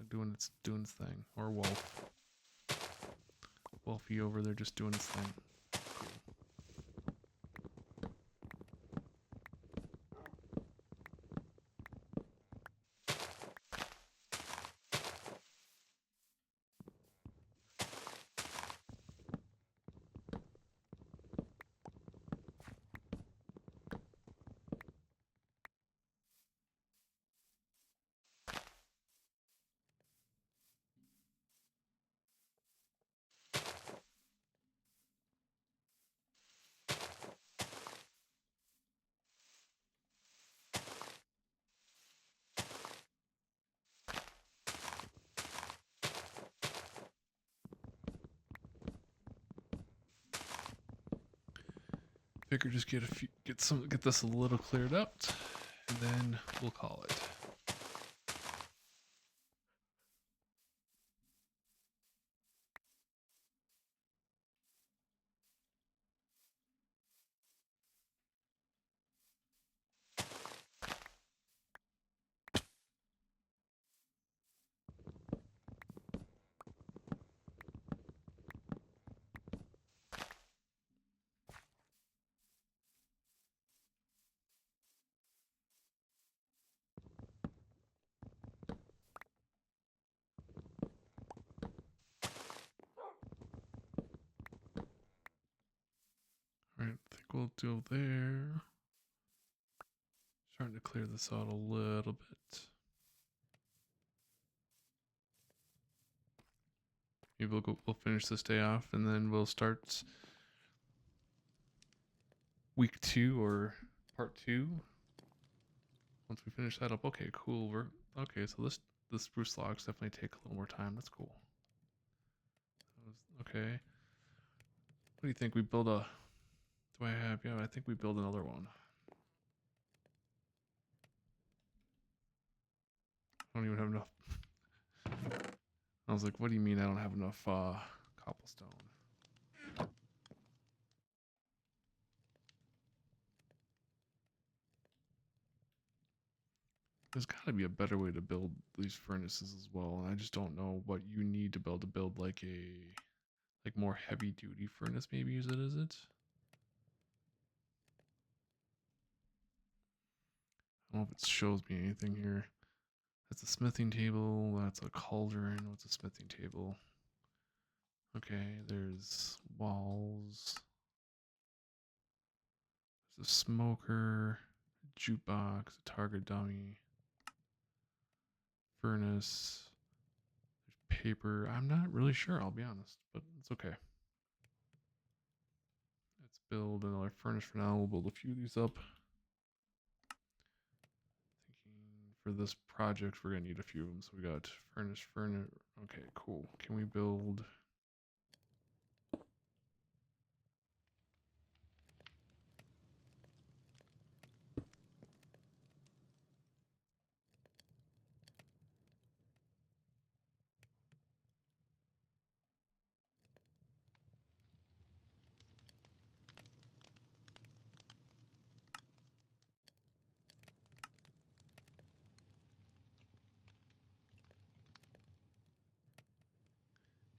Doing its thing. Or wolf. Wolfie over there just doing its thing. Cool. Figure just get this a little cleared out, and then we'll call it. Alright, I think we'll do there. Starting to clear this out a little bit. Maybe we'll finish this day off and then we'll start week 2 or part 2. Once we finish that up, okay, cool. Okay. So the spruce logs definitely take a little more time. That's cool. Okay. What do you think? We build a? Do I have? Yeah, I think we build another one. I don't even have enough. I was like, what do you mean I don't have enough cobblestone? There's got to be a better way to build these furnaces as well, and I just don't know what you need to build like more heavy duty furnace. Maybe is it? I don't know if it shows me anything here. That's a smithing table. That's a cauldron. What's a smithing table? Okay, there's walls. There's a smoker, a jukebox, a target dummy, furnace. There's paper. I'm not really sure, I'll be honest, but it's okay. Let's build another furnace for now. We'll build a few of these up. Thinking for this project, we're gonna need a few of them. So we got furnace. Okay, cool. Can we build?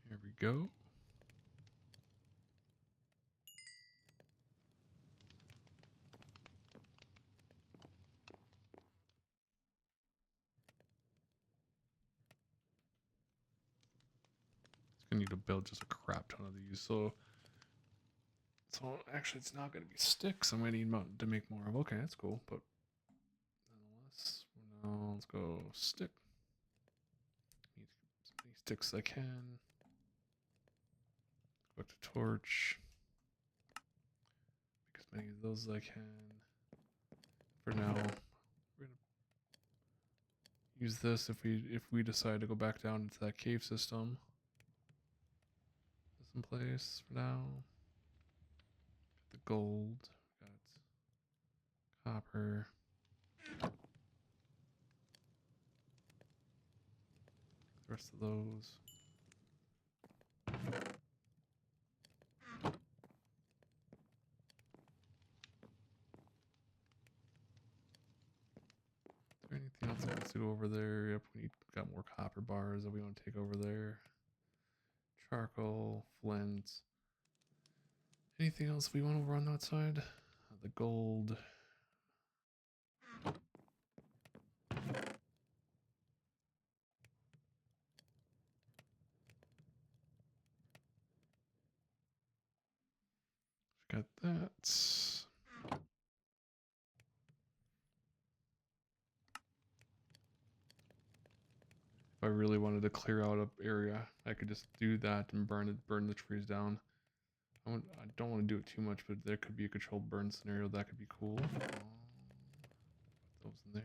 Here we go. Gonna need to build just a crap ton of these. So actually, it's not gonna be sticks. I'm gonna need to make more of. Okay, that's cool. But nonetheless, now let's go stick. Need as many sticks as I can. Go back to torch. Make as many of those as I can. For now, we're gonna use this if we decide to go back down into that cave system. This in place for now. gold. Got copper. The rest of those. Is there anything else that wants to go over there? Yep, we got more copper bars that we want to take over there. Charcoal, flint. Anything else we want over on that side? The gold. Got that. If I really wanted to clear out an area, I could just do that and burn the trees down. I don't want to do it too much, but there could be a controlled burn scenario that could be cool. Put those in there.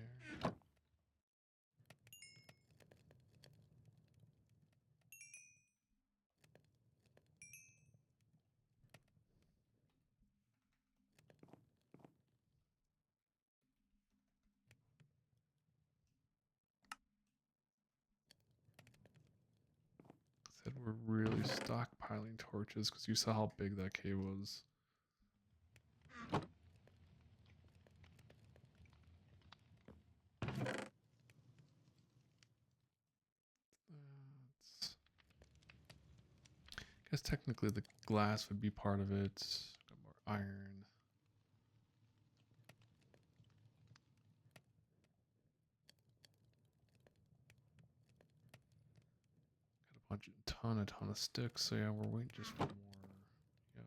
Said we're really stockpiling torches because you saw how big that cave was. I guess technically the glass would be part of it. Got more iron. Got a ton of sticks. So yeah, we're waiting just for more. Yep.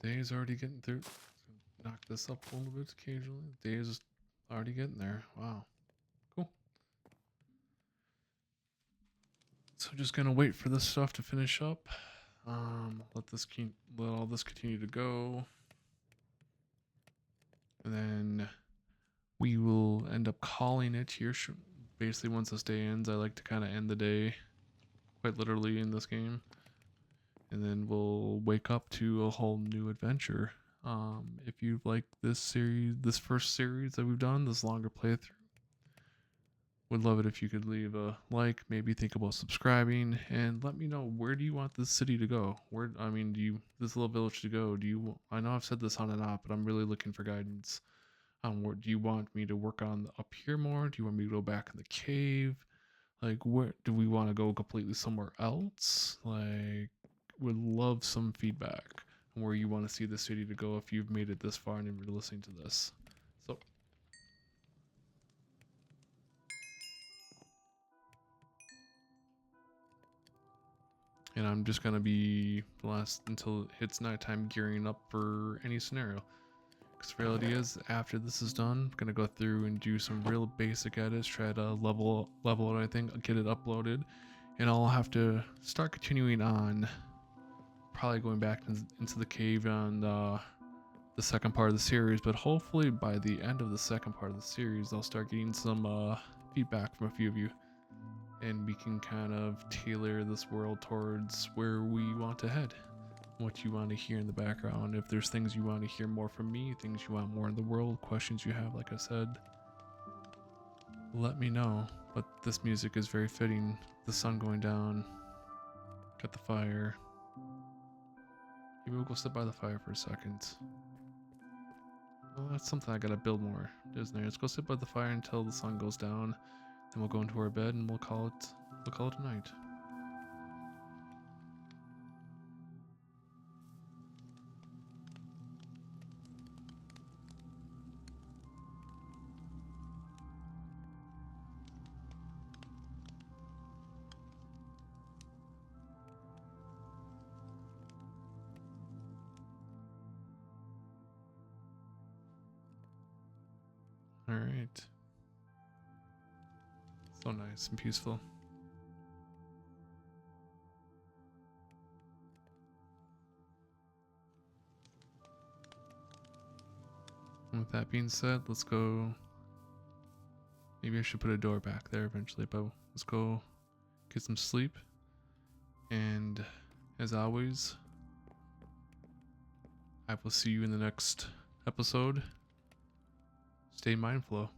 Day's already getting through. Knock this up a little bit occasionally. Day's already getting there. Wow. Cool. So just gonna wait for this stuff to finish up. Let all this continue to go. And then we will end up calling it here. Basically, once this day ends, I like to kind of end the day quite literally in this game. And then we'll wake up to a whole new adventure. If you like this series, this first series that we've done, this longer playthrough, would love it if you could leave a like, maybe think about subscribing, and let me know, where do you want this city to go? This little village to go? I know I've said this on and off, but I'm really looking for guidance. Where do you want me to work on up here more? Do you want me to go back in the cave? Like, where do we want to go completely somewhere else? Like, would love some feedback on where you want to see the city to go if you've made it this far and you're listening to this. So, and I'm just gonna be until it hits nighttime, gearing up for any scenario. Because the reality is, after this is done, I'm gonna go through and do some real basic edits, try to level out anything, get it uploaded, and I'll have to start continuing on. Probably going back into the cave on the second part of the series, but hopefully by the end of the second part of the series, I'll start getting some feedback from a few of you, and we can kind of tailor this world towards where we want to head, what you want to hear in the background. If there's things you want to hear more from me, things you want more in the world, questions you have, like I said, let me know. But this music is very fitting. The sun going down, got the fire. Maybe we'll go sit by the fire for a second. Well, that's something I gotta build more, isn't there? Let's go sit by the fire until the sun goes down, then we'll go into our bed and we'll call it a night. All right. So nice and peaceful. And with that being said, let's go. Maybe I should put a door back there eventually, but let's go get some sleep. And as always, I will see you in the next episode. Stay mindful.